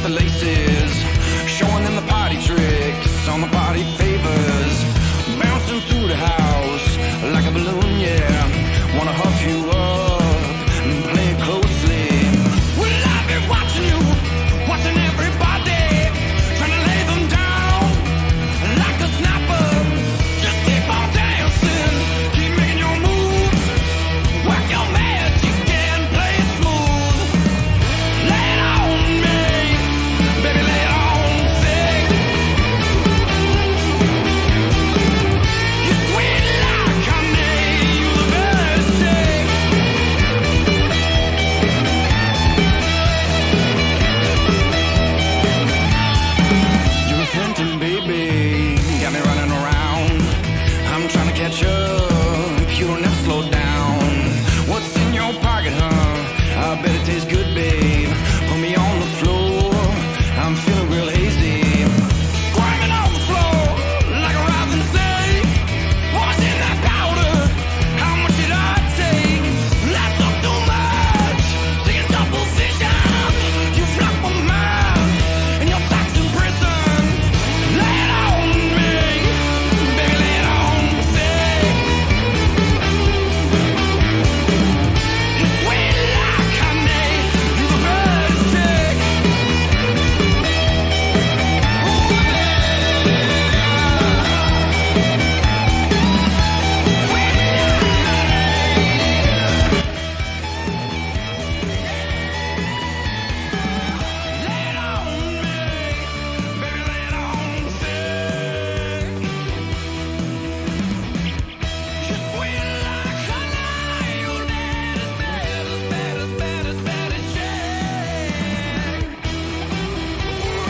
the laces, showing them the party tricks on the party favors, bouncing through the house like a balloon, yeah. Wanna huff you up and play it closely. Well, I've been watching you, watching everybody, trying to lay them down like a sniper. Just keep on dancing, keep making your moves, work your magic and play it smooth. Lay it on me, baby, lay it on thick. You're sweet like honey, you the best chick. You're a Fenton, baby, got me running around. I'm trying to catch up, you don't ever slow down. What's in your pocket, huh? I bet it tastes good, babe. Put me on the floor, I'm feeling real hazy. Squirming on the floor like a rotten snake. What's in that powder? How much did I take? That's not too much. Taking double vision. You block my mind and you're back in prison. Lay it on me, baby, lay it on thick. You're sweet like honey, you the best chick. Lay it on me, baby, lay it on thick. You're sweet like honey, you baddest, baddest, baddest, baddest, baddest chick. Ooh,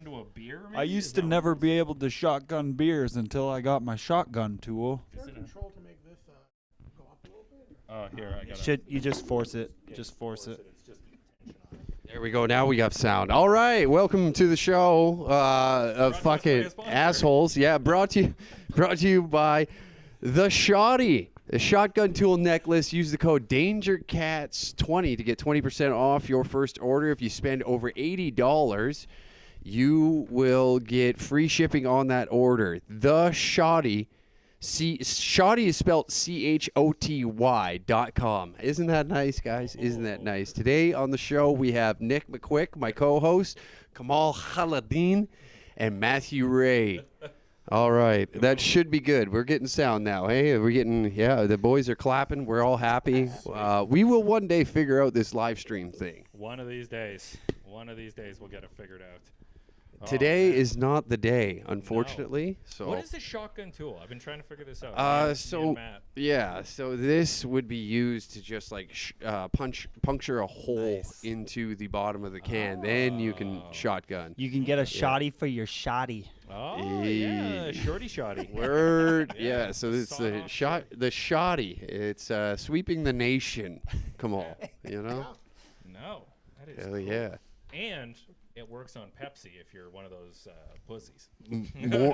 into a beer, maybe? I used to never be able to shotgun beers until I got my shotgun tool. Is there control to make this go up a little bit? Oh, here, I got it. You just force it. Just force it. There we go. Now we have sound. All right. Welcome to the show of fucking assholes. Yeah, brought to you by The Shoddy, the shotgun tool necklace. Use the code DangerCats20 to get 20% off your first order. If you spend over $80, you will get free shipping on that order. The Shoddy. Shoddy is spelled CHOTY.com. Isn't that nice, guys? Isn't that nice? Today on the show, we have Nick McQuick, my co-host, Kamal Khaladin, and Matthew Ray. All right. That should be good. We're getting sound now. Hey, we're getting, the boys are clapping. We're all happy. We will one day figure out this live stream thing. One of these days we'll get it figured out. Today is not the day, unfortunately. No. So what is the shotgun tool? I've been trying to figure this out. So this would be used to just like puncture a hole into the bottom of the can. Then you can shotgun. You can get a shoddy for your shoddy. Oh yeah, shorty. Word, yeah. So it's the shoddy. It's sweeping the nation. Come on, you know. No, that is Hell cool. yeah. And it works on Pepsi if you're one of those pussies.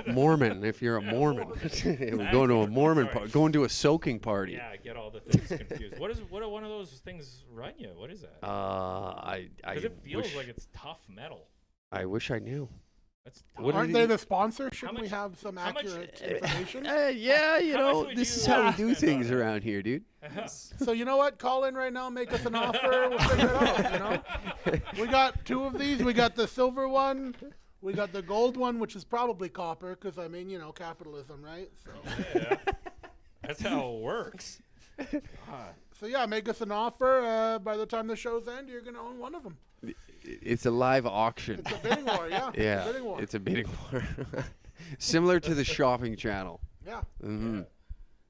Mormon, if you're a Mormon. We're going to a Mormon going to a soaking party. Yeah, I get all the things confused. What one of those things run you? What is that? Because it feels like it's tough metal. I wish I knew. That's tough. Aren't they the sponsor? Shouldn't we much- have some how much- accurate information? Yeah, you How know, much would this you, is how we do spend on things it? around here, dude. So you know what? Call in right now, make us an offer. We'll figure it out. You know, we got two of these. We got the silver one. We got the gold one, which is probably copper, because I mean, capitalism, right? So, Yeah, that's how it works. so yeah, make us an offer. By the time the show's end, you're gonna own one of them. It's a live auction. It's a bidding war, yeah. Yeah, It's a bidding war. it's a bidding war. Similar to the shopping channel. Yeah. Mm-hmm. Yeah.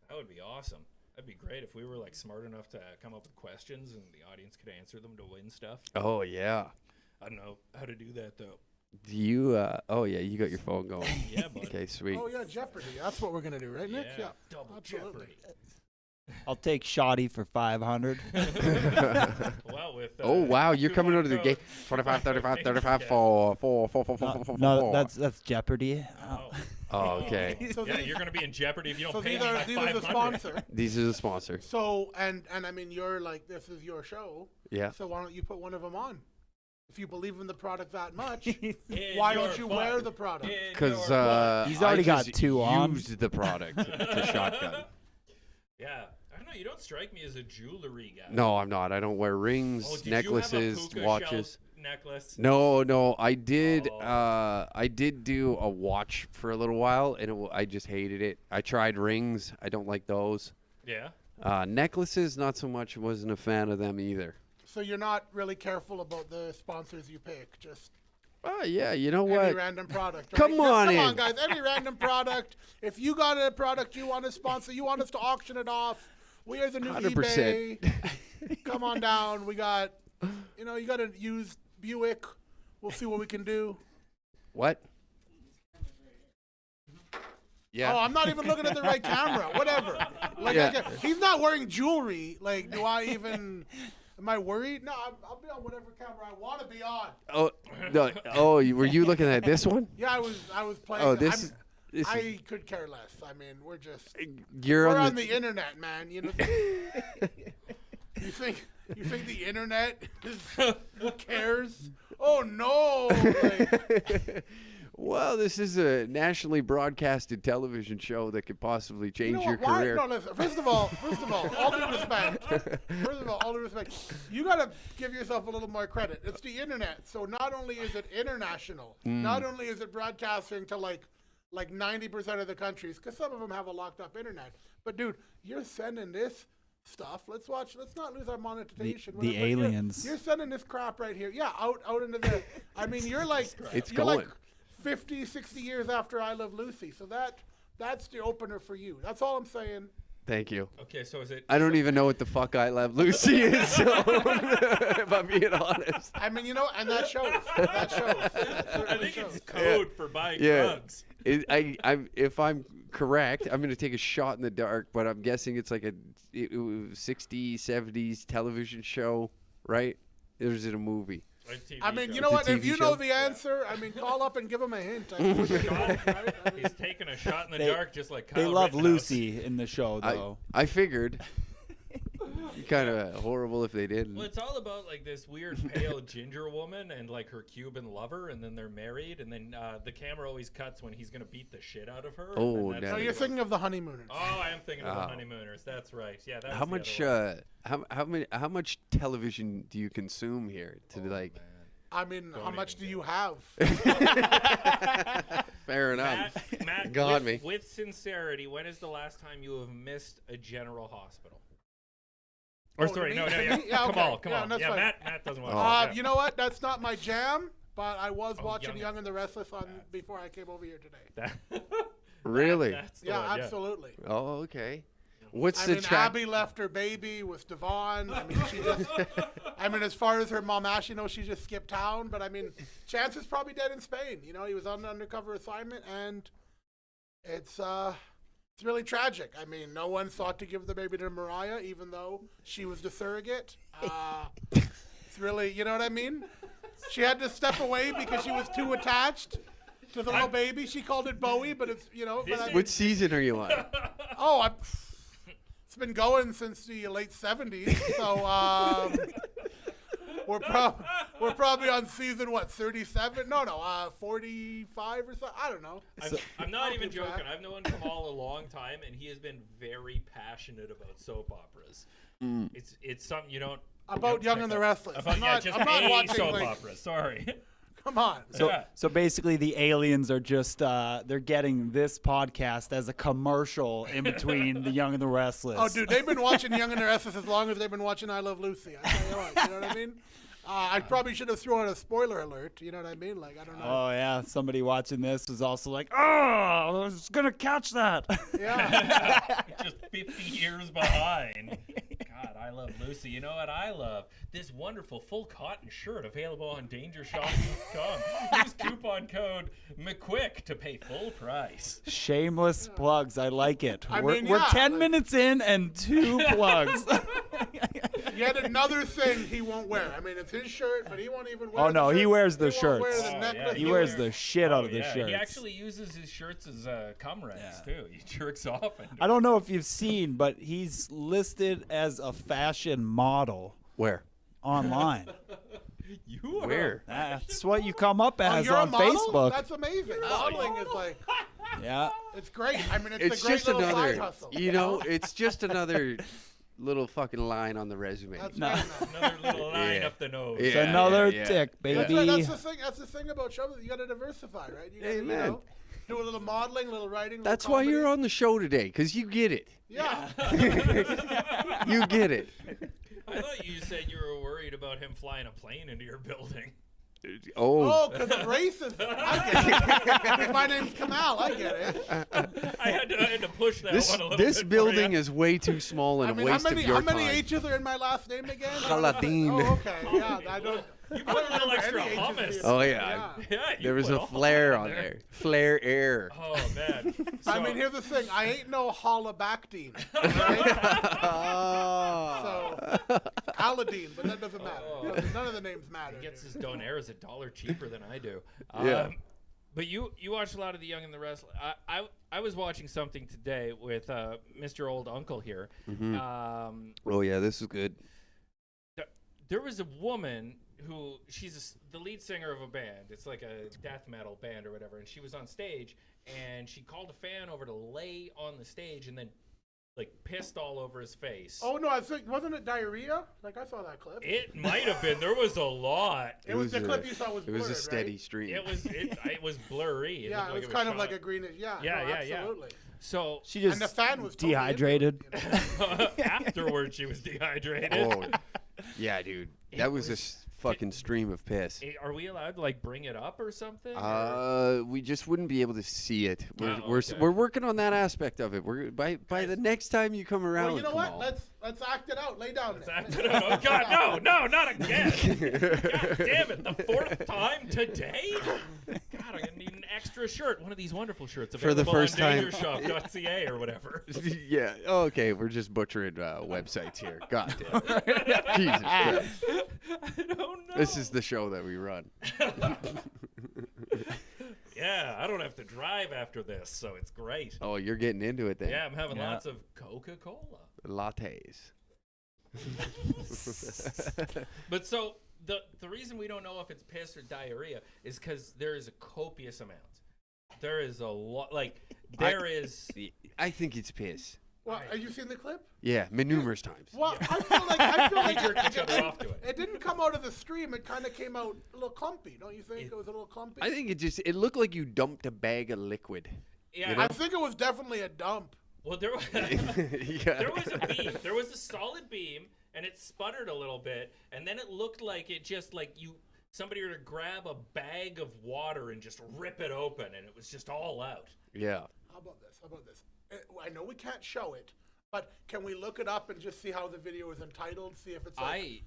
That would be awesome. That'd be great if we were like smart enough to come up with questions and the audience could answer them to win stuff. Oh, yeah. I don't know how to do that though. Do you, oh, yeah, you got your phone going. Yeah, but Okay, sweet. Oh yeah, Jeopardy. That's what we're gonna do, right, Nick? Yeah. double absolutely. jeopardy. I'll take shoddy for 500. Well, with Oh, wow, you're coming out of the gate. gate. 25, 35, 35, 4, 4, 4, 4, 4, 4, 4. No, that's Jeopardy. Oh, okay. So Yeah, these, you're gonna be in jeopardy if you don't so pay these me are my these are the 500. sponsor. These are the sponsors. So and I mean, you're like, this is your show. Yeah. So why don't you put one of them on? If you believe in the product that much, In why your don't you butt. wear the product? In Because your butt. He's already got two on. Used the product to shotgun. Yeah, I don't know. You don't strike me as a jewelry guy. No, I'm not. I don't wear rings, Oh, did necklaces, you have a puka watches. shell necklace? No, I did. Oh. I did do a watch for a little while, and I just hated it. I tried rings. I don't like those. Yeah. Necklaces, not so much. Wasn't a fan of them either. So you're not really careful about the sponsors you pick. Just Oh yeah, you know any what? random product. Right? Come Just on come in. on, guys. Any random product. If you got a product you want to sponsor, you want us to auction it off. We are the new 100%. eBay. Come on down. We got, you got to use Buick. We'll see what we can do. What? Yeah. Oh, I'm not even looking at the right camera. Whatever. Like, Yeah. he's not wearing jewelry. Like, do I even? Am I worried? No, I'll be on whatever camera I want to be on. Oh no. Oh, were you looking at this one? Yeah, I was playing. Oh, this is. I could care less. I mean, we're You're on on the internet, man. You think the internet is, who cares? Oh no! Like, Well, this is a nationally broadcasted television show that could possibly change your what? career. No, listen. First of all, all due respect. First of all due respect. You gotta give yourself a little more credit. It's the internet, so not only is it international, not only is it broadcasting to like 90% of the countries, because some of them have a locked up internet. But dude, you're sending this stuff. Let's not lose our monetization. The Whatever. aliens. You're sending this crap right here. Yeah, out into the. I mean, you're like It's you're going. like 50, 60 years after I Love Lucy. So that's the opener for you. That's all I'm saying. Thank you. Okay, so is it? I don't even know what the fuck I Love Lucy is, so if I'm being honest. I mean, and that shows. That shows. That I certainly think shows. it's code for buying Yeah. drugs. If I'm correct, I'm going to take a shot in the dark, but I'm guessing it's like a 60s, 70s television show, right? Or is it a movie? A TV I mean, show. you know what? a If TV you know show? the answer, I mean, call up and give him a hint. I mean, what you think, right? I mean, He's taking a shot in the They- dark, just like Kyle They love Rittenhouse. Lucy in the show, though. I figured. Kind of horrible if they didn't. Well, it's all about like this weird pale ginger woman and like her Cuban lover, and then they're married, and then the camera always cuts when he's gonna beat the shit out of her. and Oh, then no. that's no, when you're it thinking of the honeymooners. goes, oh, I am thinking of the Oh. honeymooners. That's right. Yeah. That's How the much? other one. How much television do you consume here? To Oh, like, man. I mean, how Don't much even do get you have? fair enough. Matt, Got with, me. with sincerity, when is the last time you have missed a general hospital? Or Oh, sorry, me? no, Me? yeah. Yeah, Come okay. on, come Yeah, on. that's Yeah, fine. Matt doesn't want to. You know what? That's not my jam, but I was Oh, watching Young Young and the Restless on before I came over here today. Really? That's the Yeah, one, absolutely. Oh, okay. What's I the mean, track? Abby left her baby with Devon. I mean, she just. I mean, as far as her mom Ash, you know, she just skipped town. But I mean, Chance is probably dead in Spain. You know, he was on an undercover assignment, and it's really tragic. I mean, no one thought to give the baby to Mariah, even though she was the surrogate. It's really, you know what I mean? She had to step away because she was too attached to the little baby. She called it Bowie, but it's, you know. But I mean, What season are you on? it's been going since the late 70s, so we're probably on season, what, 37? No, 45 or something. I don't know. I'm not even keep track. joking. I've known Kamal a long time, and he has been very passionate about soap operas. It's something you don't. About Young and the Restless. About, I'm not a watching, soap like, opera. Sorry. come on. So basically, the aliens are just they're getting this podcast as a commercial in between the Young and the Restless. Oh, dude, they've been watching Young and the Restless as long as they've been watching I Love Lucy. I tell you what, you know what I mean? I probably should have thrown a spoiler alert. You know what I mean? Like, I don't know. Oh yeah, somebody watching this was also like, "Oh, I was gonna catch that." Yeah. Just 50 years behind. God, I love Lucy. You know what I love? This wonderful full cotton shirt available on DangerShop.com. Use coupon code McQuick to pay full price. Shameless plugs. I like it. I We're mean, yeah, 10 like- minutes in and 2 plugs. Yet another thing he won't wear. I mean, it's his shirt, but he won't even wear Oh, the no, he shirt. wears the He won't wear shirts. the Oh, necklace. yeah, He wears the shit out of the yeah. shirts. He actually uses his shirts as cum rags, too. He jerks off. And I don't know if you've seen, but he's listed as a fashion model Where? online. You are Where? That's what you come up Oh, as you're a on model? Facebook. That's amazing. Modeling is like, Yeah. it's great. I mean, it's It's a great just little side another. hustle. You know, it's just another little fucking line on the resume. That's No. right, man. another little line Yeah. up the nose. Yeah. It's another yeah. tick, That's, baby. right, that's the thing. That's the thing about shows. You got to diversify, right? You gotta, Amen. You know, do a little modeling, a little writing. a little That's why you're comedy. on the show today, because you get it. Yeah. You get it. I thought you said you were worried about him flying a plane into your building. Oh, Oh, because of racism. I get it. 'Cause my name's Kamal. I get it. I had to push that this one a little this bit for building ya. is way too small and I mean, a waste of your how many time. H's are in my last name again? Khaladin. Oh, okay. Yeah, I don't. You I put don't a little remember extra any H's hummus. in here. Oh yeah, Yeah, you there was put a all flare that on there. Flare air. Oh man. I So- mean, here's the thing. I ain't no holobactine. Oh. So, Aladdin, but that doesn't matter. Oh. None of the names matter. He gets dude. his donairs $1 cheaper than I do. Yeah. But you watch a lot of The Young and the Restless. I was watching something today with Mr. Old Uncle here. Oh yeah, this is good. There was a woman who she's the lead singer of a band. It's like a death metal band or whatever. And she was on stage and she called a fan over to lay on the stage and then like pissed all over his face. Oh no, I think wasn't it diarrhea? Like I saw that clip. It might have been. There was a lot. It was the a- clip you saw was It was a blurred, steady right? stream. It was blurry. Yeah, looked it like was kind of shot. like a greenish. Yeah. Yeah, no, yeah, yeah. absolutely. So She just And the fan was totally into it, dehydrated. you know? afterwards, she was dehydrated. Oh, yeah, dude. That was a was- fucking stream of piss. Are we allowed to like bring it up or something? or- We just wouldn't be able to see it. Oh, We're okay. we're working on that aspect of it. We're by the next time you come around. Well, you know what? Kamal. Let's act it out. Lay down. there. Oh God, no, not again! God damn it, the fourth time today! God, I'm gonna need an extra shirt. One of these wonderful shirts For the available first on time. dangershop.ca or whatever. Yeah. Okay, we're just butchering websites here. God damn. Jesus Christ. I don't know. This is the show that we run. Yeah, I don't have to drive after this, so it's great. Oh, you're getting into it then. Yeah, I'm having Yeah. lots of Coca-Cola. Lattes. But so the reason we don't know if it's piss or diarrhea is because there is a copious amount. There is a lot. Like there is. I think it's piss. Well, have you seen the clip? Yeah, numerous times. Well, I feel like We jerk each other off to it. it didn't come out of the stream. It kind of came out a little clumpy, don't you think? It was a little clumpy. I think it looked like you dumped a bag of liquid. Yeah. You know? I think it was definitely a dump. Well, there was Yeah. there was a beam. There was a solid beam, and it sputtered a little bit, and then it looked like it just like somebody were to grab a bag of water and just rip it open, and it was just all out. Yeah. How about this? How about this? I know we can't show it, but can we look it up and just see how the video is entitled? See if it's like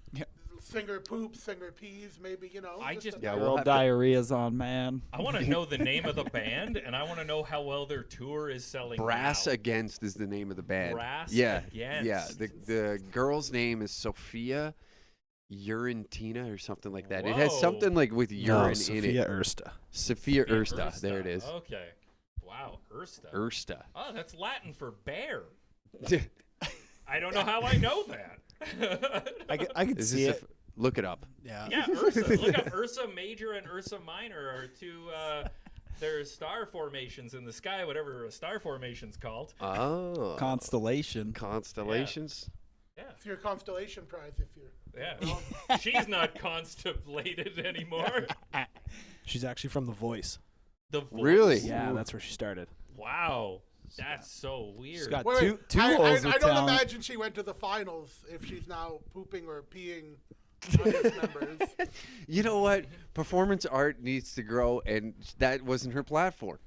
singer poops, singer pees, maybe, you know. I just- a- Yeah, Girl we'll have to- diarrhea's on, man. I want to know the name of the band, and I want to know how well their tour is selling. Brass now. Against is the name of the band. Brass Yeah. Against. Yeah. The girl's name is Sophia Urintina or something like that. It has Whoa. something like with urine in Sophia it. Urista. Sophia Urista. There it is. Okay. Wow, Ursta. Ursta. Oh, that's Latin for bear. I don't know how I know that. I could Is see this it. look it up. Yeah. Yeah, Ursa. Look up Ursa Major and Ursa Minor are two. There's star formations in the sky, whatever a star formation's called. Oh. Constellation. Constellations. Yeah, It's your constellation prize if you're. yeah. She's not constipated anymore. She's actually from The Voice. The voice. Really? Yeah, that's where she started. Wow, that's so weird. She's got Wait, Two I holes don't with talent. imagine she went to the finals if she's now pooping or peeing audience members. You know what? Performance art needs to grow, and that wasn't her platform.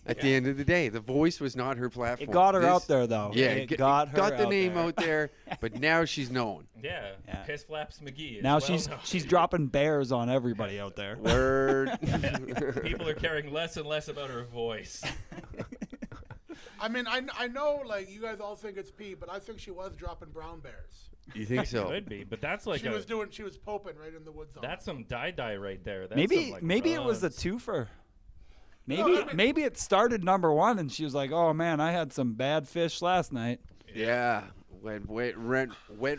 At the end of the day, The Voice was not her platform. It got her This- out there, though. Yeah, it got her got the out name there. out there, but now she's known. Yeah, Yeah. Piss Flaps McGee. Is Now well she's known. she's dropping bears on everybody out there. Word. People are caring less and less about her voice. I mean, I know, like, you guys all think it's pee, but I think she was dropping brown bears. You think so? Could be, but that's like She was poping right in the woods. that's some die right there. That's Maybe some, like, maybe it was a drugs. twofer. Maybe I mean- maybe it started number one, and she was like, "Oh man, I had some bad fish last night." Yeah. Went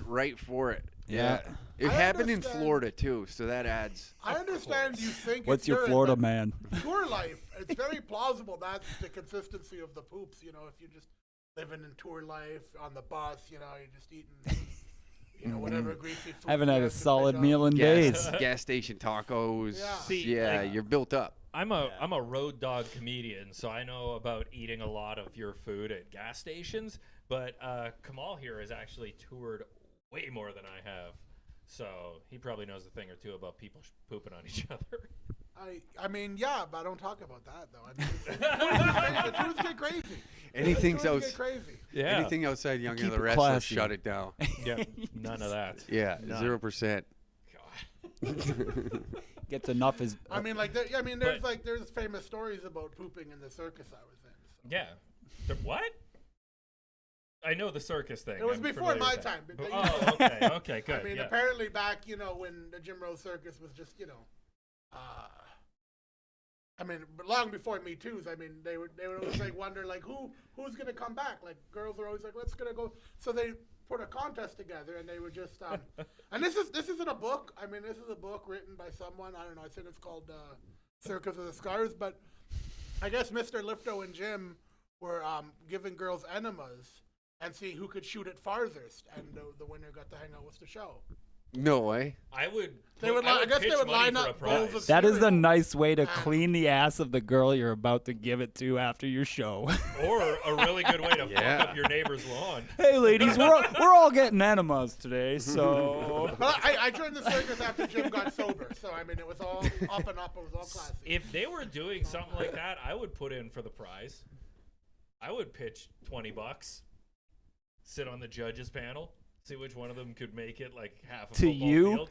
right for it. Yeah. It I happened in understand. Florida too, so that adds. I understand you think What's it's your urine, Florida but man? tour life, it's very plausible that's the consistency of the poops. You know, if you're just living in tour life on the bus, you know, you're just eating, you know, whatever greasy food. Haven't you had a have to solid pick meal up. in Gas, days. gas station tacos. Yeah. See, yeah, like- you're built up. I'm a road dog comedian, so I know about eating a lot of your food at gas stations. But Kamal here has actually toured way more than I have, so he probably knows a thing or two about people pooping on each other. I mean, yeah, but I don't talk about that though. I mean, the tours get crazy. Anything's Tours out. get crazy. Yeah, Anything outside Young Keep and the it Restless, classy. shut it down. yeah, none of that. Yeah, None. 0%. God. Gets enough is. I mean, like, there's famous stories about pooping in the circus I was in. So. Yeah, what? I know the circus thing. It was I'm before familiar my with that. time, but, But- you know. oh, okay, okay, good. I mean, yeah. apparently back, you know, when the Jim Rose Circus was just, you know, I mean, but long before Me Too's, I mean, they would always like wonder like who's gonna come back? Like girls are always like, let's gonna go. So they put a contest together, and they would just and this isn't a book. I mean, this is a book written by someone. I don't know. I think it's called Circus of the Scars. But I guess Mr. Lifto and Jim were giving girls enemas and seeing who could shoot it farthest, and the winner got to hang out with the show. No way. I would. They would I I guess pitch they would money line for a up bowls prize. of That is the cereal. nice way to clean the ass of the girl you're about to give it to after your show. Or a really good way to Yeah. fuck up your neighbor's lawn. Hey, ladies, we're all getting enemas today, so. Well, I joined the circus after Jim got sober, so I mean it was all up and up. It was all classy. If they were doing something like that, I would put in for the prize. I would pitch $20. Sit on the judges panel, see which one of them could make it like half a To football you? field.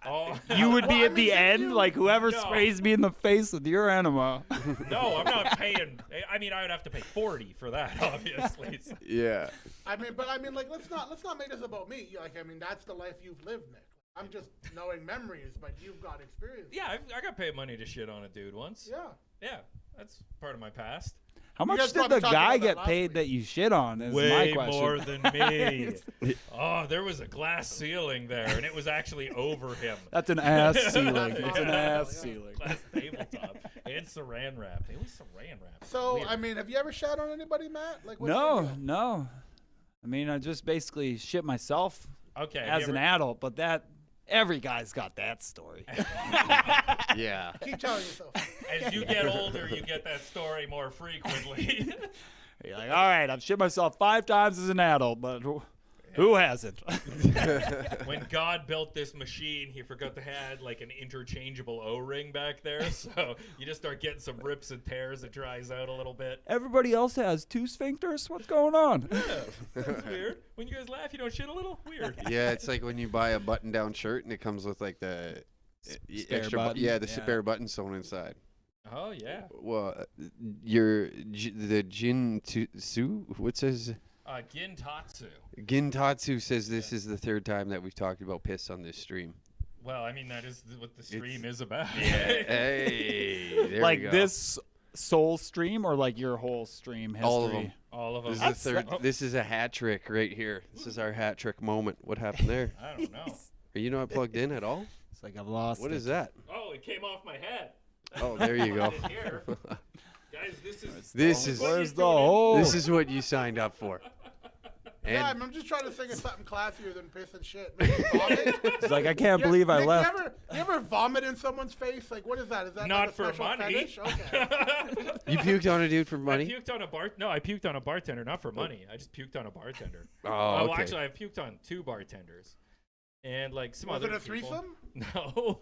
Oh, You would be Well, I at the mean, end, you- like whoever No. sprays me in the face with your enema. no, I'm not paying. I mean, I would have to pay 40 for that, obviously. So- Yeah. I mean, like, let's not make this about me. Like, I mean, that's the life you've lived, Nick. I'm just knowing memories, but you've got experience. Yeah, I got paid money to shit on a dude once. Yeah. Yeah, that's part of my past. How guys much did probably the talked guy about that get last paid week. that you shit on? Is my Way question. more than me. Oh, there was a glass ceiling there, and it was actually over him. That's an ass ceiling. That's It's an awesome. ass Yeah. ceiling. Glass tabletop and saran wrap. It was saran wrap. So, Weird. I mean, have you ever shat on anybody, Matt? Like, what's No, your deal? no. I mean, I just basically shit myself Okay. as an adult, but that every guy's got that story. Yeah. Keep telling yourself. As you get older, you get that story more frequently. You're like, all right, I've shit myself 5 times as an adult, but who hasn't? When God built this machine, he forgot to have like an interchangeable O-ring back there, so you just start getting some rips and tears. It dries out a little bit. Everybody else has 2 sphincters. What's going on? That's weird. When you guys laugh, you don't shit a little? Weird. Yeah, it's like when you buy a button-down shirt and it comes with like the Spare extra button, yeah, the yeah. spare button sewn inside. Oh yeah. Well, the Jin Su, what says Gintatsu. Gintatsu says this is the 3rd time that we've talked about piss on this stream. Well, I mean that is what the stream is about. Hey, there Like we go. this soul stream or like your whole stream history? All of them. All of them. This is the 3rd. This is a hat trick right here. This is our hat trick moment. What happened there? I don't know. Are you not plugged in at all? It's like I've lost What it. is that? Oh, it came off my head. Oh, there you go. Put it here. Guys, this is This is Where's the hole? this is what you signed up for. Yeah, And I'm just trying to think of something classier than piss and shit. Maybe vomit. It's like I can't Yeah, believe I Nick, left. You ever vomit in someone's face? Like, what is that? Is that Not like a for special money. fetish? Okay. you puked on a dude for I money? puked on a I puked on a bartender, not for money. I just puked on a bartender. Oh, Well, okay. actually, I puked on 2 bartenders, and like some Was other it a people. threesome? No,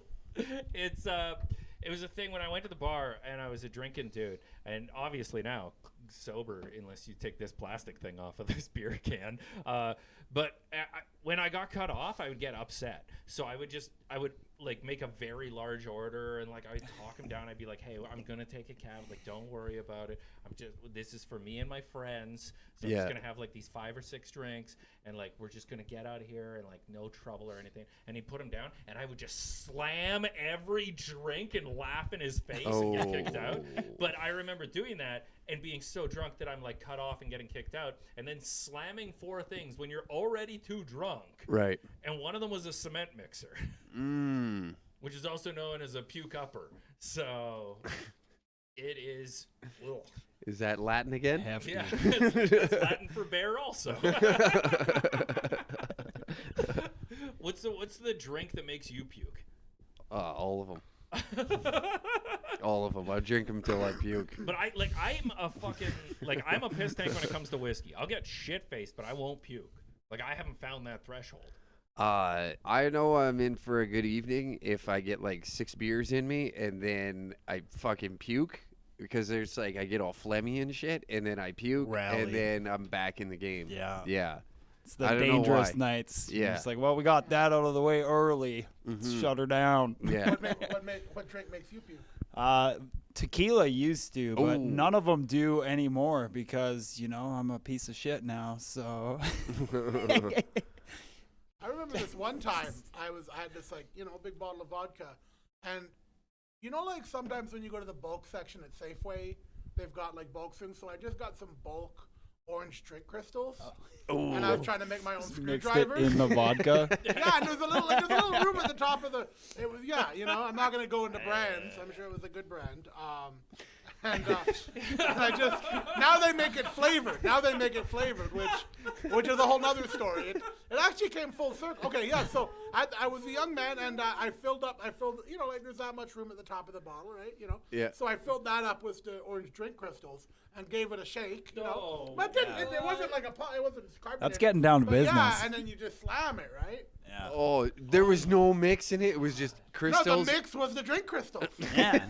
it was a thing when I went to the bar and I was a drinking dude, and obviously now sober unless you take this plastic thing off of this beer can. But when I got cut off, I would get upset. So I would like make a very large order and like I'd talk him down. I'd be like, "Hey, I'm gonna take a cab. Like, don't worry about it. This is for me and my friends. So I'm Yeah. just gonna have like these 5 or 6 drinks, and like we're just gonna get out of here and like no trouble or anything." And he'd put him down, and I would just slam every drink and laugh in his face and get kicked out. Oh. But I remember doing that and being so drunk that I'm like cut off and getting kicked out, and then slamming 4 things when you're already too drunk. Right. And one of them was a cement mixer, Mm. which is also known as a puke upper. So it is. Ugh. Is that Latin again? Hefty. Yeah, that's Latin for bear also. What's the drink that makes you puke? All of them. All of them. I drink them till I puke. But I'm a piss tank when it comes to whiskey. I'll get shit faced, but I won't puke. Like I haven't found that threshold. I know I'm in for a good evening if I get like 6 beers in me and then I fucking puke because there's like I get all phlegmy and shit and then I puke Rally. and then I'm back in the game. Yeah. Yeah. It's the I don't know dangerous why. nights. Yeah. It's like, well, we got that out of the way early. Let's shut her down. Yeah. What drink makes you puke? Tequila used to, but Ooh. none of them do anymore because, I'm a piece of shit now. So I remember this one time I had this like, big bottle of vodka, and like sometimes when you go to the bulk section at Safeway, they've got like bulk things. So I just got some bulk orange drink crystals, and I was trying to make my own mixed it screwdriver. in the vodka. Yeah, and there's a little room at the top of the. It was I'm not gonna go into brands. I'm sure it was a good brand. And I just now they make it flavored. Which is a whole nother story. It actually came full circle. Okay, yeah. So I was a young man, and I filled like there's that much room at the top of the bottle, right? Yeah. So I filled that up with the orange drink crystals and gave it a shake. No. But it wasn't like a pot. It wasn't carbonated. That's getting down to But business. Yeah, and then you just slam it, right? Yeah. Oh, there was no mix in it. It was just No, crystals. the mix was the drink crystals. Yeah.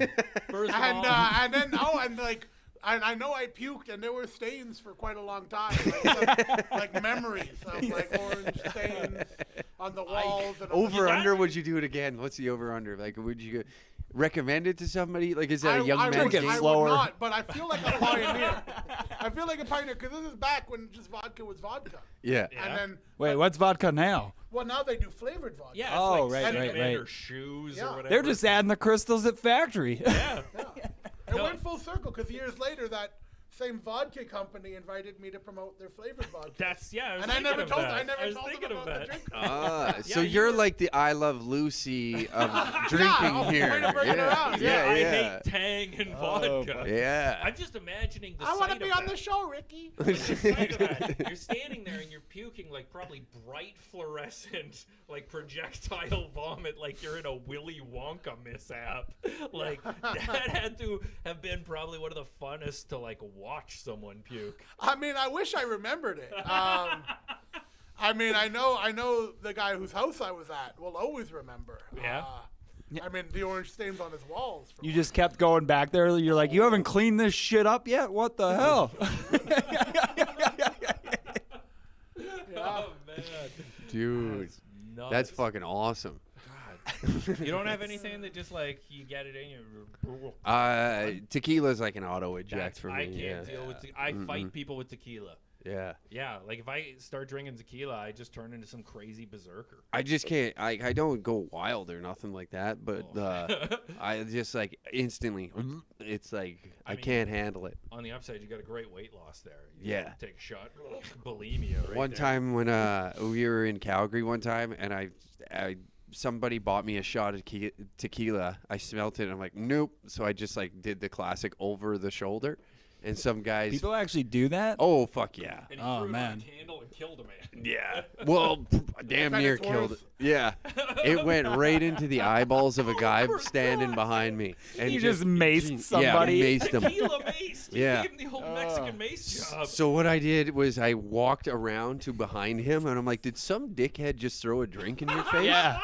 First of And all, and then I know I puked and there were stains for quite a long time, like memories of like orange stains. on the walls and Over under? Would you do it again? What's the over under? Like, would you recommend it to somebody? Like, is that a young man's game? I would not, but I feel like a pioneer. I feel like a pioneer because this is back when just vodka was vodka. Yeah. And then Wait, what's vodka now? well, now they do flavored vodka. Yeah. Oh, it's like right, cinnamon right. Or shoes Yeah. or whatever. They're just adding the crystals at factory. Yeah. It went full circle because years later that same vodka company invited me to promote their flavored vodka. That's I was and I thinking never of told that. I never I was told thinking them of about the that. drink. So you you're were- like the I Love Lucy of drinking oh, here. way to bring it around. Yeah, I yeah. hate Tang and vodka. Yeah. I'm just imagining the I want to sight be of on that. the show, Ricky. Like, the sight of that. You're standing there and you're puking like probably bright fluorescent, like projectile vomit, like you're in a Willy Wonka mishap. Like that had to have been probably one of the funnest to like watch someone puke. I mean, I wish I remembered it. I mean, I know the guy whose house I was at will always remember. Yeah. I mean, the orange stains on his walls. You just kept going back there. You're like, you haven't cleaned this shit up yet? What the hell? Oh man, Dude, nuts. that's fucking awesome. You don't have anything that just like you get it in you. Tequila's like an auto eject That's, for me. I can't yeah. deal with. I fight people with tequila. Yeah. Yeah, like if I start drinking tequila, I just turn into some crazy berserker. I just can't. I don't go wild or nothing like that, but I just like instantly. It's like I mean, can't handle it. On the upside, you got a great weight loss there. You Yeah. take a shot, bulimia. Right One there. time when we were in Calgary, one time, and I somebody bought me a shot of tequila. I smelt it, and I'm like, nope. So I just like did the classic over the shoulder, and some guys. People actually do that? Oh fuck yeah. And he Oh, threw it man. on a candle and killed a man. Yeah. Well, damn bet near it's killed it. worse. Yeah. It went right into the eyeballs of a guy standing behind me. And You just maced somebody? Yeah, maced him. Tequila mace. You Yeah. gave him the whole Mexican mace job. So what I did was I walked around to behind him, and I'm like, did some dickhead just throw a drink in your face? Yeah.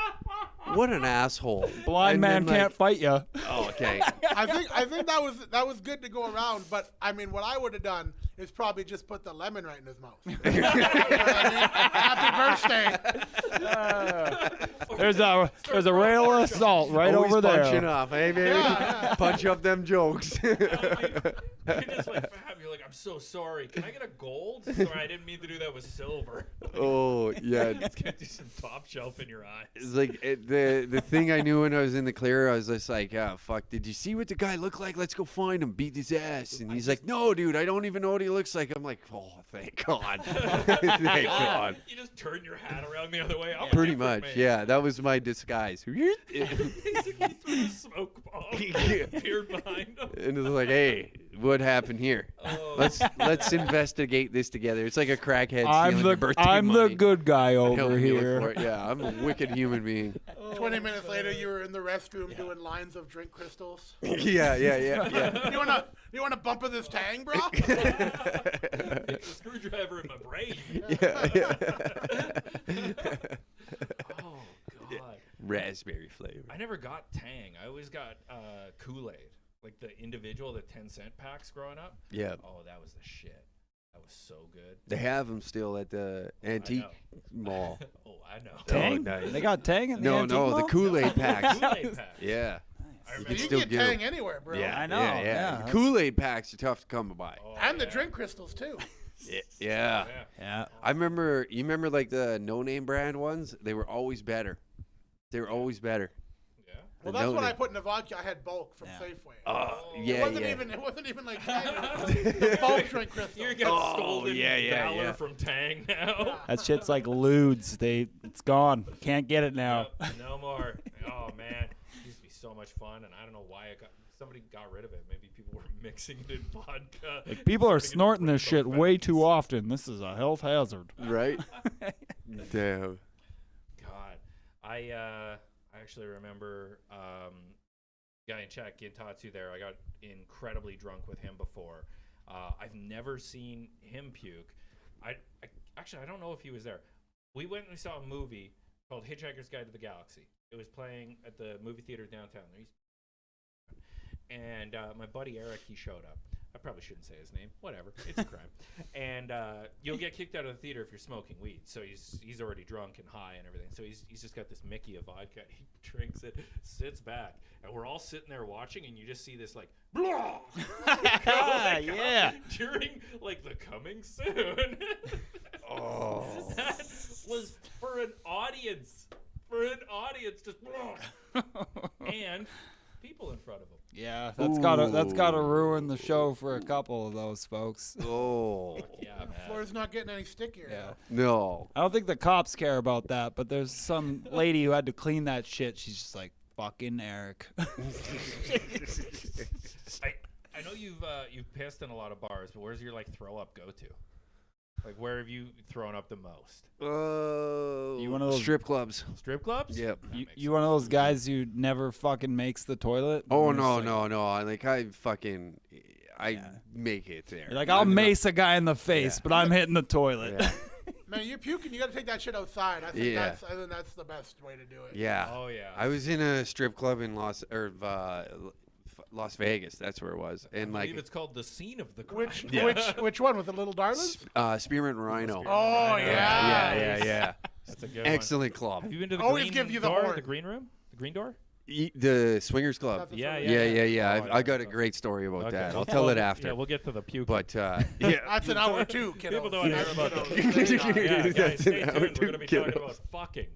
What an asshole. Blind And man then, can't fight you. Oh, okay. I think that was good to go around, but I mean, what I would have done is probably just put the lemon right in his mouth. You know what I mean? Happy birthday. There's a rail of salt right Always over there. punching up, hey, baby? Yeah. Punch up them jokes. You're just like, fam, you're like, I'm so sorry. Can I get a gold? Sorry, I didn't mean to do that with silver. Oh, yeah. It's gonna do some top shelf in your eyes. It's like the thing I knew when I was in the clear, I was just like, oh, fuck, did you see what the guy looked like? Let's go find him, beat his ass. And he's like, no, dude, I don't even know what he looks like. I'm like, oh, thank God. Thank God. You just turn your hat around the other way. I'm a Pretty different much, man. yeah. That was my disguise. Basically threw a smoke bomb. Appeared behind him. And it was like, hey, what happened here? Oh. Let's investigate this together. It's like a crackhead I'm stealing your the birthday I'm the money. good guy Help over me look here. for it. Yeah, I'm a wicked human being. 20 minutes later, you were in the restroom doing lines of drink crystals. Yeah. You wanna bump of this Tang, bro? A screwdriver in my brain. Oh God. Raspberry flavor. I never got Tang. I always got Kool-Aid, like the individual, the 10-cent packs growing up. Yeah. Oh, that was the shit. That was so good. They have them still at the antique mall. Oh, I know. Tang? Oh, nice. They got Tang in the No, antique the mall? Kool-Aid packs. Kool-Aid packs. Yeah. I You remember. can You still can get get 'em. Tang anywhere, bro. Yeah, I know, Yeah, yeah. Kool-Aid packs are tough to come by. Oh, And the yeah. drink crystals too. Yeah. Yeah. I remember. You remember like the no-name brand ones? They were always better. They were always better. Yeah. Well, The that's what no-name. I put in the vodka. I had bulk from Yeah. Safeway. Oh, It yeah, wasn't yeah. even. It wasn't even like Tang. The bulk drink crystals. You're getting Oh, stolen yeah, valor yeah. from Tang now. That shit's like lewds. It's gone. Can't get it now. Yep, no more. Oh man, it used to be so much fun, and I don't know why somebody got rid of it. Maybe people were mixing it in vodka. Like people are Putting it in snorting this shit crystal way fats. too often. This is a health hazard. Right? Damn. God, I actually remember guy in Czech, Gintatsu there. I got incredibly drunk with him before. I've never seen him puke. I don't know if he was there. We went and we saw a movie called Hitchhiker's Guide to the Galaxy. It was playing at the movie theater downtown. And my buddy Eric, he showed up. I probably shouldn't say his name. Whatever, it's a crime. And you'll get kicked out of the theater if you're smoking weed. So he's already drunk and high and everything. So he's just got this Mickey of vodka. He drinks it, sits back, and we're all sitting there watching, and you just see this like, blah, Yeah. during like the coming soon. Oh. That was for an audience. Just and people in front of them. Yeah, that's gotta ruin the show for a couple of those folks. Oh. Yeah, man. Floor's not getting any stickier. Yeah. No. I don't think the cops care about that, but there's some lady who had to clean that shit. She's just like, fucking Eric. I know you've pissed in a lot of bars, but where's your like throw up go to? Like where have you thrown up the most? You one of those strip clubs. Strip clubs? Yep. You one of those guys who never fucking makes the toilet? Oh You're just no, like- no, no! I make it there. You're like, I'll mace a guy in the face, Yeah. but I'm hitting the toilet. Yeah. Man, you're puking. You got to take that shit outside. I think that's the best way to do it. Yeah. Oh yeah. I was in a strip club in Las Vegas. That's where it was, I and believe like it's called the scene of the crime. Which one with the little darlings? Spearmint Rhino. Oh yeah. Yeah. That's a good Excellent club. one. Have you been to the Always green give you the door? horn. The green room? The green door? The swingers club. Not the Yeah, swingers. Yeah. Oh, I got a so- great story about Okay. that. I'll We'll- tell it we'll- after. Yeah, we'll get to the puke. But yeah. That's an hour too, kiddo. People don't want to hear about That's the an hour. Yeah, guys, That's stay an hour tuned. We're going to be to talking kill. about fucking.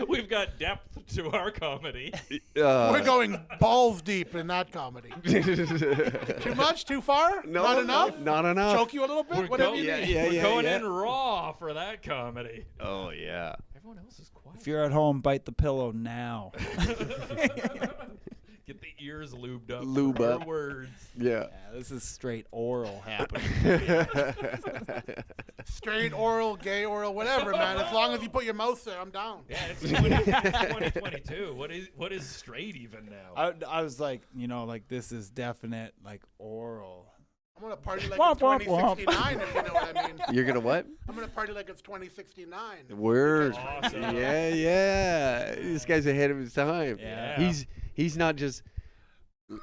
We've got depth to our comedy. We're going balls deep in that comedy. Too much? Too far? No, Not enough? Not enough. Choke you a little bit? We're Whatever going, you need. Yeah, we're going yeah. in raw for that comedy. Oh yeah. Everyone else is quiet. If you're at home, bite the pillow now. Get the ears lubed up. Lube for our up. words. Yeah. Yeah, this is straight oral happening. Straight oral, gay oral, whatever, man. As long as you put your mouth there, I'm down. Yeah, it's 2022. What is straight even now? I was like, like this is definite, like oral. I'm going to party like Womp, it's womp, womp. 2069, if you know what I mean. You're gonna what? I'm going to party like it's 2069. Word. Awesome. Yeah. This guy's ahead of his time. Yeah. He's not just.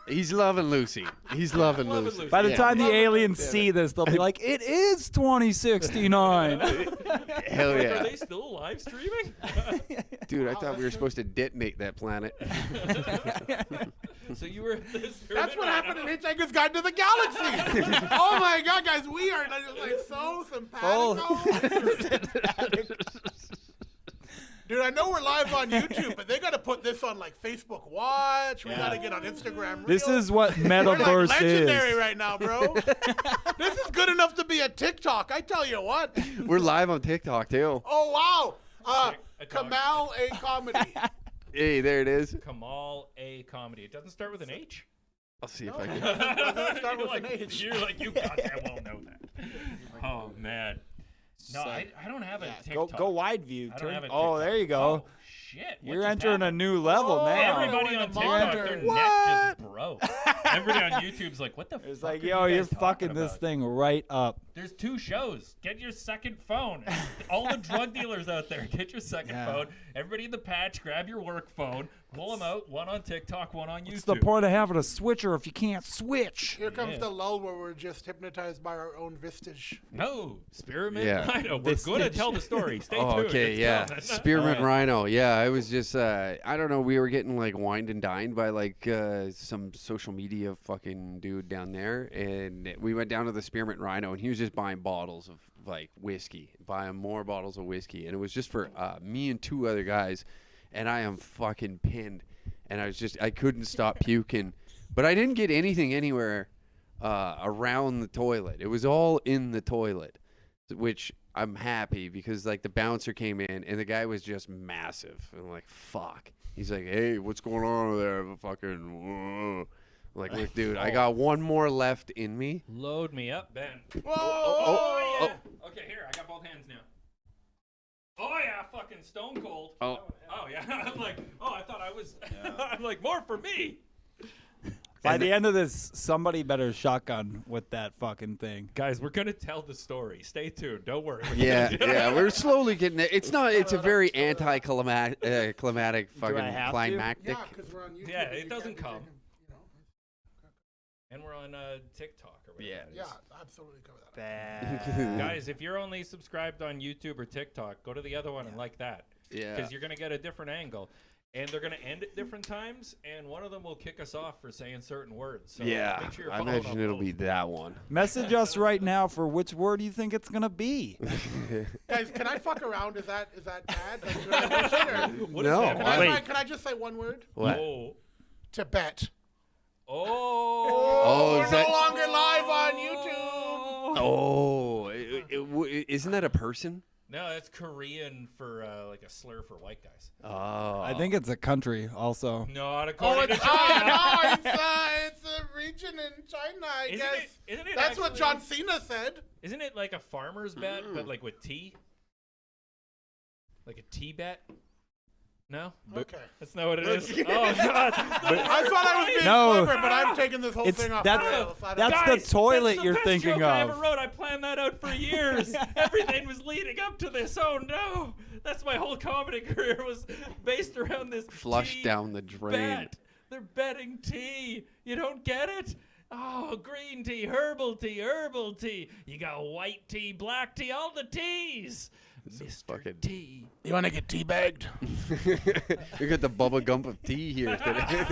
He's loving Lucy. He's loving Lucy. By the Yeah. time the Love it. aliens see this, they'll be like, it is 2069. Hell Are yeah, they still live streaming? dude! I thought we were supposed to detonate that planet. So you were at this. That's what happened in Hitchhiker's Guide to the Galaxy. Oh my God, guys, we are like so simpatico. Dude, I know we're live on YouTube, but they got to put this on like Facebook Watch. We got to get on Instagram. This Reels. is what We're like metaverse legendary is. right now, bro. This is good enough to be a TikTok. I tell you what. We're live on TikTok too. Oh wow. A talk. Kamal A comedy. Hey, there it is. Kamal A comedy. It doesn't start with an H. I'll see if I can. Doesn't start with you're, an like, H. you're like, you goddamn well know that. Oh man. No, I don't have a TikTok. Go wide view. I don't have a Oh, TikTok. there you go. Oh, shit. What You're just entering a happened? new level Oh, now. Everybody Oh, on the TikTok, monitor. their neck just broke. Everybody on YouTube's like, what the It's fuck like, are yo, you you're guys fucking talking this about? thing right up. There's 2 shows. Get your second phone. All the drug dealers out there, get your second Yeah. phone. Everybody in the patch, grab your work phone. Pull them out. One on TikTok, one on YouTube. What's the point of having a switcher if you can't switch? Here comes Yeah. the lull where we're just hypnotized by our own vistage. No, Spearmint Yeah. Rhino. We're going to tell the story. Stay Oh, tuned. okay, It's yeah. coming. Spearmint All right. Rhino. Yeah, I was just, I don't know, we were getting like wined and dined by like some social media fucking dude down there. And we went down to the Spearmint Rhino and he was just buying bottles of like whiskey, buying more bottles of whiskey. And it was just for me and 2 other guys. And I am fucking pinned. And I couldn't stop puking. But I didn't get anything anywhere around the toilet. It was all in the toilet, which I'm happy because like the bouncer came in and the guy was just massive. And I'm like, fuck. He's like, hey, what's going on over there? Fucking. Like, look, dude, I got one more left in me. Load me up, Ben. Whoa! Oh, yeah. Okay, here. I got both hands now. Oh, yeah. Fucking stone cold. Oh. Oh, yeah. I'm like, oh, I thought I was. I'm like, more for me. By the end of this, somebody better shotgun with that fucking thing. Guys, we're going to tell the story. Stay tuned. Don't worry. Yeah, we're slowly getting there. It's not. It's a very anti-climatic, climatic, fucking have to? climactic. Yeah, because we're on YouTube. Yeah, and it you doesn't can't be come. taken, And we're on TikTok or whatever. Yeah. it is. Yeah, absolutely cover that. Bad. Guys, if you're only subscribed on YouTube or TikTok, go to the other one and like that. Yeah. Because you're going to get a different angle. And they're going to end at different times, and one of them will kick us off for saying certain words. So Yeah, make sure you're I following imagine on it'll both. be that one. Message us right now for which word you think it's gonna be. Guys, can I fuck around? Is that bad? Like, should I mention it, or- What is No, that? I- Can I just say one word? What? Oh. Tibet. Oh. We're is that- no longer live on YouTube. Oh, isn't that a person? No, that's Korean for like a slur for white guys. Oh, I think it's a country also. Not Oh, according it's, to China. it's a region in China, I Isn't guess. isn't it That's what actually- John Cena said. Isn't it like a farmer's bet, but like with tea? Like a tea bet? No? Okay. That's not what it is. Oh, God. I thought I was being No. clever, but I've taken this whole It's- thing off that's- the rails. I don't that's know. the toilet that's you're best thinking joke I of. ever wrote. I planned that out for years. Everything was leading up to this. Oh, no. That's my whole comedy career was based around this flush tea down the drain. bet. They're betting tea. You don't get it? Oh, green tea, herbal tea. You got white tea, black tea, all the teas. Mr. fucking- T. You want to get teabagged? We got the bubble gum of tea here today.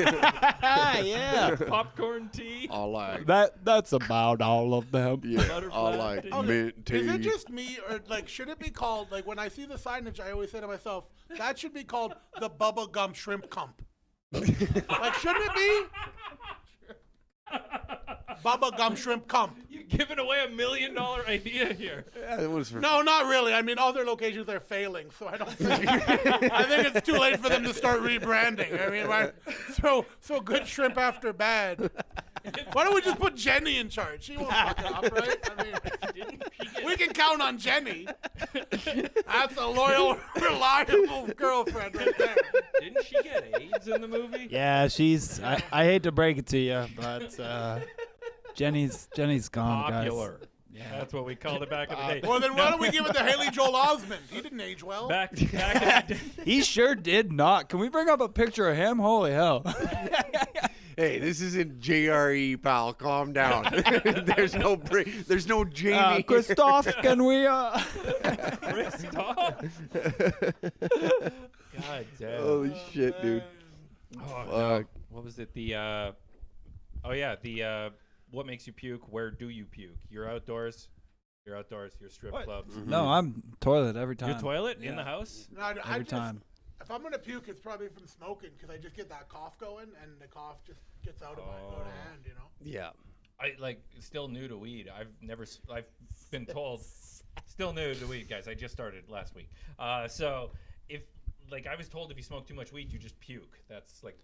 Yeah. Popcorn tea. I like. That's about all of them. Yeah, I Butterfly like tea. mint tea. Is it just me, or like should it be called, like when I see the signage, I always say to myself, that should be called the bubble gum shrimp cump. Like, shouldn't it be? Bubba gum shrimp cump. You're giving away $1 million idea here. Yeah, it was for No, not really. I mean, all their locations are failing, so I don't think. I think it's too late for them to start rebranding. I mean, why, so good shrimp after bad. Why don't we just put Jenny in charge? She won't fuck it up, right? I mean, Didn't she get we can count on Jenny. That's a loyal, reliable girlfriend right there. Didn't she get AIDS in the movie? Yeah, she's. I hate to break it to you, but Jenny's gone, Popular. Yeah. That's what we called it back in the day. Well, then why don't we give it to Haley Joel Osment? He didn't age well. Back in the day. guys. He sure did not. Can we bring up a picture of him? Holy hell! Hey, this isn't JRE, pal. Calm down. There's no Jamie. Christoph, can we? Stop. God damn. Holy shit, dude. Oh, Fuck. no. What was it? The what makes you puke? Where do you puke? You're outdoors. You're strip clubs. No, I'm toilet every time. Your toilet in the house? No, I Every just, time. If I'm gonna puke, it's probably from smoking because I just get that cough going, and the cough just gets out of my hand, you know. Yeah. I like still new to weed. I've been told still new to weed, guys. I just started last week. So if like I was told if you smoke too much weed, you just puke. That's like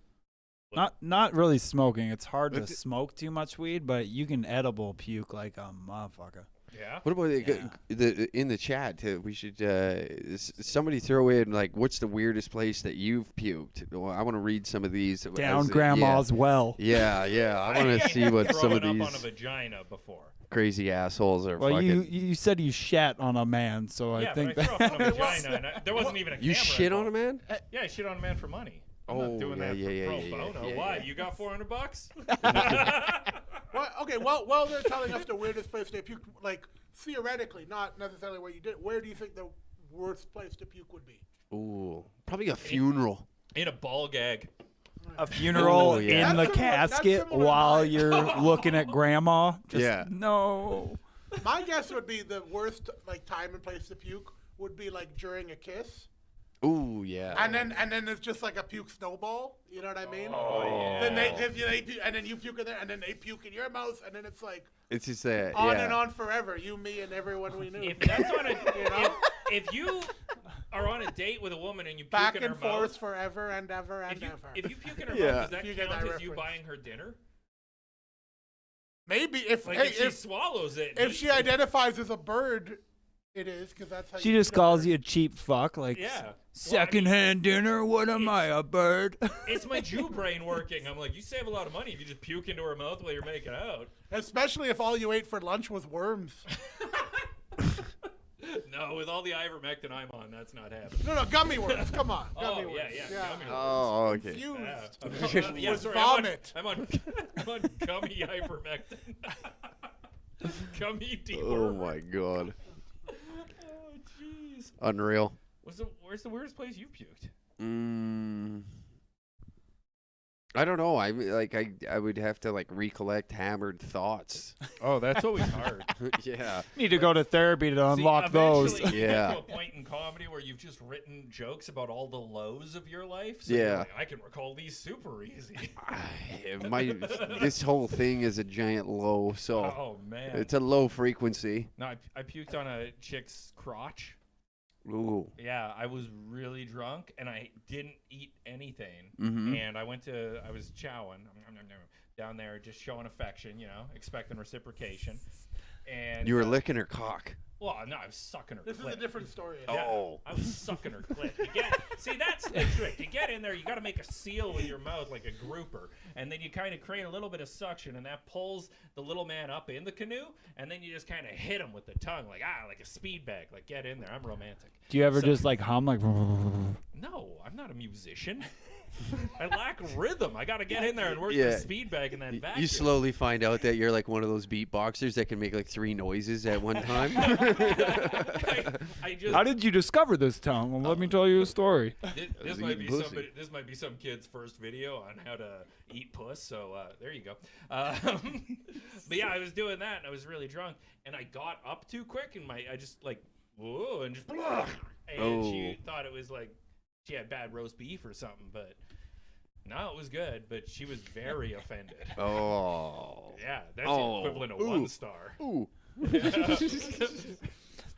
Not really smoking. It's hard to smoke too much weed, but you can edible puke like a motherfucker. yeah. What about in the chat? We should somebody throw in like, what's the weirdest place that you've puked? Well, I want to read some of these. Down grandma's well. Yeah. I want to see what some of Throwing up on a these vagina before. crazy assholes are. Well, fucking. you said you shat on a man, so Yeah, I think but I that. threw up on a vagina, and there wasn't even a camera. You shit on a involved. man? Yeah, I shit on a man for money. I'm Oh, not doing yeah, that yeah, for yeah, pro yeah, bono. yeah, Why? yeah. You got $400? Well, okay. Well, they're telling us the weirdest place they puked. Like theoretically, not necessarily where you did. Where do you think the worst place to puke would be? Ooh, probably a funeral. In a ball gag. A funeral Oh, yeah. in the That's similar- that's casket similar to while mine. you're looking at grandma. Just, Yeah. No. My guess would be the worst like time and place to puke would be like during a kiss, Ooh, yeah. and then it's just like a puke snowball. You know what I mean? Oh, yeah. Then and then you puke in there, and then they puke in your mouth, and then it's like It's just that. on yeah. and on forever. You, me, and everyone we knew. If that's on a, You know? if you are on a date with a woman and you puke Back in and her forth mouth, forever and ever and if you ever. puke in her Yeah. mouth, does that You get count that as you reference. buying her dinner? Maybe if Like hey, if she swallows it, if she identifies as a bird, it is because that's how She you just get a calls bird. you a cheap fuck. Like, yeah. Well, I mean, secondhand dinner? What am I, a bird? it's my Jew brain working. I'm like, you save a lot of money if you just puke into her mouth while you're making out. Especially if all you ate for lunch was worms. No, with all the ivermectin I'm on, that's not happening. No, gummy worms. Come on. Oh, Gummy worms. yeah, gummy worms. Oh, okay. Infused. Yeah, With sorry, vomit. I'm on gummy ivermectin. Gummy Oh dewormer. my god. Oh, jeez. Unreal. Where's the weirdest place you puked? I don't know. I would have to like recollect hammered thoughts. Oh, that's always hard. Yeah. Need to go to therapy to unlock those. You Yeah. get to a point in comedy where you've just written jokes about all the lows of your life. So you're Yeah. like, I can recall these super easy. This whole thing is a giant low, so Oh man. it's a low frequency. No, I puked on a chick's crotch. Ooh. Yeah, I was really drunk and I didn't eat anything. Mhm. And I was chowing down there, just showing affection, expecting reciprocation. And You were licking her cock. Well, no, I was sucking her This is clit. a different story. Yeah, Oh. I was sucking her clit. See, that's the trick. You get in there, you got to make a seal with your mouth like a grouper, and then you kind of create a little bit of suction, and that pulls the little man up in the canoe, and then you just kind of hit him with the tongue, like a speed bag. Like, get in there. I'm romantic. Do you ever just like hum like? No, I'm not a musician. I lack rhythm. I got to get in there and work the speed bag and then vacuum. You slowly find out that you're like one of those beatboxers that can make like 3 noises at one time. I just, How did you discover this tongue? Well, let me tell you a story. This was might be eating pussy. this might be some kid's first video on how to eat puss. So there you go. But yeah, I was doing that and I was really drunk and I got up too quick and I just like whoa and just and she thought it was like she had bad roast beef or something, but no, it was good. But she was very offended. Oh. Yeah, that's the equivalent of 1 star. Ooh.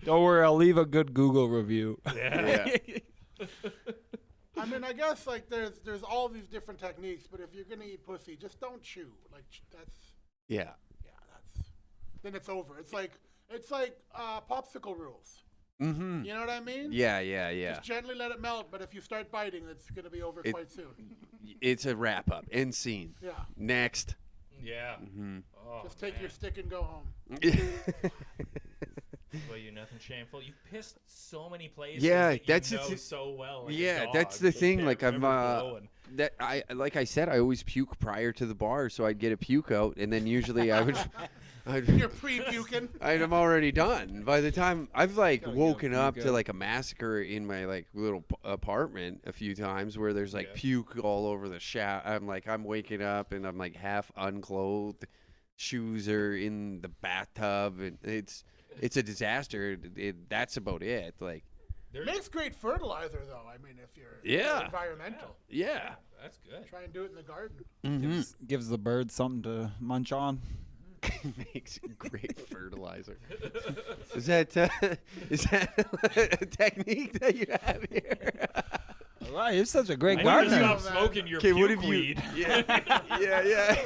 Don't worry, I'll leave a good Google review. Yeah. I mean, I guess like there's all these different techniques, but if you're gonna eat pussy, just don't chew. Like that's Yeah. then it's over. It's like popsicle rules. Mm-hmm. You know what I mean? Yeah. Just gently let it melt, but if you start biting, it's gonna be over quite soon. It's a wrap up. End scene. Yeah. Next. Yeah. Mm-hmm. Oh, Just take man. your stick and go home. Well, you're nothing shameful. You've pissed so many places. Yeah, that that's you the know thi- so well. Like a Yeah, dog, that's the so thing. can't Like I'm remember blowing. that like I said, I always puke prior to the bar, so I'd get a puke out, and then usually I'd You're pre-puking. I'm already done. By the time I've like Gotta get a woken up puke to out. like a massacre in my like little apartment a few times where there's like Yeah. puke all over the shower. I'm waking up and I'm like half unclothed, shoes are in the bathtub, and it's a disaster. That's about it. Like Makes great fertilizer, though. I mean, if you're Yeah. environmental, yeah. That's good. try and do it in the garden. Mm-hmm. Gives the birds something to munch on. Makes great fertilizer. Is that a technique that you have here? Wow, you're such a great I need to gardener. stop smoking your Okay, what puke have you? weed. Yeah.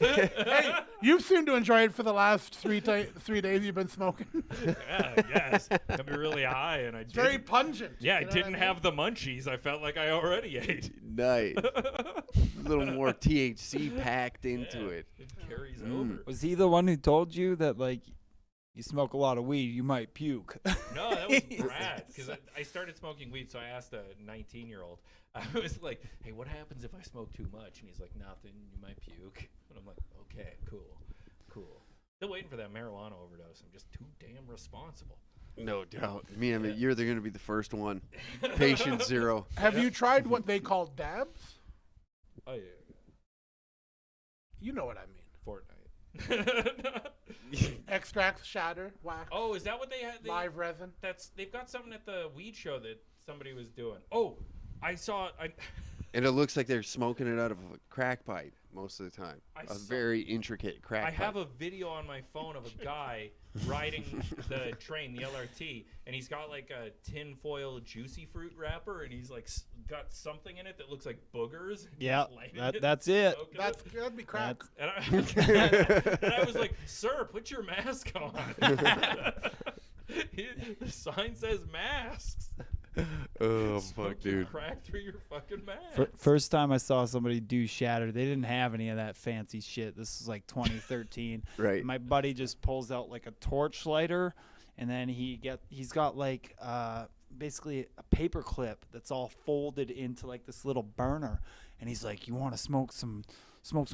Hey, you seem to enjoy it for the last 3 days you've been smoking. Yeah, I guess. I'd be really high, and I Very didn't. pungent. Yeah, you I know didn't what I have the munchies. I felt like I already ate. Nice. A little more THC packed into Yeah, it. It carries Mm. over. Was he the one who told you that like you smoke a lot of weed, you might puke? No, that was Brad. Because I started smoking weed, so I asked a 19-year-old. I was like, "Hey, what happens if I smoke too much?" And he's like, "Nothing. You might puke." And I'm like, "Okay, cool." Still waiting for that marijuana overdose. I'm just too damn responsible. No doubt. Man, you're going to be the first one. Patient zero. Have you tried what they call dabs? Oh yeah, You know what I mean. Fortnite. Extracts, shatter, wax, Oh, is that what they had? live resin. They've got something at the weed show that somebody was doing. Oh, I saw. And it looks like they're smoking it out of a crack pipe most of the time. I A saw- very intricate crack I pipe. have a video on my phone of a guy riding the train, the LRT, and he's got like a tinfoil juicy fruit wrapper, and he's like got something in it that looks like boogers. and he's Yeah, lighting that's it. smoking That'd be crack. And I was like, "Sir, put your mask on." The sign says masks. Oh, Smoke fuck, your dude. crack through your fucking mask. First time I saw somebody do shatter, they didn't have any of that fancy shit. This is like 2013. Right. My buddy just pulls out like a torch lighter and then he's got like basically a paper clip that's all folded into like this little burner, and he's like, "You want to smoke some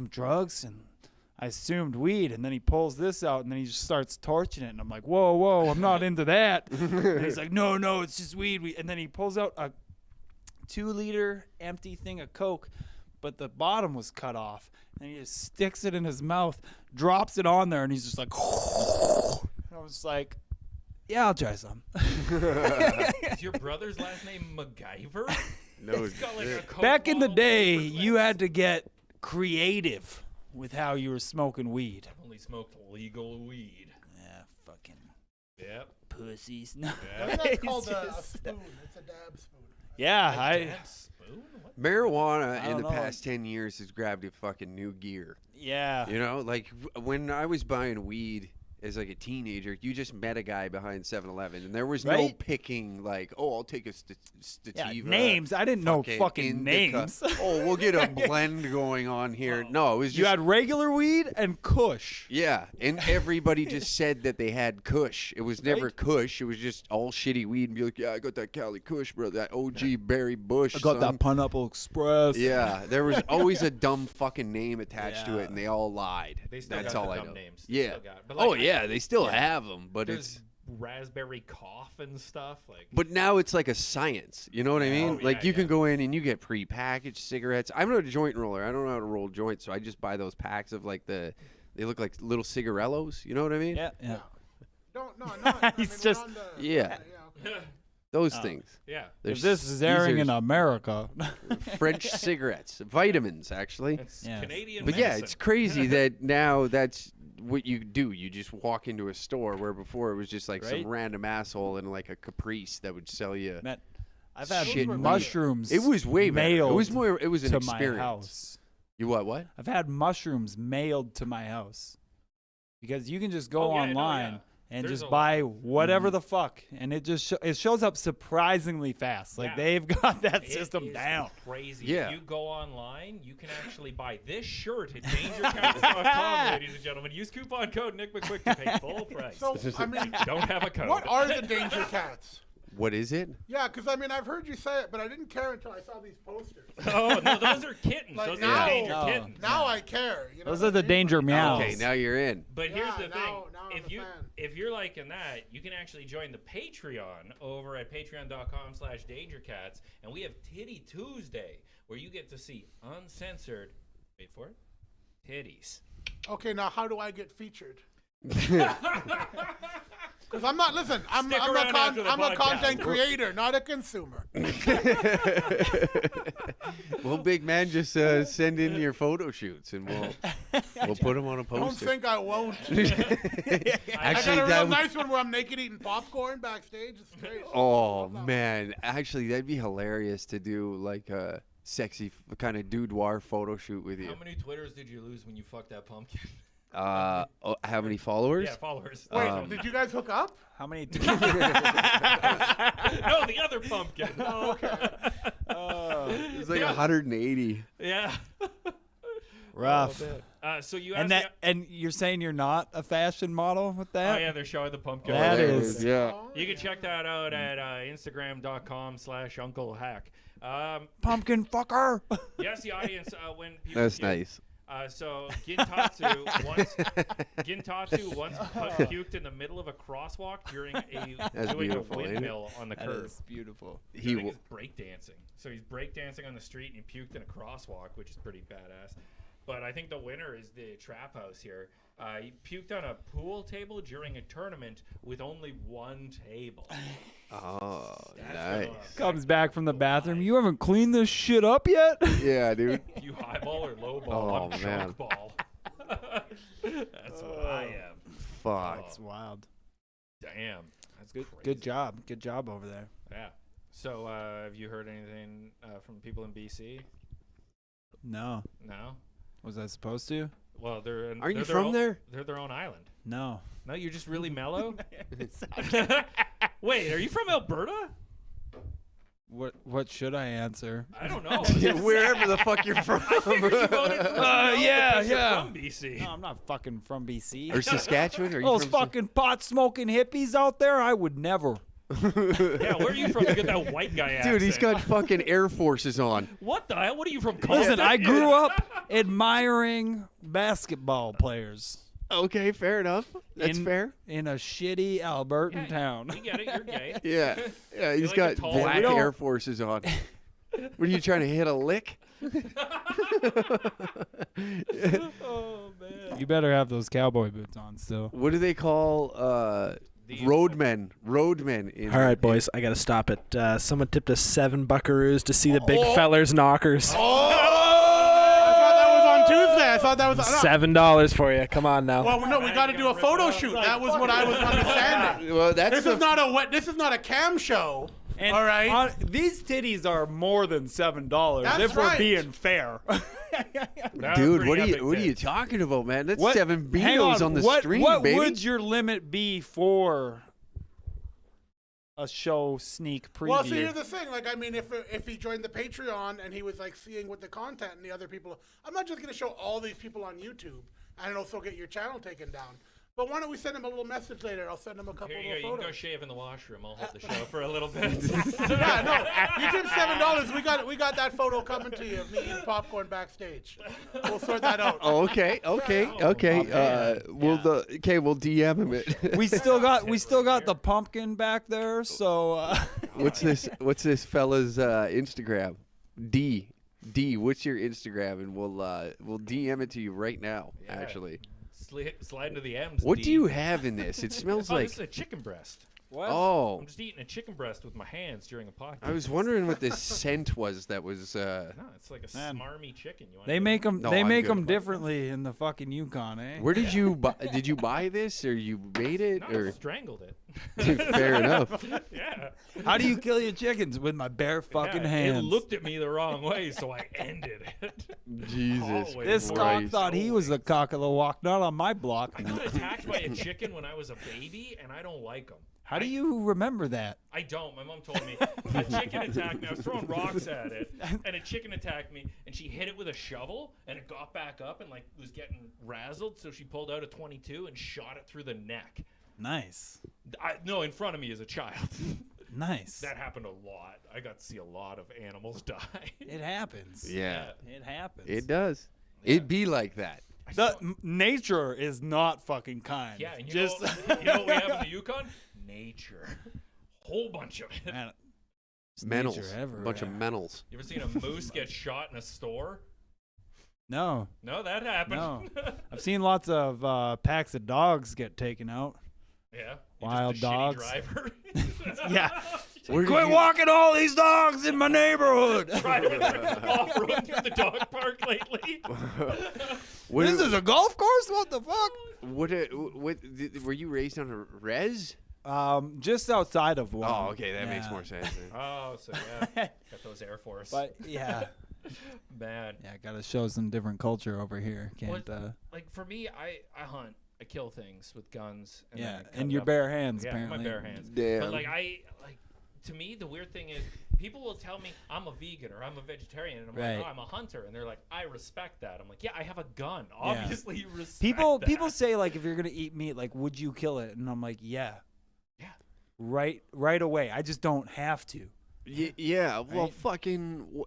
drugs?" And I assumed weed, and then he pulls this out, and then he just starts torching it, and I'm like, whoa, I'm not into that. And he's like, no, it's just weed. And then he pulls out a 2-liter empty thing of Coke, but the bottom was cut off, and he just sticks it in his mouth, drops it on there, and he's just like, and I was like, yeah, I'll try some. Is your brother's last name MacGyver? No, He's got like a Coke Back in the bottle day, with you lips. had to get creative with how you were smoking weed. I've only smoked legal weed. Yeah, fucking Yep. pussies. No. Yeah. That's called a spoon. It's a dab spoon. Yeah, Dad's spoon? What? Marijuana I in don't the know. past 10 years has grabbed a fucking new gear. yeah. You know, like when I was buying weed as like a teenager, you just met a guy behind 7-Eleven, and there was no Right? picking like, oh, I'll take a Yeah, sativa. names. I didn't know fucking indica. names. Oh, we'll get a blend going on here. No, it was just You had regular weed and Kush. yeah, and everybody just said that they had Kush. It was never Right? Kush. It was just all shitty weed, and be like, yeah, I got that Cali Kush, bro. That OG Barry Bush. son." Pineapple Express. Yeah, there was always a dumb fucking name attached to Yeah. it, and they all lied. They still That's got all the I dumb know. names. They Yeah. still got it. But, like, Oh yeah, they still yeah. have them, but There's it's raspberry cough and stuff. Like, but now it's like a science. You know what I mean? Oh, like yeah, you can yeah. go in and you get prepackaged cigarettes. I'm not a joint roller. I don't know how to roll joints, so I just buy those packs of like they look like little cigarellos. You know what I mean? Yeah. No, not. I He's mean, just- we're on the, Yeah. okay. Those Oh. things. yeah. They're If this is these airing are in America. French cigarettes, vitamins actually. It's Yeah. Canadian But medicine. yeah, it's crazy that now that's what you do. You just walk into a store where before it was just like some Right? random asshole in like a Caprice that would sell you. Man, I've had Shit, mushrooms. It was way better. It mailed was more. It was an to experience. my house. You what? I've had mushrooms mailed to my house because you can just go Oh, yeah, no, online yeah. and There's just a buy lot. whatever the fuck, and it just it shows up surprisingly fast. Like Yeah. they've got that It system is down. Crazy. Yeah. If you go online, you can actually buy this shirt at dangercats.com, ladies and gentlemen. Use coupon code Nick McQuick to pay full price. So, I mean, Don't have a code. what are the danger cats? What is it? Yeah, because I mean, I've heard you say it, but I didn't care until I saw these posters. Oh no, those are kittens. Like Those now- are danger No. kittens. Now I care. You know Those what are the I mean? danger meows. Okay, now you're in. But here's Yeah, the thing: now I'm if a you fan. if you're liking that, you can actually join the Patreon over at patreon.com/dangercats, and we have Titty Tuesday, where you get to see uncensored. Wait for it. Titties. Okay, now how do I get featured? Because I'm not. Listen, I'm Stick a around after the podcast. content creator, not a consumer. Well, big man, just send in your photo shoots and we'll put them on a Don't poster. think I won't. Actually, I got a real that would, nice one where I'm naked eating popcorn backstage. It's great. oh man, actually that'd be hilarious to do like a sexy kind of boudoir photo shoot with you. How many Twitters did you lose when you fucked that pumpkin? Oh, how many followers? Yeah, followers. Wait, did you guys hook up? How many? No, the other pumpkin. Oh, okay. It was like 180. Yeah. Rough. So you And asked and you're saying you're not a fashion model with oh that? yeah, they're showing the pumpkin. That There it is- yeah. You can check that out at Instagram.com/UncleHack. Pumpkin fucker. Yes, the audience when people That's nice. So Gintatsu once puked in the middle of a crosswalk during That's doing beautiful, a ain't it? windmill on the That curb. is beautiful. He Doing will. his breakdancing. So he's breakdancing on the street and he puked in a crosswalk, which is pretty badass. But I think the winner is the Trap House here. He puked on a pool table during a tournament with only one table. Oh, That's nice. gonna Comes back from the bathroom. You haven't cleaned this shit up yet? Yeah, dude. You highball or low ball? Oh, I'm man. chunk ball. That's what I am. Fuck. That's wild. Damn. That's Good, crazy. good job. Good job over there. Yeah. So have you heard anything from people in BC? No. No. Was I supposed to? Well, they're. Aren't you their from own- there? They're their own island. No. No, you're just really mellow. Wait, are you from Alberta? What should I answer? I don't know. Wherever the fuck you're from. You voted for no yeah, because you're yeah. from BC. No, I'm not fucking from BC. Or Saskatchewan? Are you Those from fucking pot smoking hippies out there, I would never. Yeah, where are you from? You get that white guy accent. Dude, he's got fucking Air Forces on. What the hell? What are you from? Listen, Compton? I grew up admiring basketball players Okay, fair enough. That's fair. in a shitty Albertan Yeah, town. We get it. You're gay. Yeah. Yeah, he's like got a tall black man? Air Forces on. What are you trying to hit a lick? Oh man. You better have those cowboy boots on still. What do they call roadmen? Roadmen. All right, boys, I gotta stop it. Someone tipped us 7 buckaroos to see the big fellers knockers. Tuesday. I thought that was $7 for you. Come on now. Well, no, we got to do a photo shoot. That was what I was understanding. Well, that's This is not a This is not a cam show. And all right. These titties are more than $7 That's if we're right. being fair. Dude, what are you talking about, man? That's 7 hang Beatles on the what, stream, what baby. would your limit be for a show sneak preview? Well, see, here's the thing. Like, I mean, if he joined the Patreon and he was like seeing what the content and the other people, I'm not just gonna show all these people on YouTube and also get your channel taken down. But why don't we send him a little message later? I'll send him a couple Here of you go. You can go photos. shave in the washroom. I'll hold the show for a little bit. Yeah, no, you give $7. We got that photo coming to you of me eating popcorn backstage. We'll sort that out. Oh, okay. We'll DM him it. we still got the pumpkin back there. So What's this fella's Instagram? D. What's your Instagram? And we'll DM it to you right now. Yeah. Actually, Slide into the M's. what D. do you have in this? It smells Oh, like. this is a chicken breast. what? Oh, I'm just eating a chicken breast with my hands during a podcast. I was wondering what this scent was. That was. No, it's like a Man. smarmy chicken. You want They make them. No, they I'm make good. them differently in the fucking Yukon, eh? Where did you buy? Did you buy this, or you made it, No, I or? strangled it. Fair enough. Yeah. How do you kill your chickens? With my bare fucking Yeah, hands. It looked at me the wrong way, so I ended it. Jesus. Always. This cock Christ. thought he was the cock of the walk, not on my block. I got attacked by a chicken when I was a baby, and I don't like them. How do you remember that? I don't. My mom told me a chicken attacked me. I was throwing rocks at it, and a chicken attacked me, and she hit it with a shovel, and it got back up and like was getting razzled. So she pulled out a .22 and shot it through the neck. Nice. No, in front of me as a child. Nice. That happened a lot. I got to see a lot of animals die. It happens. Yeah, It happens. it does. It'd be like that. Nature is not fucking kind. Yeah, and you just know what we have in the Yukon? Nature. Whole bunch of it. Man, there's nature Mentals. everywhere. Bunch of mentals. You ever seen a moose get shot in a store? No, No, that happened. no. I've seen lots of packs of dogs get taken out. Yeah. Wild just a shitty dogs. driver. Yeah. Where did Quit you- walking all these dogs in my neighborhood. Driving off-road through the dog park lately. What This is a golf course? What the fuck? Were you raised on a res? Just outside of one. Oh, okay, that makes Yeah. more sense. Oh, so yeah. Got those Air Force. But yeah, Man. yeah, gotta show some different culture over here. Can't. Like for me, I hunt. I kill things with guns. And Yeah, then I cut and it your up. bare hands. Yeah, apparently. my bare hands. Damn. But like to me, the weird thing is people will tell me I'm a vegan or I'm a vegetarian, and I'm Right. like, oh, I'm a hunter, and they're like, I respect that. I'm like, yeah, I have a gun. Obviously, you respect People that. say like, if you're gonna eat meat, like, would you kill it? And I'm like, yeah. Yeah. Right away. I just don't have to. Yeah, well, Right. fucking.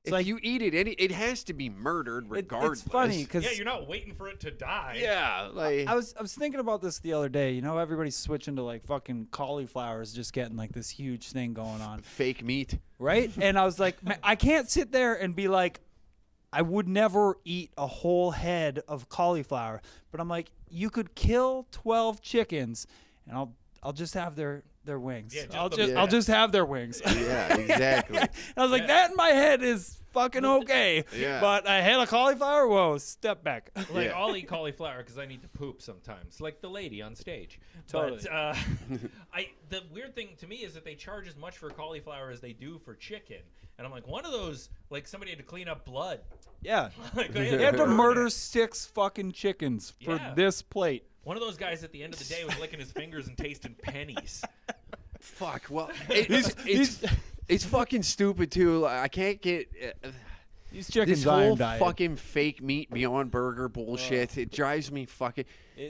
If like- you eat it, it has to be murdered regardless. It's funny because Yeah, you're not waiting for it to die. Yeah, like I was thinking about this the other day. You know, everybody's switching to like fucking cauliflower is just getting like this huge thing going on, fake meat. right? And I was like, man, I can't sit there and be like, I would never eat a whole head of cauliflower. But I'm like, you could kill 12 chickens, and I'll just have their wings. Yeah, just I'll the- just Yeah. I'll just have their wings. Yeah, exactly. I was like, that in my head is fucking okay. Yeah. But a head of cauliflower, whoa, step back. Like Yeah. I'll eat cauliflower because I need to poop sometimes, like the lady on stage. Totally. But the weird thing to me is that they charge as much for cauliflower as they do for chicken, and I'm like, one of those, like somebody had to clean up blood. Yeah. Like, They had to murder 6 fucking chickens for Yeah. this plate. One of those guys at the end of the day was licking his fingers and tasting pennies. Fuck. Well, These It's fucking stupid too. I can't get These chickens this whole diet. fucking fake meat Beyond Burger bullshit. It drives me fucking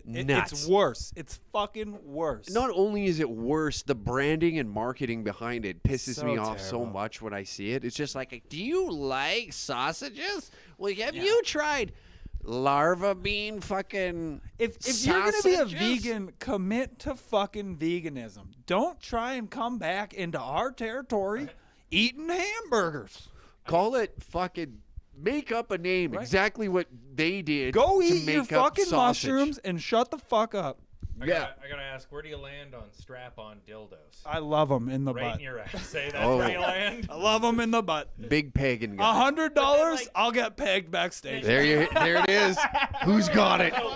nuts. It's worse. It's fucking worse. Not only is it worse, the branding and marketing behind it pisses So me off so terrible. much when I see it. It's just like, do you like sausages? Well, have you tried larva bean fucking If you're gonna be a sausages? vegan, commit to fucking veganism. Don't try and come back into our territory eating hamburgers. Call it fucking, make up a name. Right. Exactly what they did. Go to eat your make up fucking sausage. mushrooms and shut the fuck up. I gotta ask, where do you land on strap-on dildos? I love them in the Right butt. in your ass. Say that's Oh. where you land. I love them in the butt. Big pagan guy. $100, I'll get pegged backstage. There it is. Who's got it? No,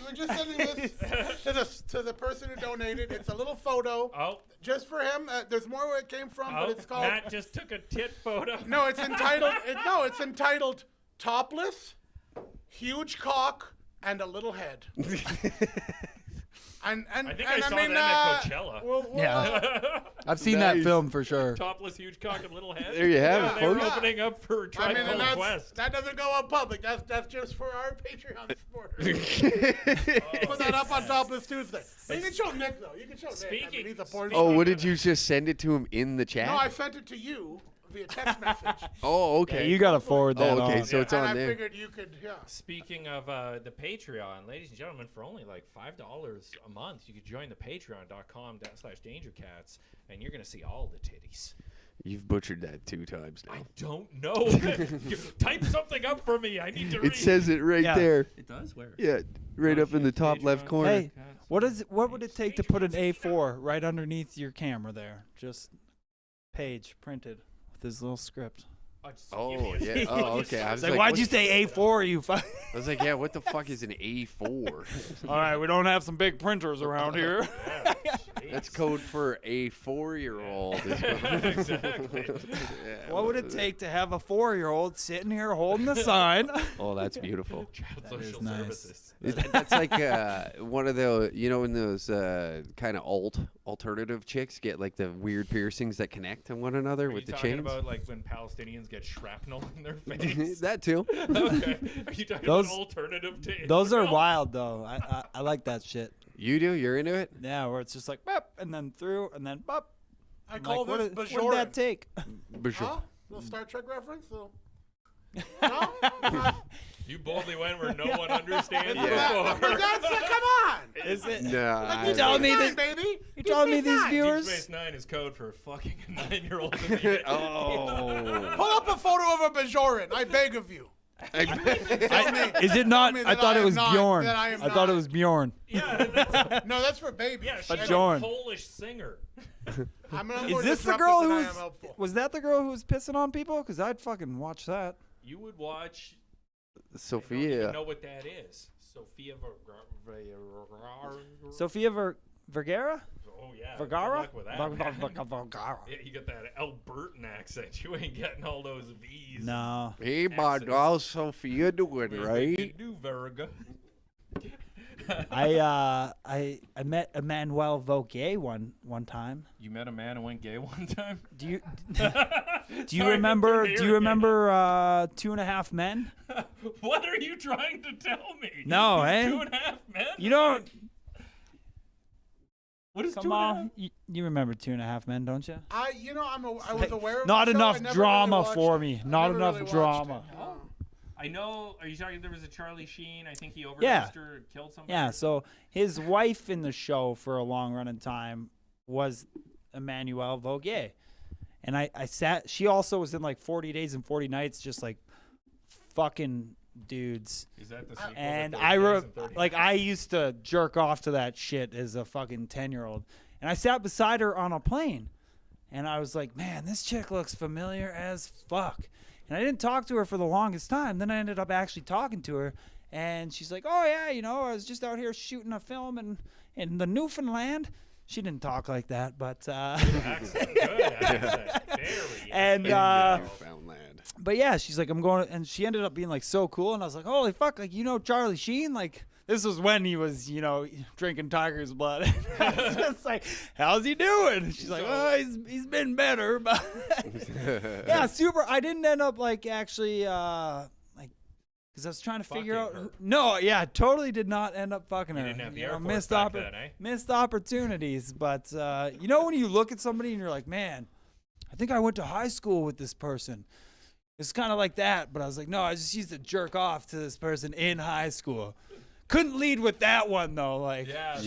we're just sending this to the person who donated. It's a little photo Oh, just for him. There's more where it came from, but it's called. Matt just took a tit photo. No, it's entitled. It's entitled "Topless, Huge Cock, and a Little Head." And I think I saw them at Coachella. Yeah. I've seen that film for sure. Topless, huge cock, and little head. There you have Yeah, it, they were folks. opening up for Tribe and Called Quest. that doesn't go out public. That's just for our Patreon supporters. Put that up on Topless Tuesday. You can show Nick though. You can show Nick. I mean, Speaking- he's a porn Oh, star. what did you just send it to him in the chat? No, I sent it to you via text message. Oh, okay. You gotta forward that Oh, okay, on. so it's and on I there. figured you could, yeah. Speaking of the Patreon, ladies and gentlemen, for only like $5 a month, you could join the patreon.com/dangercats, and you're going to see all the titties. You've butchered that 2 times now. I don't know. Type something up for me. I need to read. It says it right Yeah. there. It does where? Yeah, right up in the top left corner. Hey, what would it take to put an A4 right underneath your camera there? Just page printed with his little script. Oh, yeah. Oh, okay. I was It's like, why'd what- you say A4, you fuck? I was like, yeah, what the fuck is an A4? All right, we don't have some big printers around here. That's code for a 4-year-old. Exactly. What would it take to have a 4-year-old sitting here holding the sign? Oh, that's beautiful. Social nice. services. That's like one of the, in those kind of alternative chicks get like the weird piercings that connect to one another Are with you the talking chains. about like when Palestinians get shrapnel in their face? That too. Okay. Are you talking Those- about alternative to Those are Israel? wild, though. I like that shit. You do? You're into it? Yeah, where it's just like, bop, and then through, and then bop. I I'm call like, this what did that Bajoran. take? Huh? Little Star Trek reference? No? You boldly went where no one understands Yeah. before. That's come on. Is it? Nah. You telling me Nine, that? baby. You telling me these Deep viewers? Space Nine is code for fucking a 9-year-old. Oh. Pull up a photo of a Bajoran. I beg of you. Is it not? me I that thought I it am was not- Bjorn. that I am thought not. it was Bjorn. Yeah, that's, No, that's for babies. yeah, she's a Bjorn. Polish singer. I'm more Is this the disruptive girl than who I was? am helpful. Was that the girl who was pissing on people? Because I'd fucking watch that. You would watch. I don't Sophia. even know what that is. Sophia Sophia Vergara? Oh yeah. Vergara? Good luck with that, man. Vergara. Yeah, you got that Albertan accent. You ain't getting all those V's. No. Hey, my Accents. girl Sophia doing What you right? do, Verga? I met Emmanuel Vauquier one time. You met a man and went gay one time. Do you Sorry, remember? that's Do you remember 2.5 Men? What are you trying to tell me? No, eh? 2.5 Men. You don't. What is Come 2.5? on, you remember 2.5 Men, don't you? I was aware of Not the show. enough I never drama really watched for it. me. I Not never enough really watched drama. it. No. I know. Are you talking? There was a Charlie Sheen. I think he overdosed Yeah. or killed somebody. Yeah, so his wife in the show for a long running time was Emmanuel Vauquier. And I sat, she also was in like 40 Days and 40 Nights, just like fucking dudes. Is that the sequel? to And 30 I Days and 30 like Nights? I used to jerk off to that shit as a fucking 10-year-old. And I sat beside her on a plane. And I was like, man, this chick looks familiar as fuck. And I didn't talk to her for the longest time. Then I ended up actually talking to her. And she's like, oh, yeah, I was just out here shooting a film in the Newfoundland. She didn't talk like that, but Accent, good accent. Very and Newfoundland. but yeah, she's like, I'm going, and she ended up being like so cool, and I was like, holy fuck, like Charlie Sheen, like This was when he was, drinking tiger's blood. I was just like, how's he doing? She's like, oh, he's been better. But yeah, super. I didn't end up actually because I was trying to figure out. No, yeah, totally did not end up fucking her. You didn't have the Air Force back then, eh? Missed opportunities. But when you look at somebody and you're like, man, I think I went to high school with this person. It's kind of like that. But I was like, no, I just used to jerk off to this person in high school. Couldn't lead with that one though.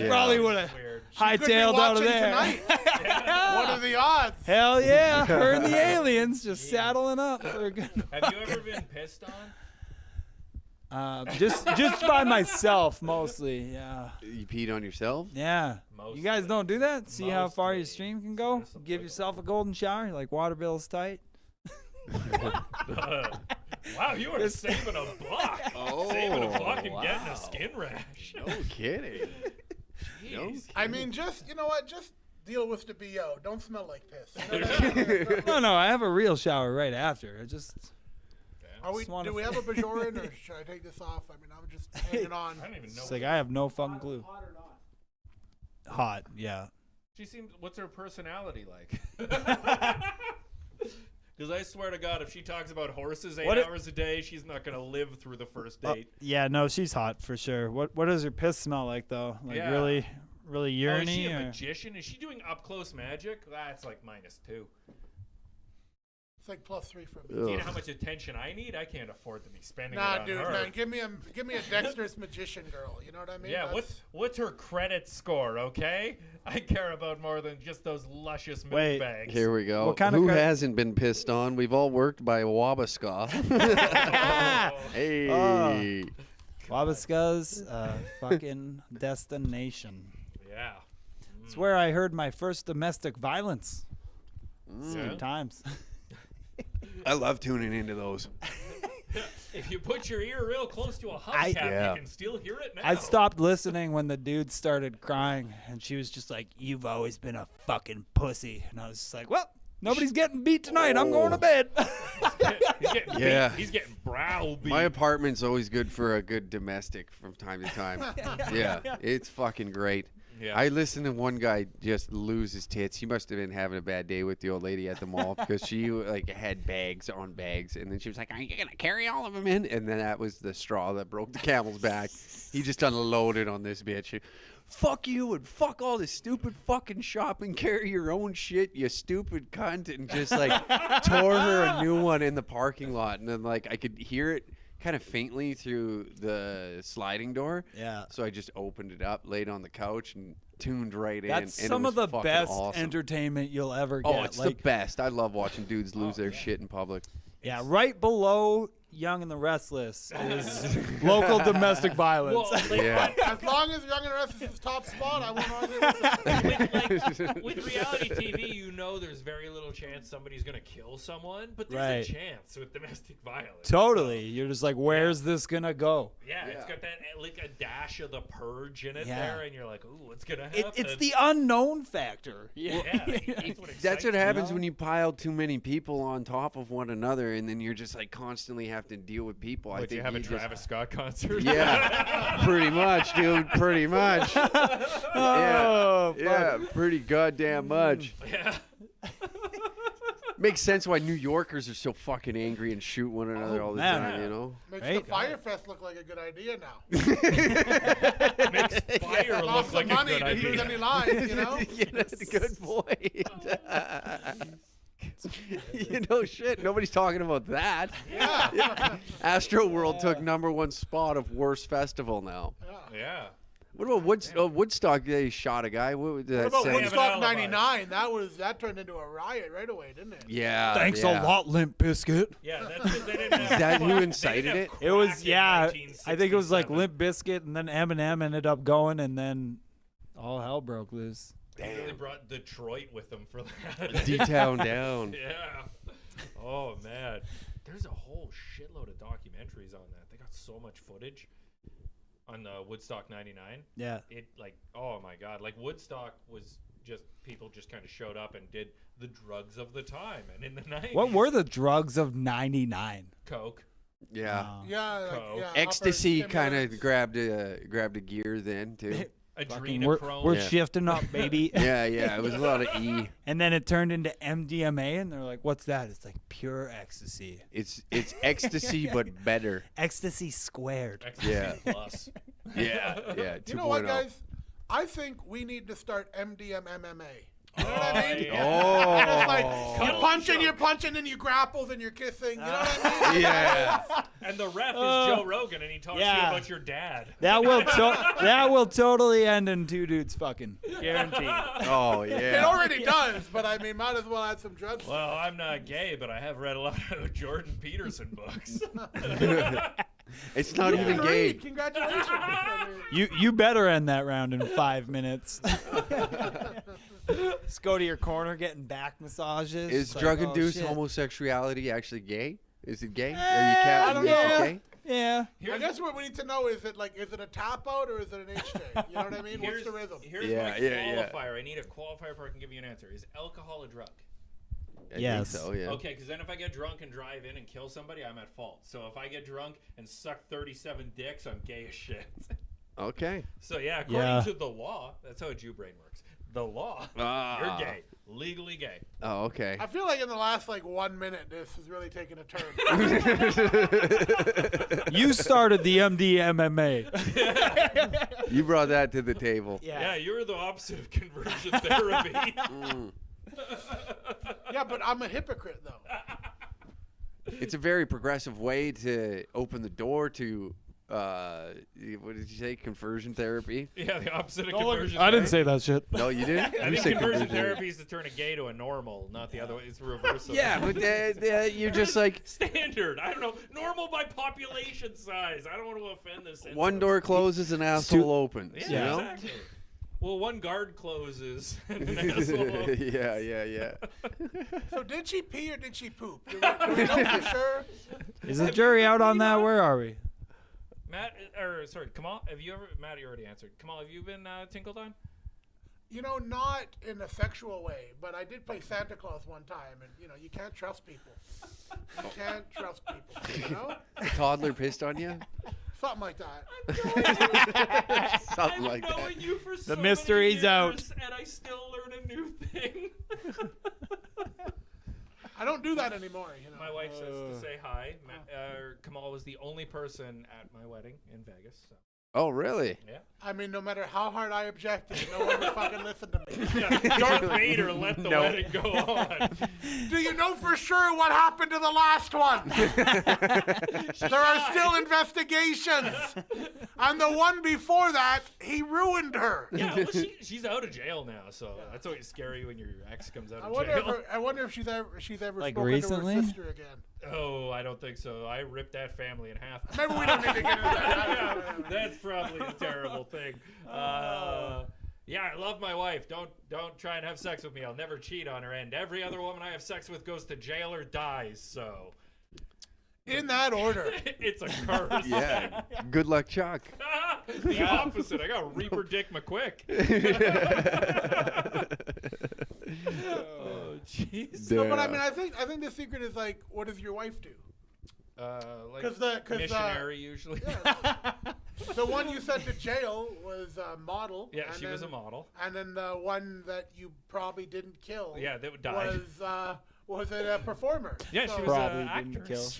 Probably would have hightailed out of there. What are the odds? Hell yeah, her and the aliens just saddling up for a good. Have you ever been pissed on? Just by myself mostly. Yeah. You peed on yourself? Yeah. Mostly. You guys don't do that? See how far your Mostly. stream can go? Give yourself a golden shower. You're like, water bill's tight. Wow, you are saving a buck. Saving a buck and getting a skin rash. No kidding. Jeez. I mean, just you know what? Just deal with the BO. Don't smell like piss. You know what I mean? No, I have a real shower right after. I just. Do we have a Bajoran or should I take this off? I mean, I'm just hanging on. I don't even know. It's like I have no fucking clue. Hot, yeah. She seems. What's her personality like? Because I swear to God, if she talks about horses 8 hours a day, she's not gonna live through the first date. Yeah, no, she's hot for sure. What does her piss smell like though? Like really urine-y? Is she a or? magician? Is she doing up close magic? That's like -2. It's like +3 for me. Do you know how much attention I need? I can't afford to be spending it Nah, on dude, her. man, give me a dexterous magician girl. You know what I mean? Yeah, what's her credit score? Okay, I care about more than just those luscious milk Wait, bags. Here we go. What kind Who of hasn't been pissed on? We've all worked by Wabasca. Hey. Wabasca's fucking destination. Yeah. It's where I heard my first domestic violence. Yeah. Good times. I love tuning into those. If you put your ear real close to a I- hubcap, Yeah. you can still hear it now. I stopped listening when the dude started crying, and she was just like, "You've always been a fucking pussy," and I was just like, "Well, nobody's getting beat tonight. I'm going to bed." He's getting Yeah. beat. He's getting browbeat. My apartment's always good for a good domestic from time to time. Yeah, it's fucking great. Yeah. I listened to one guy just lose his tits. He must have been having a bad day with the old lady at the mall because she had bags on bags, and then she was like, "Are you gonna carry all of them in?" And then that was the straw that broke the camel's back. He just unloaded on this bitch. Fuck you and fuck all this stupid fucking shopping. Carry your own shit, you stupid cunt, and just tore her a new one in the parking lot. And then I could hear it kind of faintly through the sliding door. Yeah. So I just opened it up, laid on the couch, and tuned right in. That's and some it of was the fucking best awesome. entertainment you'll ever get. Oh, it's the best. I love watching dudes lose their shit in public. Yeah, right below Young and the Restless is local domestic violence. Well, Yeah. As long as Young and Restless is top spot, I won't argue with that. with reality TV, you know there's very little chance somebody's going to kill someone, but there's Right. a chance with domestic violence. Totally. You're just like, where's this going to go? Yeah, it's got that a dash of the purge in it Yeah. there, and you're like, ooh, what's going to happen? It's the unknown factor. Yeah, that's what That's what excites happens me. when you pile too many people on top of one another, and then you're just constantly have to deal with people. I What, think you have a just- Travis Scott concert? Yeah, pretty much, dude. Pretty much. Oh, Yeah, pretty goddamn much. Yeah. Makes sense why New Yorkers are so fucking angry and shoot one another all the man. time, you know? Makes Right? the Fire Fest look like a good idea now. Makes fire Lots look of like a money good to use idea. any lines, you know? Yeah, that's a good point. Shit, nobody's talking about that. Yeah. Astro World took #1 spot of worst festival now. Yeah. What about Woodstock? They shot a guy. What was that? What about saying? Woodstock Have an alibi. '99? That turned into a riot right away, didn't it? Yeah. Thanks yeah. a lot, Limp Bizkit. Yeah, that's because they didn't have Is that who crack. They incited didn't have it? It was, crack in yeah. I think it was like 1967. Limp Bizkit, and then Eminem ended up going, and then all hell broke loose. They really brought Detroit with them for that. D-Town down. Yeah. Oh man, there's a whole shitload of documentaries on that. They got so much footage on Woodstock '99. Yeah. Oh my god, Woodstock was just people just kind of showed up and did the drugs of the time, and in the '90s, What were the drugs of '99? coke? Yeah. Yeah, like, Coke. yeah. Ecstasy upper kind of stimulants. grabbed a gear then too. Adrenochrome. We're Yeah. shifting up, baby. Yeah, yeah. It was a lot of E. And then it turned into MDMA, and they're like, "What's that?" It's like pure ecstasy. It's ecstasy but better. Ecstasy squared. Ecstasy Yeah. plus. Yeah, yeah. You know what, 2.0. guys? I think we need to start MDM MMA. You know what I mean? Oh. It's like Cuddle you're punching, and you grapple, and you're kissing. You know what I mean? Yeah. And the ref is Joe Rogan, and he talks to you yeah. about your dad. That will totally end in two dudes fucking. Guaranteed. Oh It yeah. already does, but I mean, might as well add some drugs. Well, I'm not gay, but I have read a lot of Jordan Peterson books. It's not even gay. Agreed. Congratulations. I mean, You better end that round in 5 minutes. Just go to your corner getting back massages. Is It's like, drug-induced oh, shit. homosexuality actually gay? Is it gay? Are you I don't know. gay? Yeah. I guess what we need to know is it a tap out or is it an HJ? You know what I mean? What's Here's, the rhythm? here's Yeah, my yeah. qualifier. I need a qualifier before I can give you an answer. Is alcohol a drug? I Yes. think so, yeah. Okay, because then if I get drunk and drive in and kill somebody, I'm at fault. So if I get drunk and suck 37 dicks, I'm gay as shit. Okay. So yeah, according Yeah. to the law, that's how a Jew brain works. The law, Ah. you're gay, legally gay. Oh, okay. I feel like in the last 1 minute, this has really taken a turn. You started the MDMA. You brought that to the table. Yeah, you're the opposite of conversion therapy. Yeah, but I'm a hypocrite though. It's a very progressive way to open the door to what did you say? Conversion therapy? Yeah, the opposite of conversion. I didn't therapy. say that shit. No, you didn't. I You think said conversion therapy is to turn a gay to a normal, not the other way. It's reverse. of Yeah, that. but you're just like Standard. I don't know. Normal by population size. I don't want to offend this. one door closes and asshole opens. Yeah, you know? exactly. Well, one guard closes and an asshole opens. yeah. So did she pee or did she poop? Do we know for sure? Is the jury out on that? Where are we? Matt, or sorry, Kamal, have you ever? Matt, you already answered. Kamal, have you been tinkled on? You know, not in a sexual way, but I did play Santa Claus one time, and you can't trust people. You can't trust people. You know, A toddler pissed on you? something like that. Something I've like known that. you for so The many mystery's years, out. and I still learn a new thing. I don't do that anymore. You know. My wife says to say hi. Kamal was the only person at my wedding in Vegas. So. Oh, really? Yeah. I mean, no matter how hard I objected, no one would fucking listen to me. Darth Vader let the wedding go on. Do you know for sure what happened to the last one? There are still investigations. And the one before that, he ruined her. Yeah, well, she's out of jail now, so that's always scary when your ex comes out I of wonder jail. if I wonder if she's ever Like spoken recently? to her sister again. Oh, I don't think so. I ripped that family in half. Maybe we don't need to get into that. Yeah, that's probably a terrible thing. Yeah, I love my wife. Don't try and have sex with me. I'll never cheat on her. And every other woman I have sex with goes to jail or dies. So In that order. it's a curse. Yeah. Good luck, Chuck. The opposite. I got Reaper Dick McQuick. Oh, jeez. No, but I mean, I think the secret is like, what does your wife do? Like 'Cause missionary usually. The one you sent to jail was a model. Yeah, and she was a then- model. And then the one that you probably didn't kill. Yeah, that would die. Was it a performer? Yeah, So she was Probably an didn't actress. kill.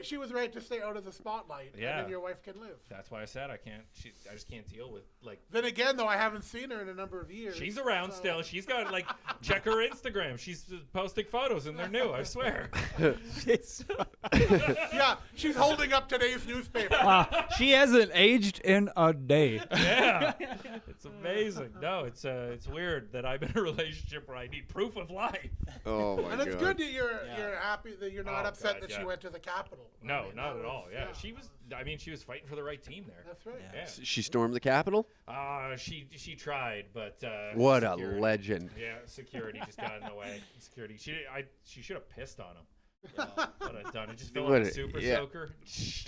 She was right to stay out of the spotlight. Yeah. And then your wife can live. That's why I said I can't. I just can't deal with like. Then again, though, I haven't seen her in a number of years. She's around so- still. She's got like check her Instagram. She's posting photos and they're new. I swear. Yeah, she's holding up today's newspaper. She hasn't aged in a day. Yeah, it's amazing. No, it's weird that I'm in a relationship where I need proof of life. Oh, my And God. it's good that you're happy that you're not Oh, upset God, that yeah. she went to the Capitol. I No, mean, not that at all. was- Yeah, she was. I mean, she was fighting for the right team there. That's right. Yeah. She stormed the Capitol? She tried, but What a security- legend. Yeah, security just got in the way. Security. She should have pissed on him. What I've done. It just felt like a super soaker.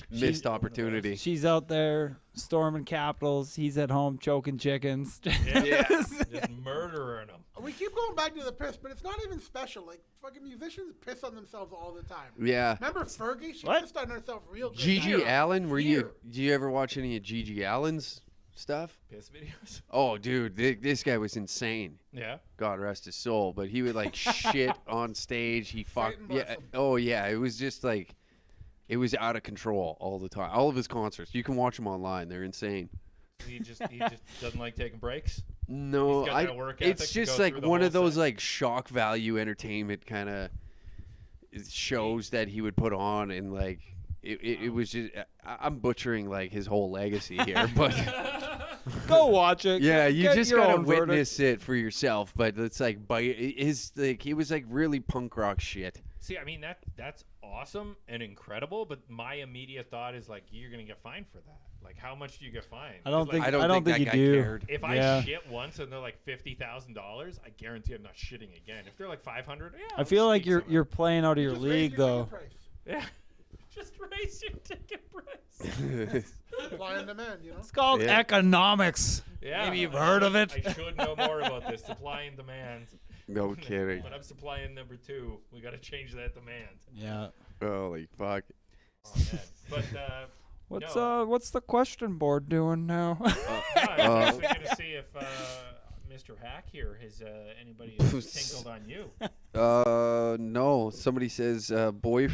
Missed opportunity. She's out there storming capitals. He's at home choking chickens. Yeah. Just murdering them. We keep going back back to the piss, but it's not even special. Like fucking musicians piss on themselves all the time. Yeah. Remember Fergie? She What? pissed on herself real good. Gigi Allen, Here. do you ever watch any of Gigi Allen's stuff? Piss videos. Oh, dude, this guy was insane. Yeah. God rest his soul, but he would like shit on stage. He fucked. Satan bless Yeah. him. Oh yeah, it was just like, it was out of control all the time. All of his concerts, you can watch them online. They're insane. He just doesn't like taking breaks. No, He's got that work it's ethic to just go like through the one whole of those set. like shock value entertainment kind of shows that he would put on, and like it was just. I'm butchering like his whole legacy here, but Go watch it. yeah, you Get just your gotta own verdict. witness it for yourself. But it's like he was like really punk rock shit. See, I mean that's awesome and incredible, but my immediate thought is like you're gonna get fined for that. Like, how much do you get fined? I don't 'Cause, think. like, I don't think that you guy do. cared. if Yeah. I shit once and they're like $50,000, I guarantee I'm not shitting again. If they're like 500, yeah. I feel I'll like sneak you're some in. you're playing out of your Just raise league your though. ticket price. Yeah. Just raise your ticket price. Supply and demand, you know? It's called Yeah. economics. Yeah. Maybe you've heard of it. I should know more about this. Supply and demand. No kidding. But I'm supplying number 2. We got to change that demand. Yeah. Holy fuck. Oh, man. But What's the question board doing now? I was actually going to see if Mr. Hack here has anybody tinkled on you. No. Somebody says, boy,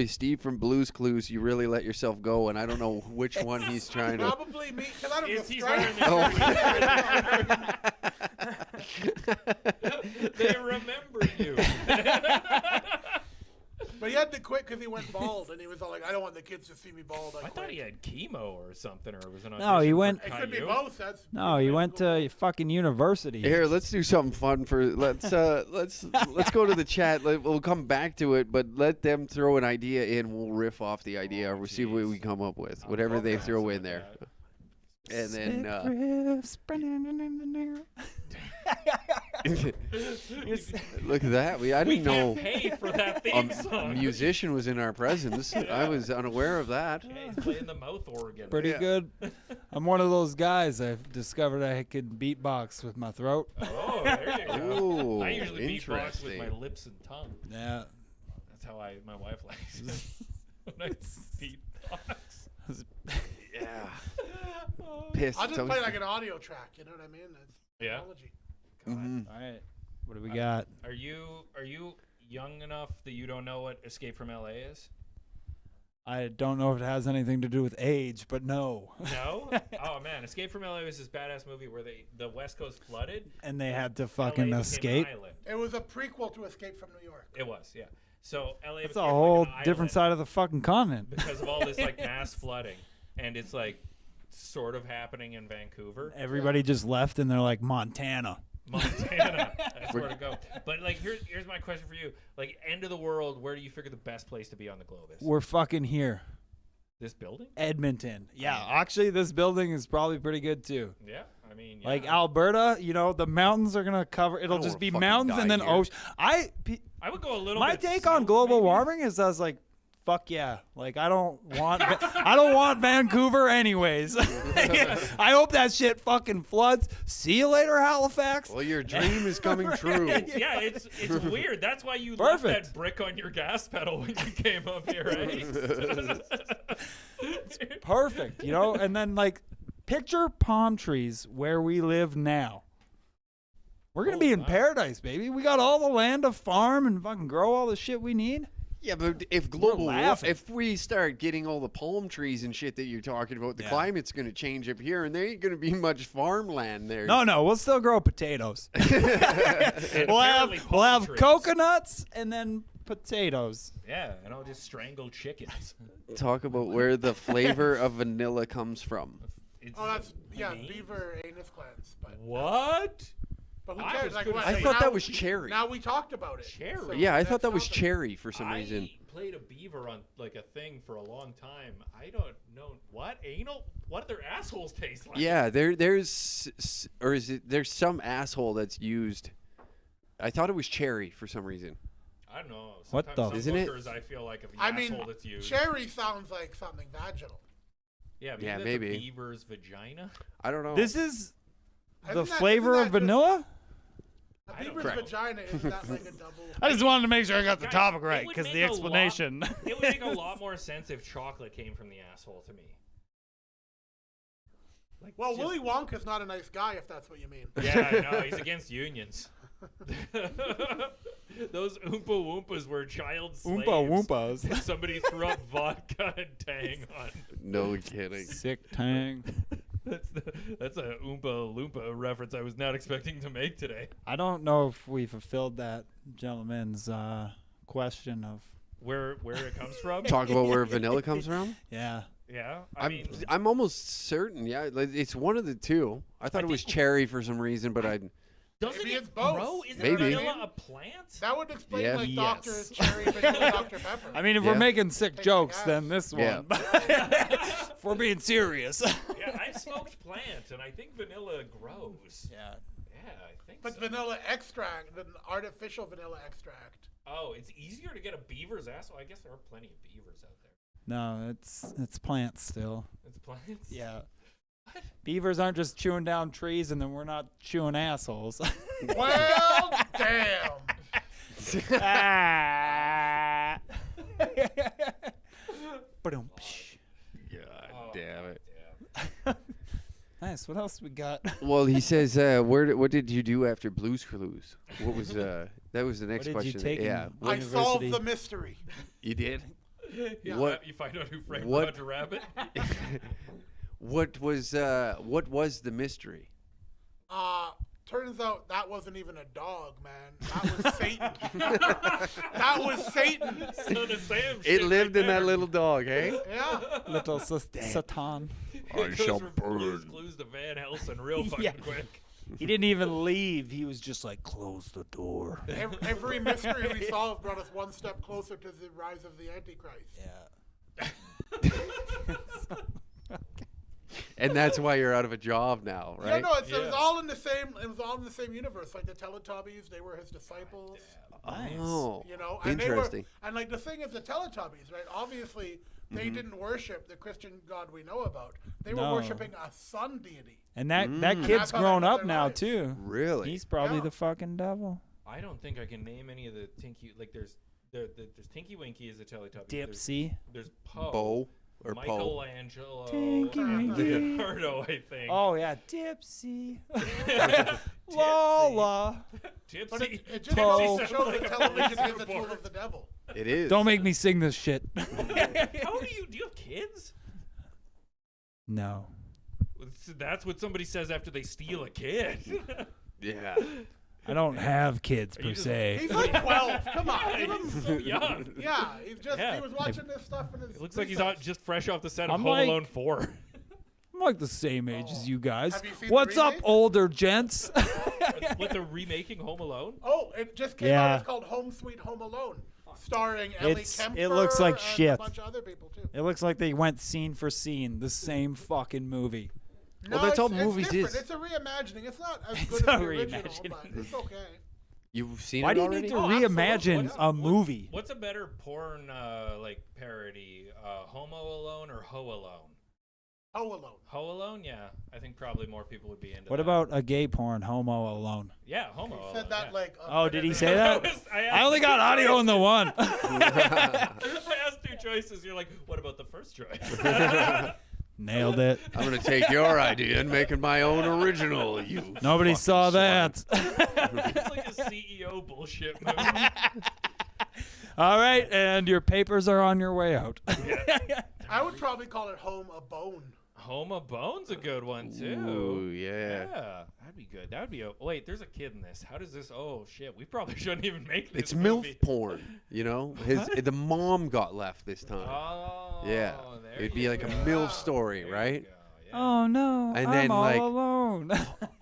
Steve from Blue's Clues, you really let yourself go, and I don't know which one he's trying to. Probably me, because I don't Is know. he's Oh. They remember you. But he had to quit because he went bald, and he was all like, I don't want the kids to see me bald. I thought he had chemo or something, or was an No, he audition went- for It could be Caillou. both. That's No, he went to fucking university. Here, let's do something fun for let's go to the chat. We'll come back to it, but let them throw an idea in. We'll riff off the idea. We'll see what we come up with, whatever they throw in there, and then. Look at that! I We didn't know can't pay for that a theme song. musician was in our presence. I was unaware of that. Yeah, he's playing the mouth organ. Pretty Yeah. good. I'm one of those guys. I've discovered I can beatbox with my throat. Oh, there you go. Ooh, I usually beatbox with my interesting. lips and tongue. Yeah. That's how my wife likes it. When I beatbox. Yeah. Oh. Pissed. I'll just play like an audio track. You know what I mean? That's Yeah. technology. Mhm. All right. What do we got? Are you young enough that you don't know what Escape from LA is? I don't know if it has anything to do with age, but no. No? Oh man, Escape from LA was this badass movie where the West Coast flooded. And they had to LA fucking became an escape. island. It was a prequel to Escape from New York. It was, yeah. So LA It's became a like whole an different island side of the fucking continent. because of all this like mass flooding, and it's like sort of happening in Vancouver. Everybody just left and they're like, Montana. Montana. That's where to go. But like, here's my question for you. Like, end of the world, where do you figure the best place to be on the globe is? We're fucking here. This building? Edmonton. Yeah, actually, this building is probably pretty good too. Yeah. I mean, yeah. Like Alberta, you know, the mountains are gonna cover. It'll don't just wanna be fucking mountains and die then here. ocean. I would go a little My bit take south, on global maybe. warming is I was like, fuck yeah. Like I don't want Vancouver anyways. I hope that shit fucking floods. See you later, Halifax. Well, your dream is coming true. Yeah, it's weird. That's why you Perfect. left that brick on your gas pedal when you came up here, right? Perfect, you know? And then like picture palm trees where we live now. We're gonna be in wow. paradise, baby. We got all the land to farm and fucking grow all the shit we need. Yeah, but if global, laughing. if we start getting all the palm trees and shit that you're talking about, the Yeah. climate's going to change up here, and there ain't going to be much farmland there. No, we'll still grow potatoes. we'll Apparently have palm trees. coconuts and then potatoes. Yeah, and I'll just strangle chickens. Talk about where the flavor of vanilla comes from. It's Oh, that's mean. beaver anus glands. But What? who I cares? was Like, gonna what, I say- thought now- that was cherry. Now we talked about it. Cherry? So Yeah, I thought that's that was something. cherry for some I reason. played a beaver on like a thing for a long time. I don't know what anal. What do their assholes taste like? Yeah, there's or is it there's some asshole that's used. I thought it was cherry for some reason. I don't know. What Sometimes the- some Isn't it? hookers, I feel like of the I mean, asshole that's used. cherry sounds like something vaginal. Yeah, Yeah, that's maybe. a beaver's vagina. I don't know. This is the Isn't that- flavor isn't of that just- vanilla? I Beaver's Correct. vagina, isn't that like a double? I just wanted to make sure I got the Guys, topic it right would because make the a lot- explanation. It would make a lot more sense if chocolate came from the asshole to me. Like, Well, just- Willy Wonka's not a nice guy, if that's what you mean. Yeah, I know. He's against unions. Those Oompa Loompas were child slaves. Oompa Woompas. Somebody threw up vodka and Tang on. No kidding. Sick tang. That's a Oompa Loompa reference I was not expecting to make today. I don't know if we fulfilled that gentleman's question of. Where it comes from? Talk about where vanilla comes from. Yeah. Yeah, I mean, I'm almost certain. Yeah, like, it's one of the two. I thought it was cherry for some reason, but I. doesn't Maybe it it's both. grow? Isn't Maybe. vanilla a plant? That would explain Yeah. like Yes. Dr. Cherry Vanilla Dr. Pepper. I mean, if Yeah. we're making sick Take jokes, gas. then this Yeah. one. If we're being serious. Yeah, I've smoked plant, and I think vanilla grows. Yeah. Yeah, I think But so. vanilla extract, an artificial vanilla extract. Oh, it's easier to get a beaver's ass. Well, I guess there are plenty of beavers out there. No, it's plants still. It's plants. Yeah. Beavers aren't just chewing down trees, and then we're not chewing assholes. Well, damn. Ah. Ba-dum. God Oh, damn it. Yeah. Nice. What else we got? Well, he says, what did you do after Blues Clues? What was that was the next did you question. take in Yeah. I University. solved the mystery. You did? Yeah, What- you find out who framed what- Roger Rabbit? What was the mystery? Turns out that wasn't even a dog, man. That was Satan. That was Satan. So the same It shit lived right in that there. little dog, eh? Yeah. Little Satan. It goes from Blue's Clues to Van Helsing real fucking Yeah. quick. He didn't even leave. He was just like, close the door. Every mystery we solved brought us one step closer to the rise of the Antichrist. Yeah. And that's why you're out of a job now, Yeah, right? no, it was Yeah. all in the same. It was all in the same universe. Like the Teletubbies, they were his disciples. Oh, You know, and interesting. They were, and like the thing is, the Teletubbies, right? Obviously, they didn't worship the Christian God we know about. They were No. worshiping a sun deity. And that Mm. kid's That's how they grown live up their now lives. too. Really? He's probably Yeah. the fucking devil. I don't think I can name any of the Tinky. Like there's Tinky Winky is a Teletubby. Dipsy. There's Poe. Bo or Poe? Michelangelo. Tinky Winky. Leonardo, I think. Oh yeah, Dipsy. Tipsy. Lola. Tipsy. But it just Poe. goes to show that Like a television police is a tool report. of the devil. It is. Don't make me sing this shit. How do you have kids? No. That's what somebody says after they steal a kid. Yeah. I don't have kids you per just- se. He's like 12. Come on, give him. He's so young. Yeah, he's just Yeah. he was watching this stuff in his. It looks like he's recess. just fresh off the set of I'm Home like- Alone 4. I'm like the same age as you guys. Have you seen the What's up, remake? older gents? What, they're remaking Home Alone? Oh, it just came Yeah. out. It's called Home Sweet Home Alone, starring Ellie It's- Kemper. it looks like and shit. A bunch of other people too. It looks like they went scene for scene, the same fucking movie. No, that's all it's movies different. is. It's a reimagining. It's not as It's good a as the original, reimagining. but it's okay. You've seen Why it do you already? need to Oh, absolutely. reimagine What's- a movie? What's a better porn like parody? Homo Alone or Ho Alone? Ho Alone. Ho Alone? Yeah, I think probably more people would be into What that. about a gay porn, Homo Alone? Yeah, Homo He Alone. said that yeah. like. Oh, did he say I that? was- I only got audio in the one. I asked two choices. You're like, what about the first choice? Nailed it. I'm gonna take your idea and make it my own original. You. Nobody fucking saw slut. that. It's like a CEO bullshit movie. All right, and your papers are on your way out. I would probably call it Home a Bone. Home of Bone's a good one too. Ooh, yeah. Yeah, that'd be good. That would be a. Wait, there's a kid in this. How does this? Oh shit, we probably shouldn't even make this. It's movie. MILF porn, you know? The mom got left this time. Oh, Yeah. there It'd be you like a go. MILF story, There you right? go, yeah. Oh no, And I'm then, all like- alone.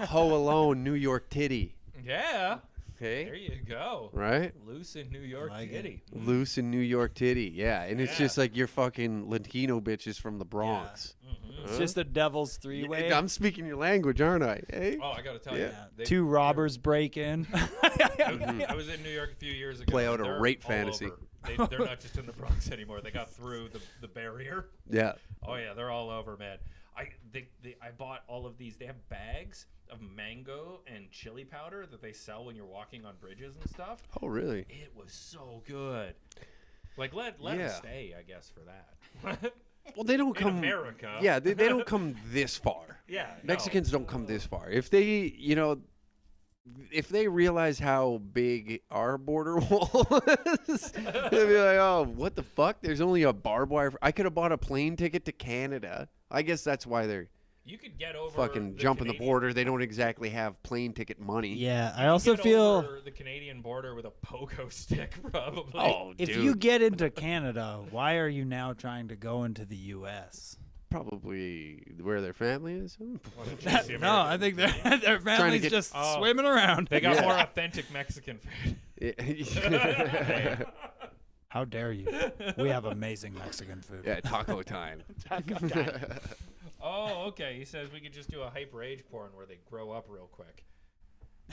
Ho Alone, New York Titty. Yeah, there Okay? you go. Right? Loose in New York Like it. City. Loose in New York Titty. Yeah. And it's Yeah. just like you're fucking Latino bitches from the Bronx. It's just a devil's Yeah, three-way. I'm speaking your language, aren't I? Hey? Oh, I gotta tell Yeah. you, they- Two robbers break in. I was in New York a few years ago. Play and out a they're rape all fantasy. over. They're not just in the Bronx anymore. They got through the barrier. Yeah. Oh yeah, they're all over, man. I bought all of these. They have bags of mango and chili powder that they sell when you're walking on bridges and stuff. Oh, really? It was so good. Like let them stay, I guess, for that. Well, they don't come. In America. Yeah, they don't come this far. Yeah, Mexicans don't come this far. If they, if they realize how big our border wall is, they'll be like, oh, what the fuck? There's only a barbed wire. I could have bought a plane ticket to Canada. I guess that's why they're You could get over fucking jumping the border. They don't exactly have plane ticket money. Yeah, I also feel over the Canadian border with a pogo stick, probably. Oh, if dude. you get into Canada, why are you now trying to go into the U.S.? Probably where their family is. No, I think their family's get- just swimming around. They got more authentic Mexican food. How dare you? We have amazing Mexican food. Yeah, taco time. Oh, okay. He says we could just do a hype rage porn where they grow up real quick.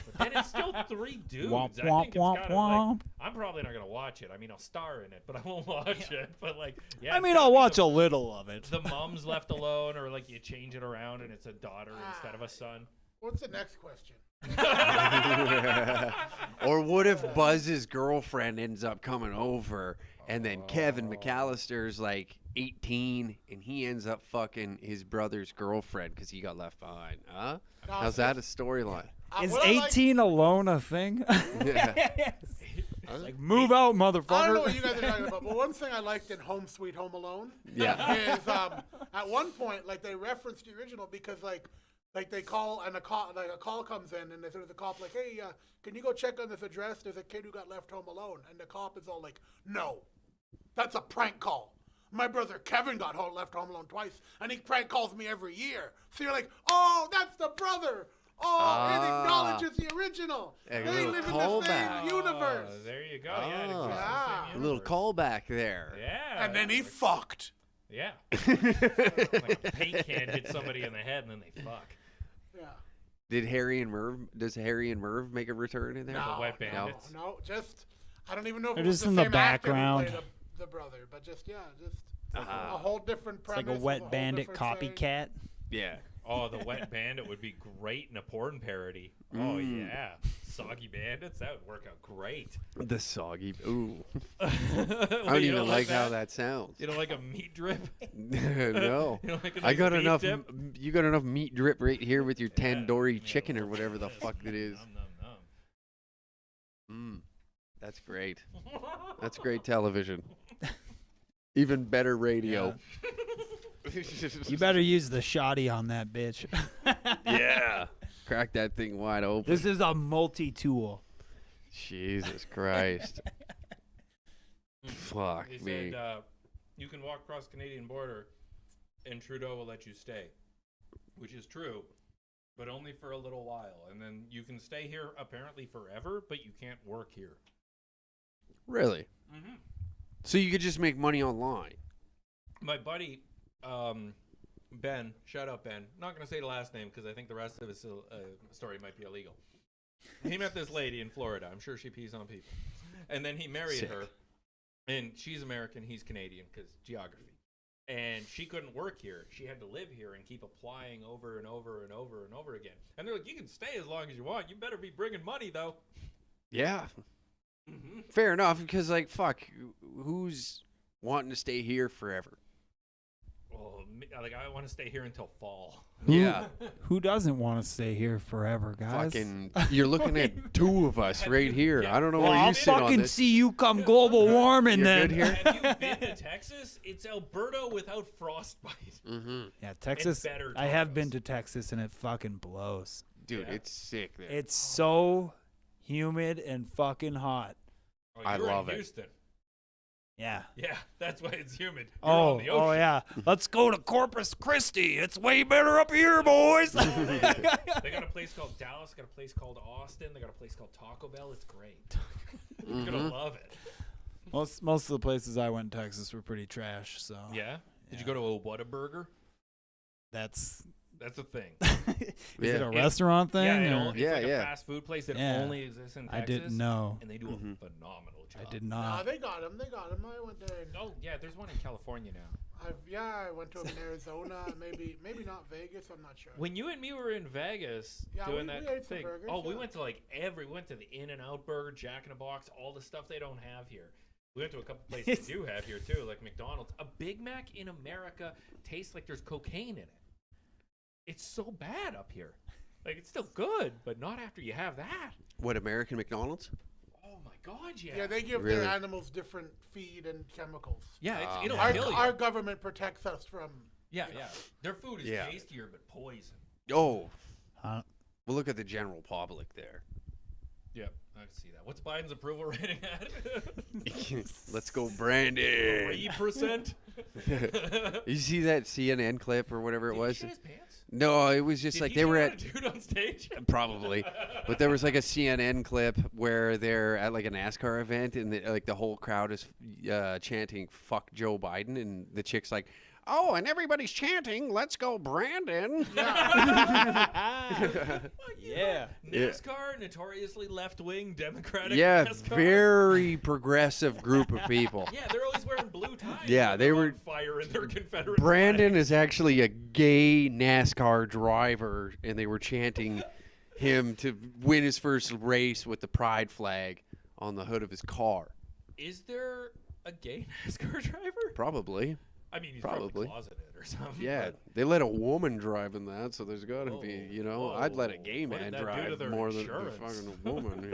But then it's still 3 dudes. Womp, I womp, think it's womp, gotta, womp. I'm probably not gonna watch it. I mean, I'll star in it, but I won't watch it. But yeah. I it's mean, gotta I'll be watch a little of it. The mom's left alone, or like you change it around and it's a daughter instead of a son. What's the next question? Or what if Buzz's girlfriend ends up coming over and then Kevin McAllister's like 18 and he ends up fucking his brother's girlfriend because he got left behind? Huh? No, How's that a storyline? Is what I like- 18 alone a thing? Yeah. Like, move out, motherfucker. I don't know what you guys are talking about, but one thing I liked in Home Sweet Home Alone Yeah. is at one point, like, they referenced the original because, like they call and a call comes in and there's a cop like, hey, can you go check on this address? There's a kid who got left home alone, and the cop is all like, no, that's a prank call. My brother Kevin got left home alone twice, and he prank calls me every year. So you're like, oh, that's the brother. Oh, it acknowledges the original. A They little live in the callback. same universe. Oh, there you go. Yeah, it exists in the Oh. same A little universe. callback there. Yeah. And then he fucked. Yeah. Like a paint can hit somebody in the head and then they fuck. Yeah. Does Harry and Merv make a return in there? The Wet Bandits. No, just I don't even know if They're it was just the in the same actor who background. played the brother, but just a whole different It's like premise. a with wet whole bandit different thing. copycat. Yeah. Oh, the Wet Bandit would be great in a porn parody. Oh, yeah. Soggy Bandits, that would work out great. The soggy. Ooh. I I don't even like how that sounds. You don't like a meat drip? No. You don't like a I nice got beef enough. dip? You got enough meat drip right here with your tandoori chicken or whatever the fuck it is. Nom, nom, nom. That's great. That's great television. Even better radio. You better use the shoddy on that bitch. Yeah. Crack that thing wide open. This is a multi-tool. Jesus Christ. Fuck He me. said, you can walk across the Canadian border and Trudeau will let you stay, which is true, but only for a little while. And then you can stay here apparently forever, but you can't work here. Really? Mm-hmm. So you could just make money online? My buddy, Ben, shout out Ben. I'm not going to say the last name because I think the rest of his story might be illegal. He met this lady in Florida. I'm sure she pees on people. And then he married Sick. her. And she's American. He's Canadian because geography. And she couldn't work here. She had to live here and keep applying over and over and over and over again. And they're like, you can stay as long as you want. You better be bringing money, though. Yeah. Mm-hmm. Fair enough, because, like, fuck, who's wanting to stay here forever? Well, like, I want to stay here until fall. Yeah. Who doesn't want to stay here forever, guys? Fucking, you're looking at two of us right here. Yeah. I don't know Well, where I'll you sit on fucking this. see you come global warming You're then. good here? Have you been to Texas? It's Alberta without frostbite. Mm-hmm. Yeah, Texas. better I have tacos. been to Texas and it fucking blows. Dude, Yeah. it's sick there. It's so humid and fucking hot. Oh, I you were love in it. Houston. Yeah. Yeah, that's why it's humid. You're on the Oh ocean. yeah. Let's go to Corpus Christi. It's way better up here, boys. They got a place called Dallas. Got a place called Austin. They got a place called Taco Bell. It's great. You're gonna love it. most of the places I went in Texas were pretty trash. So Yeah. Did you go to a Whataburger? that's That's a thing. Is it a Yeah. restaurant thing? Yeah, or- it's Yeah, like yeah. a fast food place that Yeah. only exists in I Texas. didn't know. And they do a phenomenal job. I did No, not. they got him. They got him. I went there. And Oh yeah, there's one in California now. I went to him in Arizona. Maybe not Vegas. I'm not sure. When you and me were in Vegas Yeah, doing we that ate some thing, burgers, we yeah. went to we went to the In-N-Out Burger, Jack in the Box, all the stuff they don't have here. We went to a couple places they do have here too, like McDonald's. A Big Mac in America tastes like there's cocaine in it. It's so bad up here. Like it's still good, but not after you have that. What, American McDonald's? Oh my God, yeah. Yeah, they give Really? their animals different feed and chemicals. Yeah, it'll Our, kill you. our government protects us from. Yeah. Their food is Yeah. tastier, but poison. Oh, Huh? well, look at the general public there. Yep, I can see that. What's Biden's approval rating at? Let's go, Brandon. 3%. You see that CNN clip or whatever it Did was? he shit his pants? No, it was just Did like he they were shout at a dude on stage. probably, but there was like a CNN clip where they're at like a NASCAR event and the whole crowd is chanting "fuck Joe Biden" and the chick's like, "Oh, and everybody's chanting, let's go, Brandon." Yeah. NASCAR, notoriously left-wing Democratic. Yeah, NASCAR. very progressive group of people. Yeah, they're always wearing blue ties. Yeah, when they they're were- on fire in their Confederate. Brandon flag. is actually a gay NASCAR driver, and they were chanting him to win his first race with the pride flag on the hood of his car. Is there a gay NASCAR driver? Probably. I mean, he's Probably. probably closeted or something. Yeah, but- they let a woman drive in that, so there's got to be, I'd let a whoa. gay What man did that do to drive their more than insurance? a fucking woman,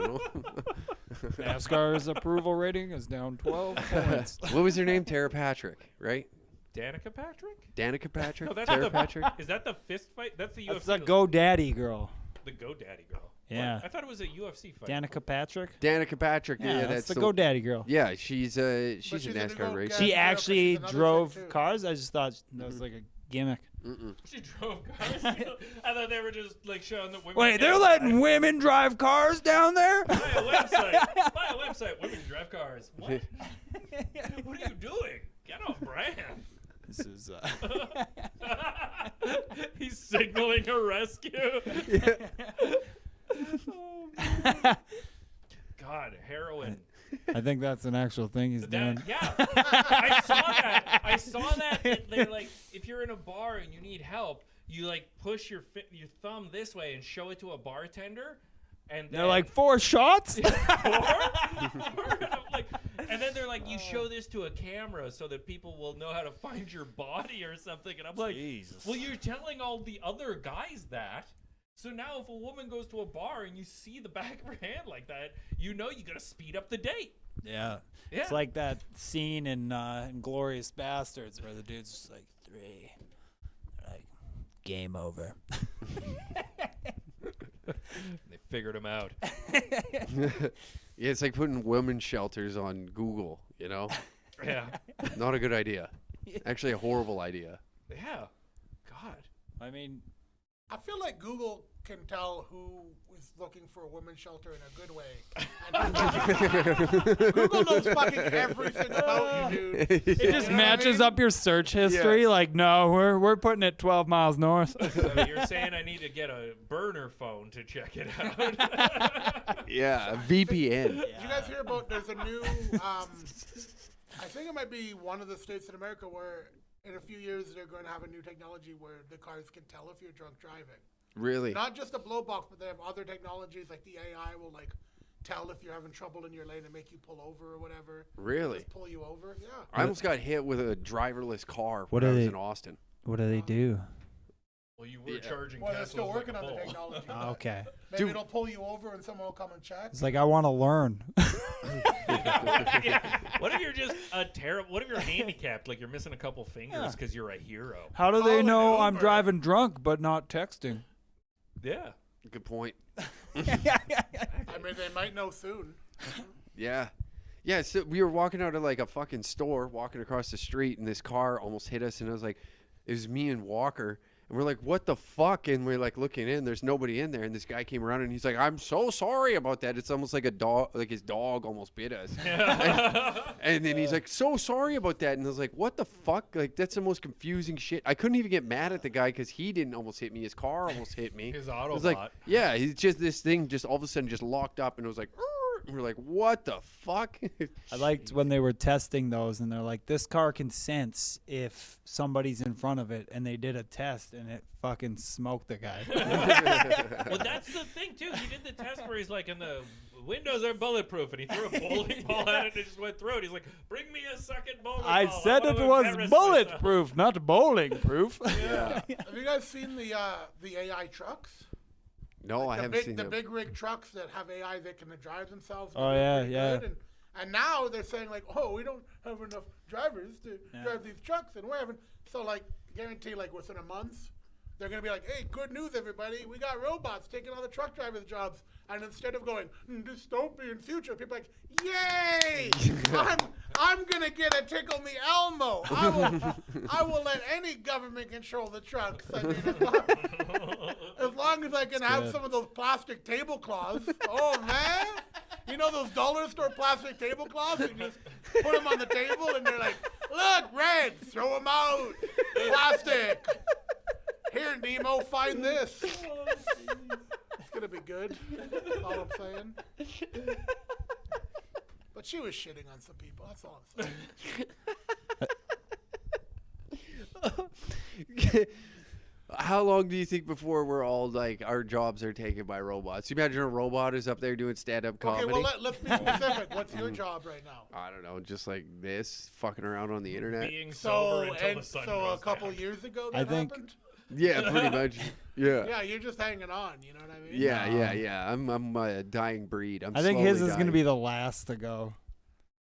NASCAR's approval rating is down 12 points. What was her name? Tara Patrick, right? Danica Patrick? Danica Patrick? No, that's Tara the Patrick? Is that the fist fight? That's the UFC. That's the GoDaddy girl. The GoDaddy girl. Yeah. What? I thought it was a UFC fight. Danica Patrick. Danica Patrick, Yeah, that's the GoDaddy girl. Yeah, she's a she's a NASCAR new racer. guy. She Yeah, actually she's another drove chick, too. cars. I just thought that was like a gimmick. She drove cars. I thought they were just like showing the women. Wait, they're letting women drive cars down there? Buy a website. Buy a website. Women drive cars. What? What are you doing? Get off brand. This is. He's signaling a rescue. God, heroin. I think that's an actual thing he's doing. Yeah, I saw that. I saw that. They're like, if you're in a bar and you need help, you like push your thumb this way and show it to a bartender, and They're like 4 shots. like, and then they're like, you show this to a camera so that people will know how to find your body or something. And I'm like, well, you're telling all the other guys that. So now if a woman goes to a bar and you see the back of her hand like that, you know you got to speed up the date. Yeah. Yeah. It's like that scene in Inglourious Bastards where the dude's just like 3. They're like, game over. They figured him out. Yeah, it's like putting women's shelters on Google, Yeah. Not a good idea. Actually, a horrible idea. Yeah. God. I mean, I feel like Google can tell who is looking for a women's shelter in a good way. And Google knows fucking everything about you, dude. it just You know what I matches mean? up your search history. Like, no, we're putting it 12 miles north. So you're saying I need to get a burner phone to check it out? Yeah, a VPN. Did you guys hear about? There's a new. I think it might be one of the states in America where, in a few years, they're going to have a new technology where the cars can tell if you're drunk driving. Really? Not just a blow box, but they have other technologies like the AI will like tell if you're having trouble in your lane and make you pull over or whatever. Really? Just pull you over. Yeah. I almost got hit with a driverless car What when I are was they- in Austin. What do they do? Well, you were Yeah. charging Well, they're Teslas still like working a on the bull. technology. Okay. Maybe it'll pull you over and someone will come and check. It's like, I want to learn. Yeah. What if you're just a terrible? What if you're handicapped, like you're missing a couple fingers because you're a hero? How do Call they an know I'm Uber. driving drunk but not texting? Yeah. Good point. I mean, they might know soon. Yeah. Yeah, so we were walking out of like a fucking store, walking across the street, and this car almost hit us, and I was like, it was me and Walker, And we're like, what the fuck? And we're like looking in, there's nobody in there. And this guy came around and he's like, I'm so sorry about that. It's almost like a dog, like his dog almost bit us. and then he's like, so sorry about that. And I was like, what the fuck? Like, that's the most confusing shit. I couldn't even get mad at the guy because he didn't almost hit me. His car almost hit me. His It Autobot. was like, yeah, he's just this thing just all of a sudden just locked up. And it was like, and we're like, what the fuck? I liked when they were testing those, and they're like, this car can sense if somebody's in front of it, and they did a test, and it fucking smoked the guy. Well, that's the thing too. He did the test where he's like, "And the windows are bulletproof," and he threw a bowling ball at it and it just went through it. He's like, "Bring me a second bowling I ball. said it wanna was embarrass bulletproof, not bowling proof. Yeah. Have you guys seen the AI trucks? No, I haven't seen the him. big rig trucks that have AI that can drive themselves. Oh, and they're yeah, pretty yeah. good. And now they're saying like, oh, we don't have enough drivers to drive these trucks, and we're having so like guarantee like within a month they're gonna be like, hey, good news everybody, we got robots taking all the truck drivers' jobs, and instead of going dystopian future, people are like, yay, I'm gonna get a Tickle Me Elmo. I will let any government control the trucks. I mean, as long as I can have some of those plastic tablecloths. Oh man, you know those dollar store plastic tablecloths? You just put them on the table and they're like, look, red, throw them out, plastic. Here, Nemo, find this. It's gonna be good. That's all I'm saying. But she was shitting on some people. That's all I'm saying. How long do you think before we're all like our jobs are taken by robots? You imagine a robot is up there doing stand-up comedy. Okay, well let's be specific. What's your job right now? I don't know, just like this, fucking around on the internet. Being sober So until the sun so a goes couple down. years ago I that think- happened. Yeah, pretty much. Yeah. Yeah, you're just hanging on. You know what I mean? Yeah. I'm a dying breed. I think his slowly is going to dying. be the last to go.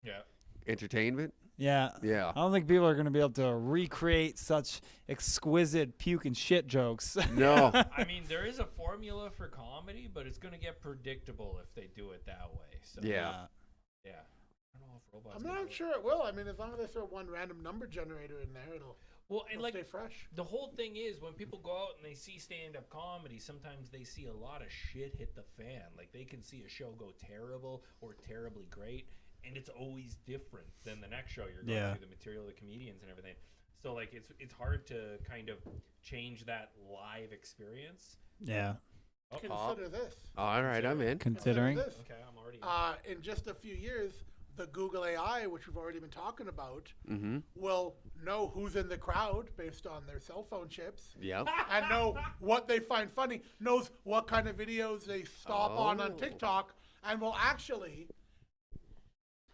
Yeah. Entertainment. Yeah. Yeah. I don't think people are going to be able to recreate such exquisite puke and shit jokes. No. I mean, there is a formula for comedy, but it's going to get predictable if they do it that way. So Yeah. yeah. I don't know if robots. I'm can do not it. sure it will. I mean, as long as they throw one random number generator in there, it'll And stay fresh. the whole thing is when people go out and they see stand-up comedy, sometimes they see a lot of shit hit the fan. Like they can see a show go terrible or terribly great, and it's always different than the next show you're going through the material, the comedians and everything. So like it's hard to kind of change that live experience. Yeah. Consider this. All right, I'm in. Considering. Consider this. Okay, I'm already. In just a few years, the Google AI, which we've already been talking about, Mm-hmm. will know who's in the crowd based on their cell phone chips Yep. and know what they find funny, knows what kind of videos they stop on TikTok, and will actually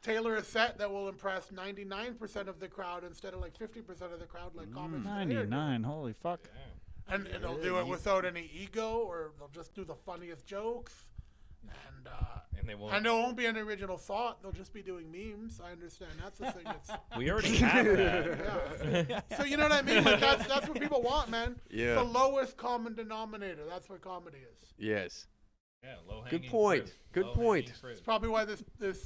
tailor a set that will impress 99% of the crowd instead of like 50% of the crowd like comics. do here. 99. Holy fuck. And they'll do it without any ego, or they'll just do the funniest jokes. and they won't. And there won't be an original thought. They'll just be doing memes. I understand. That's the thing. We already have that. Yeah. So you know what I mean? Like that's what people want, man. Yeah. The lowest common denominator. That's what comedy is. Yes. Yeah, low Good point. Good point. It's probably why this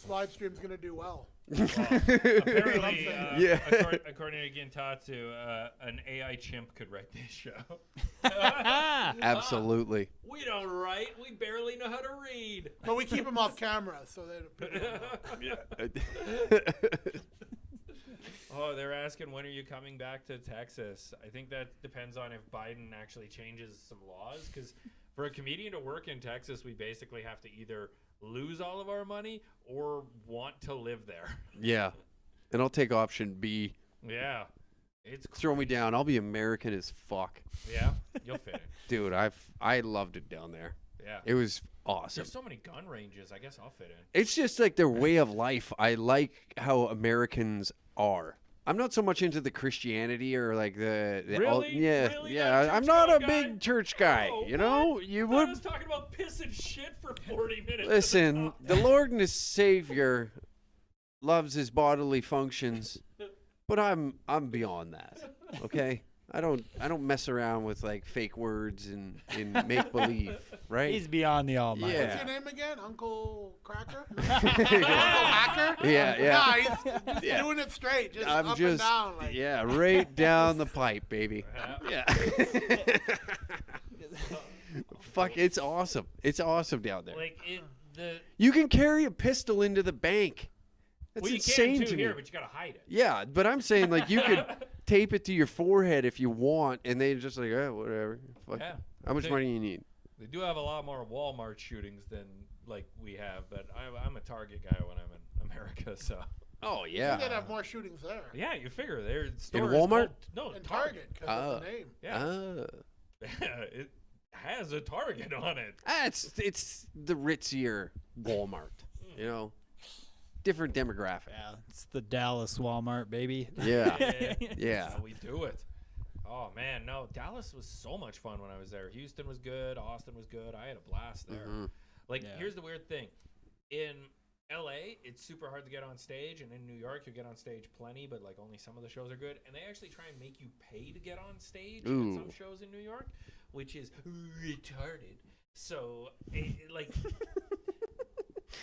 live stream's gonna do well. Apparently, Yeah. according to Gintatsu, an AI chimp could write this show. Absolutely. We don't write. We barely know how to read. But we keep them off camera, so they people don't know. Oh, they're asking, when are you coming back to Texas? I think that depends on if Biden actually changes some laws. Because for a comedian to work in Texas, we basically have to either lose all of our money or want to live there. Yeah. And I'll take option B. Yeah. It's Throw me down. I'll be American as fuck. Yeah, you'll fit in. Dude, I loved it down there. Yeah. It was awesome. There's so many gun ranges. I guess I'll fit in. It's just like their way of life. I like how Americans are. I'm not so much into the Christianity or like the Really? yeah, Really? yeah. Not a I'm church not a guy? big church guy. Oh, You know, what? you I would was talking about piss and shit for 40 minutes. listen. The Lord and His Savior loves His bodily functions, but I'm beyond that. Okay, I don't mess around with like fake words and make believe. right? He's beyond the almighty. Yeah. What's your name again? Uncle Cracker? Uncle Hacker? Yeah, yeah. Nah, he's just Yeah. doing it straight, just I'm up just, and down. Like, yeah, right down the pipe, baby. Yeah. Fuck, it's awesome. It's awesome down there. Like You can carry a pistol into the bank. That's well, you insane can to too me. here, but you gotta hide it. Yeah, but I'm saying like you could tape it to your forehead if you want, and they just like, oh, whatever. Fuck. Yeah. How much money you need? They do have a lot more Walmart shootings than like we have, but I'm a Target guy when I'm in America, so. Oh you yeah. could have more shootings there. Yeah, you figure there's stores Walmart? No, And Target, because of the name. Yeah, it has a Target on it. It's the ritzier Walmart, you know, different demographic. Yeah, it's the Dallas Walmart, baby. Yeah, That's yeah. how we do it. Oh man, no, Dallas was so much fun when I was there. Houston was good. Austin was good. I had a blast there. Like, Yeah. here's the weird thing. In LA, it's super hard to get on stage, and in New York, you get on stage plenty, but like only some of the shows are good. And they actually try and make you pay to get on stage at some Ooh. shows in New York, which is retarded. So, like,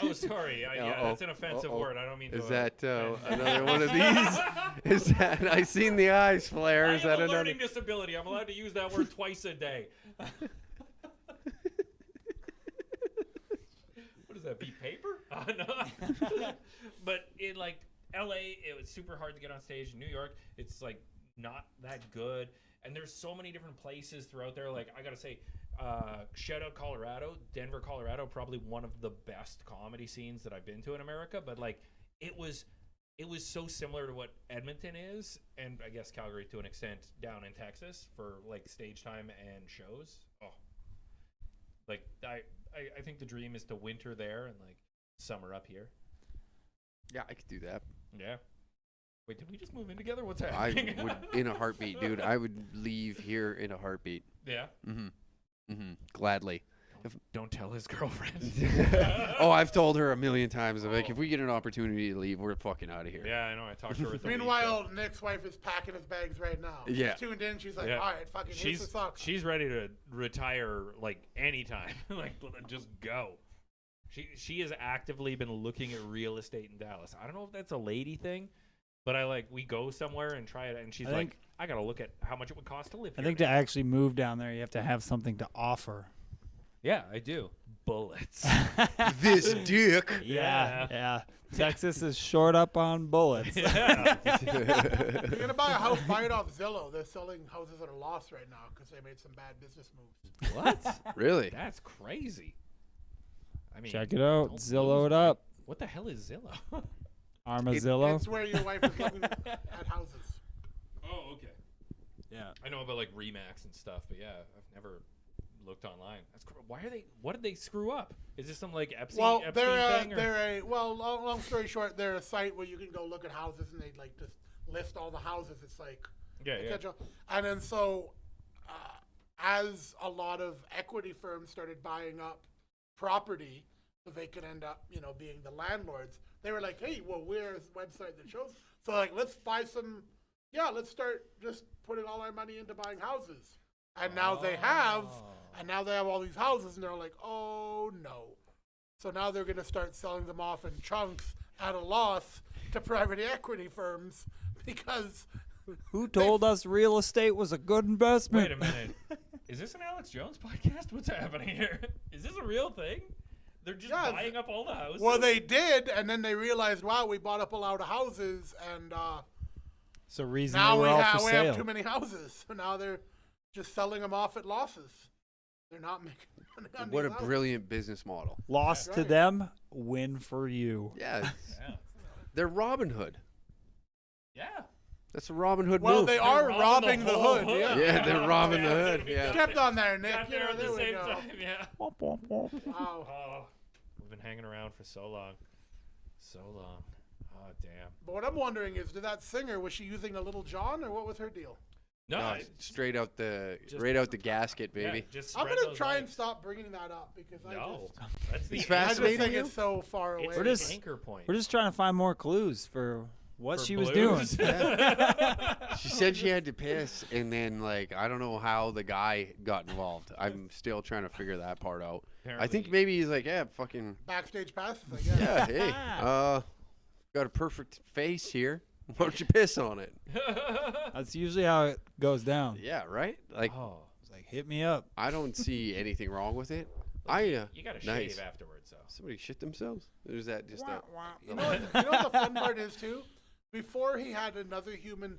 oh, sorry, yeah, Uh-oh. that's an offensive Uh-oh. word. I don't mean to. Is that offend. another one of these? Is that I seen the eyes flare? I Is have that a another? learning disability. I'm allowed to use that word twice a day. What does that be? Paper? No. But in like LA, it was super hard to get on stage. In New York, it's like not that good. And there's so many different places throughout there. Like I gotta say, shout out Colorado, Denver, Colorado, probably one of the best comedy scenes that I've been to in America. But like it was so similar to what Edmonton is, and I guess Calgary to an extent down in Texas for like stage time and shows. Oh, like I think the dream is to winter there and like summer up here. Yeah, I could do that. Yeah. Wait, did we just move in together? What's I happening? would in a heartbeat, dude. I would leave here in a heartbeat. Yeah. Gladly. Don't tell his girlfriend. Oh, I've told her a million times. I'm like, if we get an opportunity to leave, we're fucking out of here. Yeah, I know. I talked to her. Meanwhile, Nick's wife is packing his bags right now. Yeah. She's tuned in. She's like, Yeah. all right, fucking here's the socks. She's ready to retire like anytime. Like just go. She has actively been looking at real estate in Dallas. I don't know if that's a lady thing, but we go somewhere and try it, and she's like, I gotta look at how much it would cost to live I here. think to actually move down there, you have to have something to offer. Yeah, I do. Bullets. This dick. Yeah. Texas is short up on bullets. Yeah. If you're gonna buy a house, buy it off Zillow. They're selling houses at a loss right now because they made some bad business moves. What? Really? That's crazy. I mean, Check it out. don't Zillow lose it up. What the hell is Zillow? Armazillo. It's where your wife is looking at houses. Oh, okay. Yeah. I know about like Remax and stuff, but yeah, I've never looked online. What did they screw up? Is this some like Epstein thing? Long story short, they're a site where you can go look at houses and they like just list all the houses. It's like and then so as a lot of equity firms started buying up property, so they could end up being the landlords. They were like, hey, well, where's the website that shows? So like, let's buy some. Yeah, let's start just putting all our money into buying houses. And now they have all these houses, and they're like, oh no. So now they're going to start selling them off in chunks at a loss to private equity firms because. Who told us real estate was a good investment? Wait a minute. Is this an Alex Jones podcast? What's happening here? Is this a real thing? They're just buying up all the houses? Well, they did, and then they realized, wow, we bought up a lot of houses, and So reason now they were all for we sale. have too many houses. So now they're just selling them off at losses. They're not making money on What a these houses. brilliant business model. Loss to right. them, win for you. Yeah. Yeah. They're Robin Hood. Yeah. That's a Robin Hood Well, move. they are robbing robbing the the whole hood. hood. Yeah. Yeah, they're robbing the Yeah. hood. Yeah. Stepped on there, Nick. Got there at the there we same go. time, yeah. Wow. Oh, we've been hanging around for so long. So long. Oh, damn. But what I'm wondering is, did that singer, was she using a Little John, or what was her deal? No, No, straight out the gasket, baby. Yeah, just I'm spread gonna those try and legs. stop bringing that up because No, I that's the It's just fascinating think you? it's so far away. It's We're the just- anchor point. We're just trying to find more clues for what For she was doing. blues? She said she had to piss, and then like I don't know how the guy got involved. I'm still trying to figure that part out. I think Apparently- maybe he's like, yeah, fucking Backstage passes, I guess. yeah, hey, got a perfect face here. Why don't you piss on it? That's usually how it goes down. Yeah, right. Like Oh, It's like, hit me up. I don't see anything wrong with it. you gotta nice. shave afterwards, though. Somebody shit themselves? Or is that just a? You know what the fun part is too? Before he had another human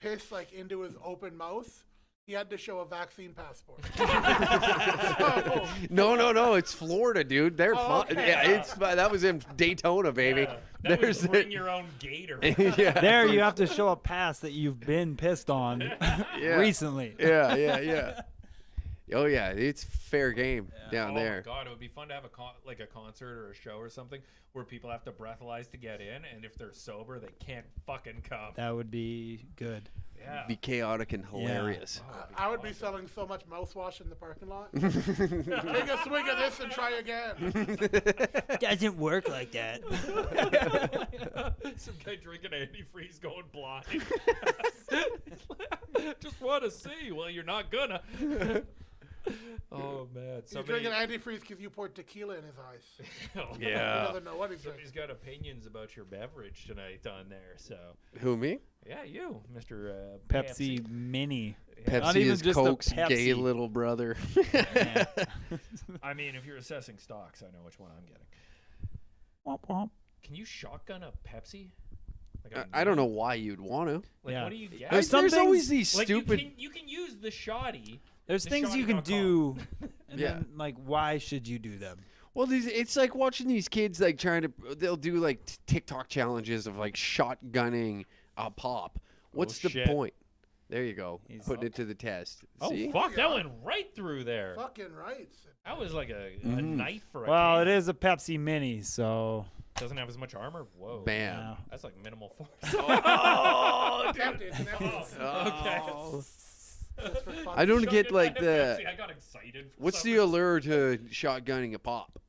piss like into his open mouth, he had to show a vaccine passport. So, No. It's Florida, dude. They're fun. okay. Yeah, it's that was in Daytona, baby. Yeah, that was There's bring your own gator. yeah. There, you have to show a pass that you've been pissed on Yeah. recently. Yeah. Oh yeah, it's fair game down Oh there. my god, it would be fun to have a like a concert or a show or something where people have to breathalyze to get in, and if they're sober, they can't fucking come. That would be good. Yeah. Be chaotic and hilarious. Oh, it'd be I would be awesome. selling so much mouthwash in the parking lot. Take a swig of this and try again. Doesn't work like that. Some guy drinking antifreeze going blind. Just want to see. Well, you're not gonna. Oh man, He's drinking antifreeze because you poured tequila in his eyes. He Yeah. doesn't know what he's Somebody's drinking. got opinions about your beverage tonight on there. So Who me? yeah, you, Mr. Pepsi Mini. Pepsi Not even is just a Coke's gay Pepsi. little brother. Yeah. I mean, if you're assessing stocks, I know which one I'm getting. Womp womp. Can you shotgun a Pepsi? Like I don't know why you'd want to. Like, Yeah. what do you get? There's some There's always things- these Like stupid. you can use the shoddy. There's The things you can shoddy.com. do, and Yeah. then like, why should you do them? Well, it's like watching these kids like trying to. They'll do like TikTok challenges of like shotgunning a pop. What's the shit. point? There you go. He's- Putting it to the test. Oh See? fuck! That went right through there. Fucking right. That was like a knife for a Well, it king. is a Pepsi Mini, so Doesn't have as much armor. Whoa. Bam. yeah. That's like minimal force. Tempted, it's an empty. Okay. Oh. Just for fun. I don't Shotgun get like that the. Pepsi, I got excited. for What's some the reason. allure to shotgunning a pop?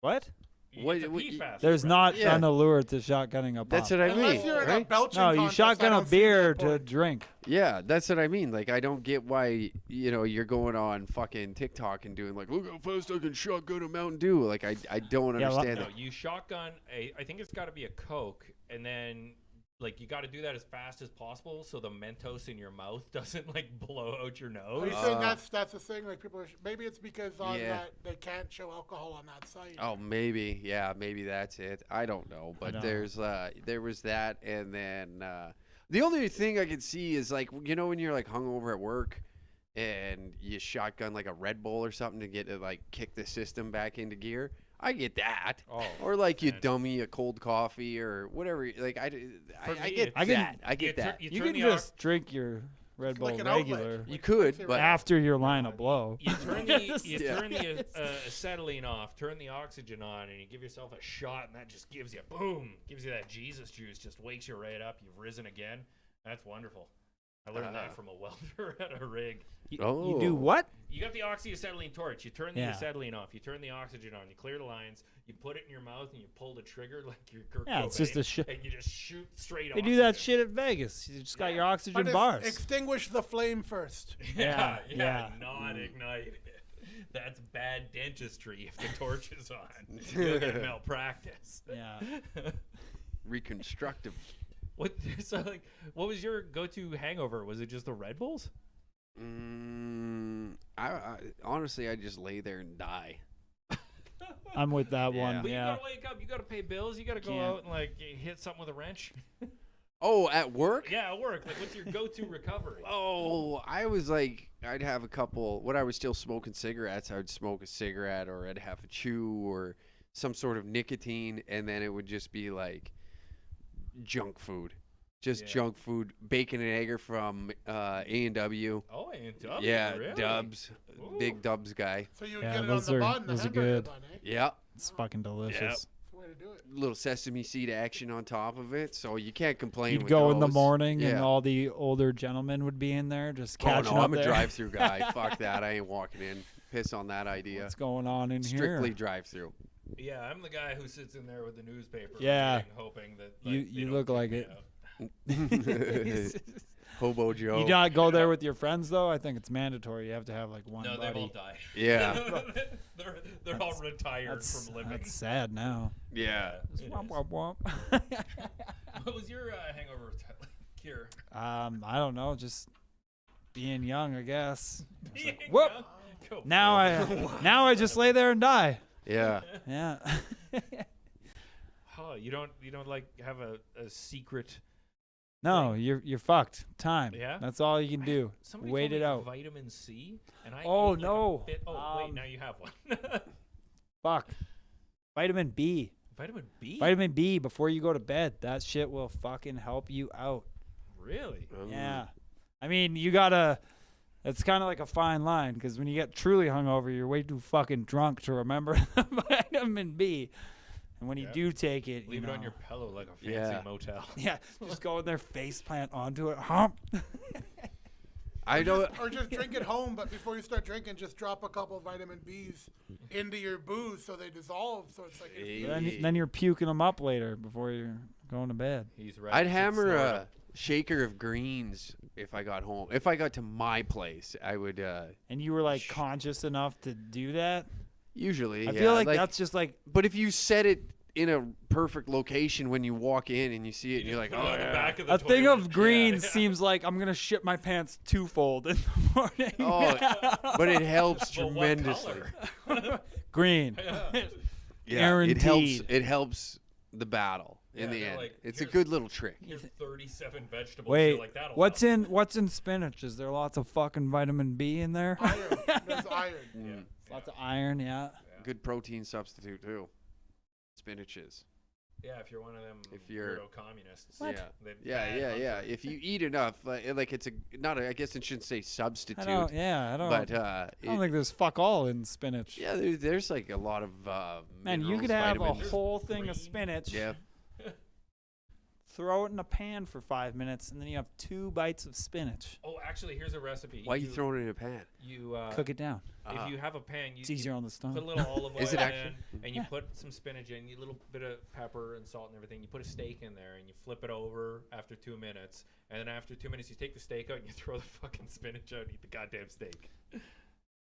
What? You what- get to what- pee faster, There's right? not Yeah. an allure to shotgunning a pop. That's what I Unless mean. you're in a Right? belching No, you contest, I shotgun a don't see beer that to point. drink. Yeah, that's what I mean. Like, I don't get why you're going on fucking TikTok and doing like, look how fast I can shotgun a Mountain Dew. Like, I don't Yeah, well- understand No, it. you shotgun I think it's got to be a Coke, and then like you got to do that as fast as possible so the Mentos in your mouth doesn't like blow out your Are nose. you saying that's the thing? Like people, maybe it's because on Yeah. that they can't show alcohol on that site. Oh, maybe. Yeah, maybe that's it. I don't know. But don't there was that, and then the only thing I could see is like when you're like hungover at work, and you shotgun like a Red Bull or something to get to like kick the system back into gear. I get that. Oh, Or like you man. dummy a cold coffee or whatever. Like I me, get it's- that. I get You that. tur- You turn can the just drink your Red Bull like an outlet. regular You could, Like but after your line of blow. You turn the Yeah. turn the acetylene off, turn the oxygen on, and you give yourself a shot, and that just gives you gives you that Jesus juice, just wakes you right up. You've risen again. That's wonderful. I learned that from a welder at a rig. You Oh. do what? You got the oxyacetylene torch. You turn the Yeah. acetylene off. You turn the oxygen on. You clear the lines. You put it in your mouth and you pull the trigger like you're Kurt Yeah, it's just Cobain, a shit. and you just shoot straight. They do that oxygen. shit at Vegas. You just got your But oxygen it's bars. extinguish the flame first. Yeah, Yeah. not ignite. That's bad dentistry if the torch is on. You'll get malpractice. Yeah. reconstructive. What? So like, what was your go-to hangover? Was it just the Red Bulls? I honestly, I just lay there and die. I'm with that Yeah. one. But Yeah. you gotta wake up. You gotta pay bills. You gotta go Can't. out and like hit something with a wrench. Oh, at work? Yeah, at work. Like, what's your go-to recovery? Oh, I was like, I'd have a couple. When I was still smoking cigarettes, I would smoke a cigarette, or I'd have a chew, or some sort of nicotine, and then it would just be like junk food, just Yeah. junk food. Bacon and egger from A&W. Oh, and Dubs. Yeah, really? Dubs, Ooh. big Dubs guy. So you would Yeah, get it on those the are- bun, the those are hamburger good. bun, eh? Yeah, It's fucking delicious. That's the way to do it. little sesame seed action on top of it, so you can't complain. You'd with go in the those. morning and Yeah. all the older gentlemen would be in there just catching Oh no, up I'm a there. drive-through guy. Fuck that, I ain't walking in. Piss on that idea. What's going on in Strictly here? drive-through. Yeah, I'm the guy who sits in there with the newspaper. Yeah. reading, hoping that You- they you don't look kick like me it. out. Hobo Joe. You not go there with your friends though. I think it's mandatory. You have to have like one No, buddy. they've all died. Yeah. they're all retired from living. That's sad now. Yeah. It Womp, is. womp, womp. What was your hangover cure? I don't know, just being young, I guess. It's like, Being whoop! young? Go Now for it. now I just lay there and die. Yeah. Yeah. Oh, you don't like have a secret. No, you're fucked. Time. Yeah? That's all you can do. Somebody Wait told me it out. Vitamin C, and I Oh, ate like a no. bit- oh wait, Um, now you have one. Fuck. Vitamin B. Vitamin B. Vitamin B before you go to bed. That shit will fucking help you out. Really? Yeah. I mean, you gotta. It's kind of like a fine line because when you get truly hungover, you're way too fucking drunk to remember vitamin B. And when you Yeah. do take it, Leave you it on know, your pillow like a fancy Yeah. motel. yeah, just go in there, face plant onto it, hump. I don't. Or just drink it home, but before you start drinking, just drop a couple of vitamin Bs into your booze so they dissolve. So it's like Then you're puking them up later before you're going to bed. He's right. I'd It's hammer Florida. a shaker of greens if I got home. If I got to my place, I would. And you were like conscious enough to do that. Usually, I yeah, feel like that's just like But if you set it in a perfect location when you walk in and you see it, and you're like, Put it oh on the yeah. back of the a thing toilet. of greens Yeah. seems like I'm gonna shit my pants twofold in the morning. Oh, but it helps But what tremendously. color? Green. Yeah, it helps. Guaranteed. It helps the battle in Yeah, the they're end. like, It's a here's- good little trick. Here's 37 vegetables. Wait, You're like, that'll what's help. what's in spinach? Is there lots of fucking vitamin B in there? iron. There's iron. Mm. Lots of iron, yeah. Good protein substitute too. Spinach is. Yeah, if you're one of them If you're- weirdo communists. Yeah. They Yeah, ban yeah, yeah. hunger. If you eat enough, like it's a not. I guess it shouldn't say substitute. I don't. Yeah, I don't. But I don't think there's fuck all in spinach. yeah, there's like a lot of Man, you minerals, could have vitamins. a whole thing of green. spinach. Yeah. Throw it in a pan for 5 minutes, and then you have 2 bites of spinach. Oh, actually, here's a recipe. Why you throwing it in a pan? You Cook it down. if you have a pan, you It's easier on the put a stomach. little olive oil Is it in, actually? and you Yeah. put some spinach in, a little bit of pepper and salt and everything. You put a steak in there, and you flip it over after 2 minutes. And then after 2 minutes, you take the steak out and you throw the fucking spinach out and eat the goddamn steak.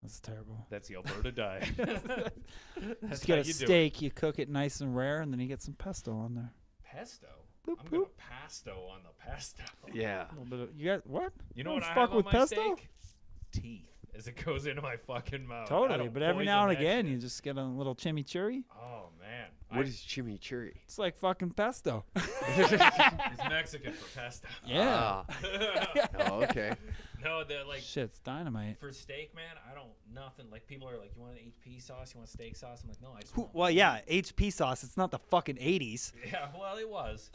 That's terrible. That's the Alberta diet. That's Just get how a you do it. steak, you cook it nice and rare, and then you get some pesto on there. Pesto. Boop, I'm going boop. pasto on the pesto. Yeah. A little bit of, you got what? You know You what don't I fuck have on with my pesto? steak? Teeth, as it goes into my fucking mouth. I Totally, don't but every now and poison that again, shit. you just get a little chimichurri. Oh man, What is chimichurri? It's like fucking pesto. It's Mexican for pesto. Yeah. Ah. Oh, okay. No, the like Shit's dynamite. for steak, man. I don't nothing. Like people are like, you want an HP sauce? You want steak sauce? I'm like, no, I just want. Well, yeah, HP sauce. It's not the fucking 80s. Yeah, well, it was.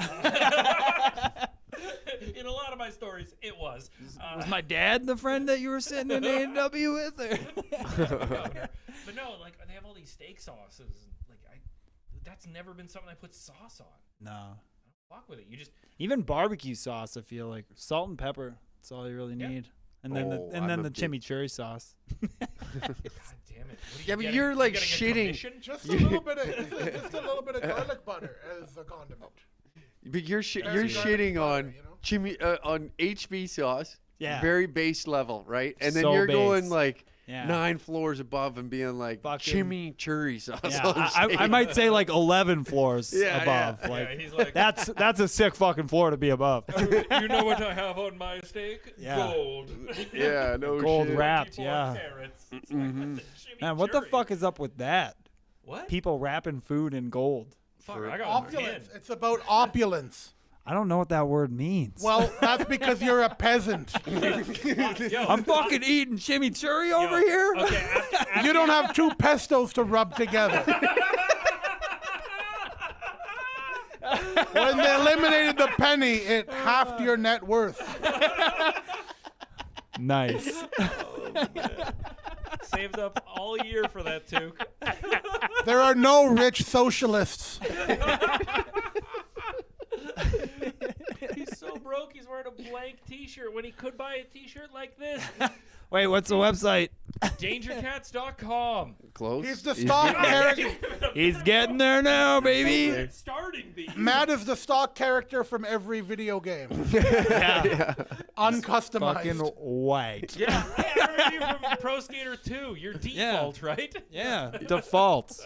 In a lot of my stories, it was. Was my dad the friend that you were sitting in A&W with? Or? But no, like they have all these steak sauces. Like that's never been something I put sauce on. No. Fuck with it. You just Even barbecue sauce, I feel like salt and pepper. That's all you really Yeah. need. And then Oh, the, and I'm then a the big- chimichurri sauce. God damn it. What are Yeah, but getting- you're, like, getting a shitting. commission? Just a little bit of just a little bit of garlic butter as a condiment. But you're There's you're garlic shitting butter, on on HB sauce. Yeah. Very base level, right? And then So you're going base. like Yeah. 9 floors above and being like Fucking- chimichurri sauce. Yeah, on I steak. might say like 11 floors Yeah, above. yeah. Like Yeah, he's like, that's a sick fucking floor to be above. you know what I have on my steak? Yeah. Gold. Yeah, no Gold shit. wrapped, 24 yeah. carats. It's Mhm. like, Man, what the chimichurri. fuck is up with that? What? People wrapping food in gold. Fuck, I got Opulence. It's about opulence. I don't know what that word means. Well, that's because you're a peasant. I'm fucking eating chimichurri over here. Okay, after, You don't have 2 pestos to rub together. When they eliminated the penny, it halved your net worth. Nice. saved up all year for that, Took. There are no rich socialists. He's so broke, he's wearing a blank T-shirt when he could buy a T-shirt like this. Wait, what's the website? Dangercats.com. Close. He's the stock character. He's getting there now, baby. It's starting these. Matt is the stock character from every video game. Yeah. Uncustomized. Fucking white. Yeah, I heard you from Pro Skater 2. Your default, right? Yeah. Default.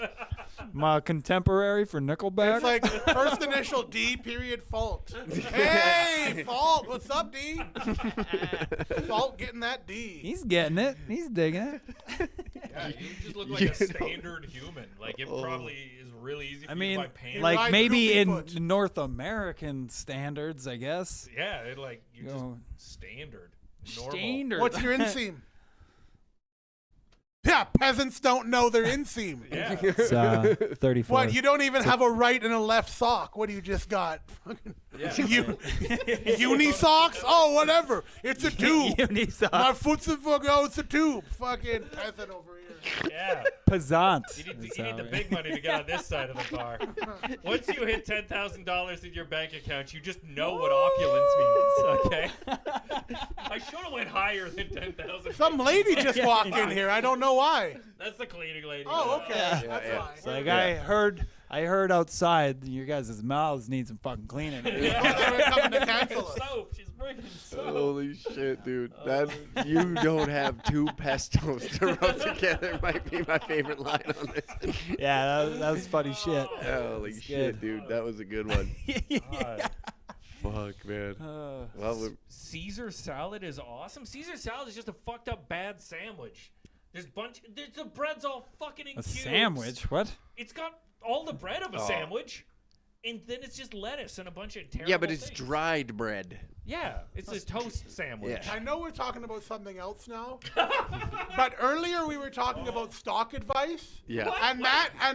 My contemporary for Nickelback. It's like first initial D period fault. Hey, fault. What's up, D? Fault getting that D. He's getting it. He's digging it. Yeah, you just look like a standard human. Like, it probably is really easy for I you mean, to buy pants. like Ride maybe goofy in foot. North American standards, I guess. Yeah, it, like, you're Go. just standard. Normal. Standard. What's your inseam? Yeah, peasants don't know their inseam. Yeah. It's 34. What, you don't even have a right and a left sock. What do you just got? Yeah. Uni socks? Oh, whatever. It's a tube. Unisoc. My foot's a oh, it's a tube. Fucking peasant over here. Yeah. Pesant. You need the big money to get on this side of the bar. Once you hit $10,000 in your bank account, you just know what opulence means, okay? I should have went higher than 10,000. Some lady just walked in here. I don't know why. That's the cleaning lady. Oh, okay. Yeah. That's Yeah. why. It's like I heard outside your guys' mouths need some fucking cleaning. They were coming to cancel us. Soap. She's bringing soap. Holy shit, dude! That you don't have two pestos to rub together might be my favorite line on this. Yeah, that was funny shit. Holy shit, dude! That was a good one. God. Fuck, man. Well, Caesar salad is awesome. Caesar salad is just a fucked up bad sandwich. The bread's all fucking in A cubes. sandwich? What? It's got all the bread of a sandwich, and then it's just lettuce and a bunch of terrible yeah, but it's things. dried bread. Yeah, it's a toast sandwich. Yeah. I know we're talking about something else now, but earlier we were talking about stock advice. Yeah. And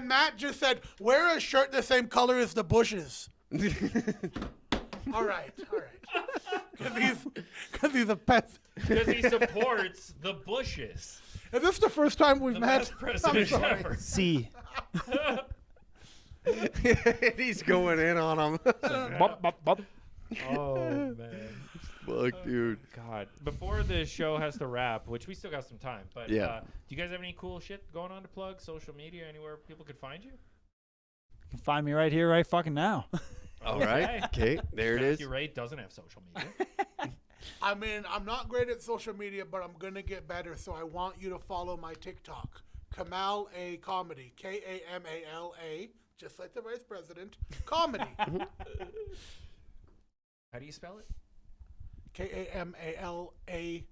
Matt just said, wear a shirt the same color as the bushes. All right. Because he's a pet. Because he supports the Bushes. Is this the first time we've The met? best president I'm sorry. ever. C. He's going in on him. Bop, bop, bop. Oh, man. Fuck, dude. God. Before the show has to wrap, which we still got some time, but Yeah. do you guys have any cool shit going on to plug? Social media, anywhere people could find you? You can find me right here, right fucking now. All right. Okay, there it is. Matthew Ray doesn't have social media. I mean, I'm not great at social media, but I'm going to get better, so I want you to follow my TikTok. Kamal A Comedy. Kamala, just like the vice president. Comedy. How do you spell it? KAMALACOMEDY.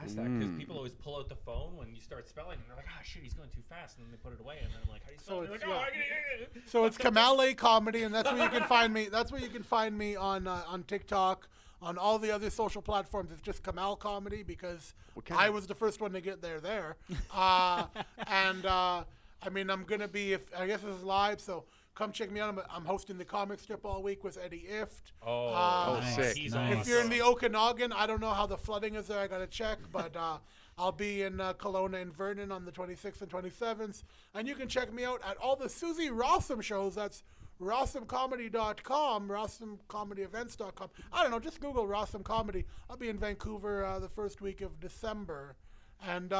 Ask that because people always pull out the phone when you start spelling, and they're like, "Oh shit, he's going too fast," and then they put it away, and then I'm like, "How do you spell?" So it? They're it's- like, "Oh, yeah. I get it." So it's Kamal A Comedy, and that's where you can find me. That's where you can find me on TikTok, on all the other social platforms. It's just Kamal Comedy because I was the first one to get there. I mean, I'm gonna be I guess this is live, so come check me out. I'm hosting the comic strip all week with Eddie Ift. Oh, sick. He's Nice. awesome. If you're in the Okanagan, I don't know how the flooding is there. I gotta check, but I'll be in Kelowna and Vernon on the 26th and 27th, and you can check me out at all the Susie Rossum shows. That's rossumcomedy.com, rossumcomedyevents.com. I don't know, just Google Rossum Comedy. I'll be in Vancouver the first week of December, and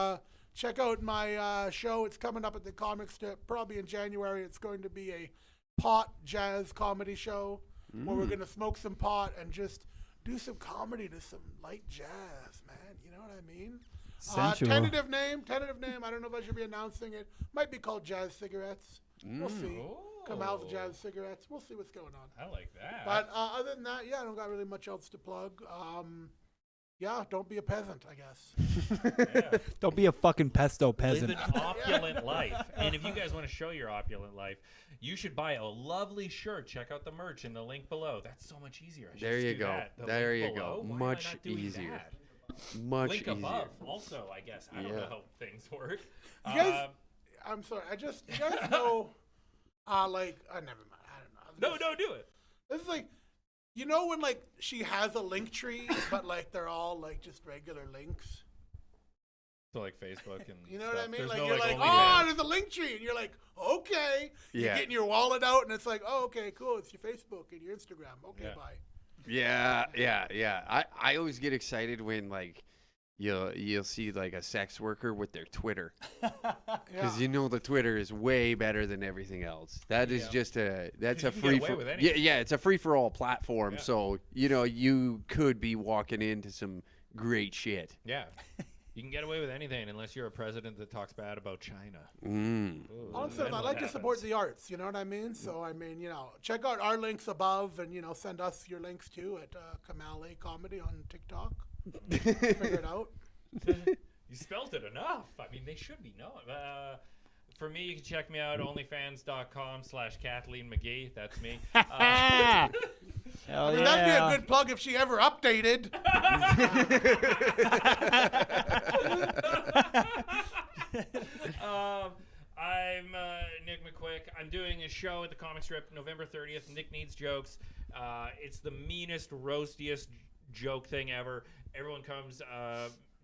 check out my show. It's coming up at the comic strip, probably in January. It's going to be a pot jazz comedy show where we're going to smoke some pot and just do some comedy to some light jazz, man. You know what I mean? Sensual. Tentative name. I don't know if I should be announcing it. Might be called Jazz Cigarettes. We'll see. Come out with Jazz Cigarettes. We'll see what's going on. I like that. But other than that, yeah, I don't got really much else to plug. Yeah, don't be a peasant, I guess. Don't be a fucking pesto Live peasant. an opulent life. And if you guys want to show your opulent life, you should buy a lovely shirt. Check out the merch in the link below. That's so much easier. I should There just you do go. that. The There link you go. below? Why am I Much not doing easier. that? Much Link easier. above also, I guess. I don't know how things work. You guys, I'm sorry. You guys know, never mind. I don't know. No, do it. This is like, you know when like she has a link tree, but like they're all like just regular links. So like Facebook and You know what I mean? There's Like no, you're like, OnlyFans. oh, there's a link tree, and you're like, okay. You're Yeah. getting your wallet out, and it's like, oh, okay, cool. It's your Facebook and your Instagram. Okay, Yeah. bye. Yeah. I always get excited when like you'll see like a sex worker with their Twitter, because you know the Twitter is way better than everything else. That is just that's a You can get free away for with anything. yeah, it's a free for all platform. Yeah. So you could be walking into some great shit. Yeah. You can get away with anything unless you're a president that talks bad about China. Mm. Ooh, Also, then I what like to support happens? the arts. You know what I mean? So I mean, check out our links above, and send us your links too at Kamale Comedy on TikTok. Figure it out. You spelt it enough. I mean, they should be known. For me, you can check me out onlyfans.com/Kathleen McGee. That's me. Hell I mean, that'd be a good plug if she ever updated. I'm Nick McQuick. I'm doing a show at the Comic Strip November 30th. Nick Needs Jokes. It's the meanest, roastiest joke thing ever. Everyone comes.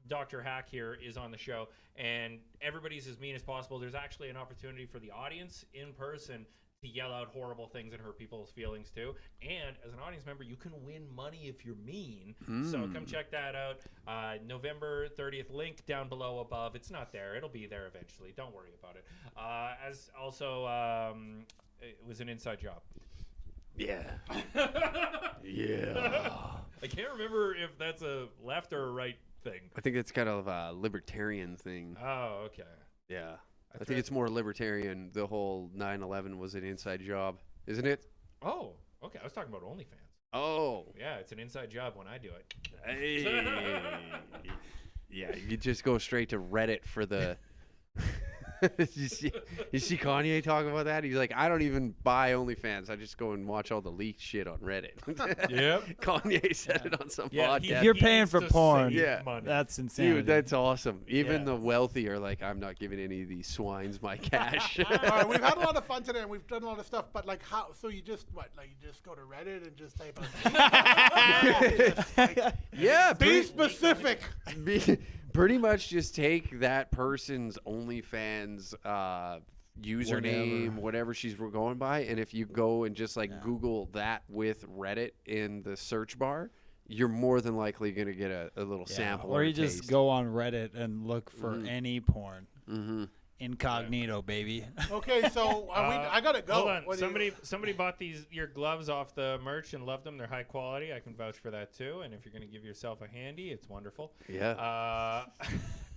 Dr. Hack here is on the show, and everybody's as mean as possible. There's actually an opportunity for the audience in person to yell out horrible things and hurt people's feelings too. And as an audience member, you can win money if you're mean. So come check that out. November 30th, link down below above. It's not there. It'll be there eventually. Don't worry about it. As also, it was an inside job. Yeah. Yeah. I can't remember if that's a left or a right thing. I think it's kind of a libertarian thing. Oh, okay. Yeah. I think it's more libertarian. The whole 9/11 was an inside job, isn't it? Oh, okay. I was talking about OnlyFans. Oh. Yeah, it's an inside job when I do it. Hey. Yeah, you just go straight to Reddit for the. you see Kanye talking about that? He's like, I don't even buy OnlyFans. I just go and watch all the leaked shit on Reddit. Yep. Kanye said it on some Yeah, podcast. If you're paying needs for to porn, save Yeah. money. that's insane. Dude, that's awesome. Even Yeah. the wealthy are like, I'm not giving any of these swines my cash. All right, we've had a lot of fun today, and we've done a lot of stuff. But like, how? So you just you just go to Reddit and just type out. Yeah, Be specific. pretty much just take that person's OnlyFans username, whatever she's going by, and if you go and just Google that with Reddit in the search bar, you're more than likely going to get a little sample. Or or a you just taste. go on Reddit and look for any porn. Mm-hmm. Incognito, baby. Okay, so I gotta go. Hold on. What do you- Somebody bought your gloves off the merch and loved them. They're high quality. I can vouch for that too. And if you're going to give yourself a handy, it's wonderful. Yeah.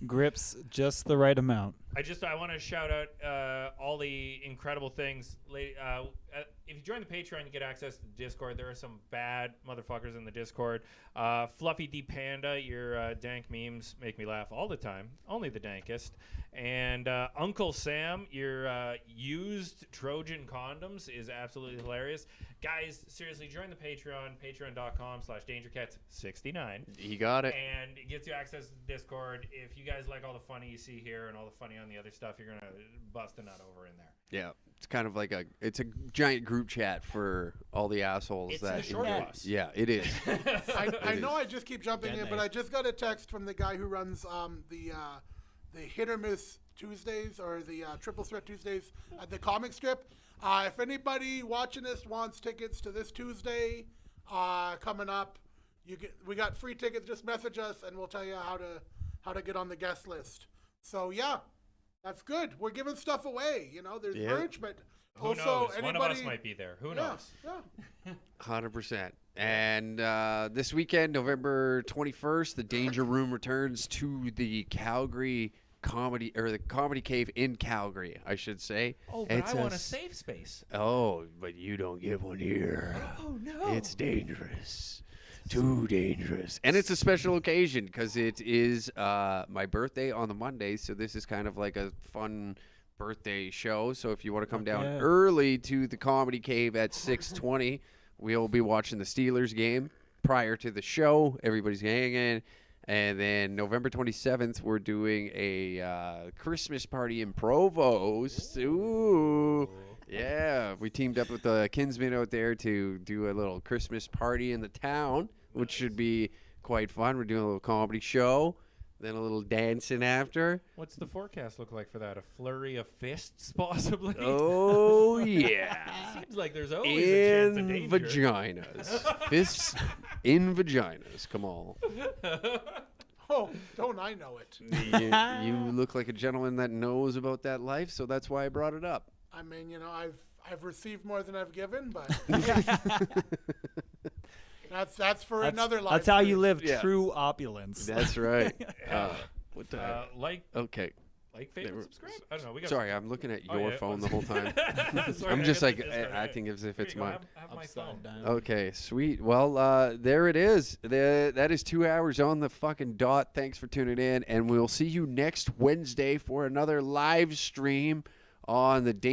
Grips just the right amount. I want to shout out all the incredible things. If you join the Patreon, you get access to the Discord. There are some bad motherfuckers in the Discord. Fluffy D Panda, your dank memes make me laugh all the time. Only the dankest. And Uncle Sam, your used Trojan condoms is absolutely hilarious. Guys, seriously, join the Patreon, patreon.com/DangerCats69. You got it. And it gets you access to the Discord. If you guys like all the funny you see here and all the funny on the other stuff, you're going to bust a nut over in there. Yeah. It's kind of like it's a giant group chat for all the assholes It's that the short bus. Yeah, it is. I know I just keep jumping in, but I just got a text from the guy who runs the Hit or Miss Tuesdays or the Triple Threat Tuesdays at the Comic Strip. If anybody watching this wants tickets to this Tuesday coming up, we got free tickets. Just message us and we'll tell you how to get on the guest list. So yeah, that's good. We're giving stuff away. There's merch, but Who also knows? anybody. One of us might be there. Who knows? Yeah. 100%. And this weekend, November 21st, the Danger Room returns to the Calgary Comedy Cave in Calgary, I should say. Oh, but I want a safe space. Oh, but you don't get one here. Oh, no. It's dangerous. Too dangerous. And it's a special occasion because it is my birthday on the Monday, so this is kind of like a fun birthday show. So if you want to come down early to the Comedy Cave at 6:20, we'll be watching the Steelers game prior to the show. Everybody's hanging. And then November 27th, we're doing a Christmas party in Provost. Ooh. Yeah, we teamed up with the Kinsmen out there to do a little Christmas party in the town, which should be quite fun. We're doing a little comedy show. then a little dancing after. What's the forecast look like for that? A flurry of fists, possibly? Oh, yeah. Seems like there's always a chance of In danger. vaginas. Fists in vaginas. Come on. Oh, don't I know it? You look like a gentleman that knows about that life, so that's why I brought it up. I mean, you know, I've received more than I've given, but that's for another life. That's how you live Yeah. true opulence. That's right. What the heck? Okay. Like, favorite, subscribe. I don't know. We got Sorry, I'm looking at Oh, your yeah. phone the whole time. Sorry, I'm I just got like the Discord. acting as if Here it's you go, mine. have my phone. Okay, sweet. Well, there it is. That is 2 hours on the fucking dot. Thanks for tuning in, and we'll see you next Wednesday for another live stream on the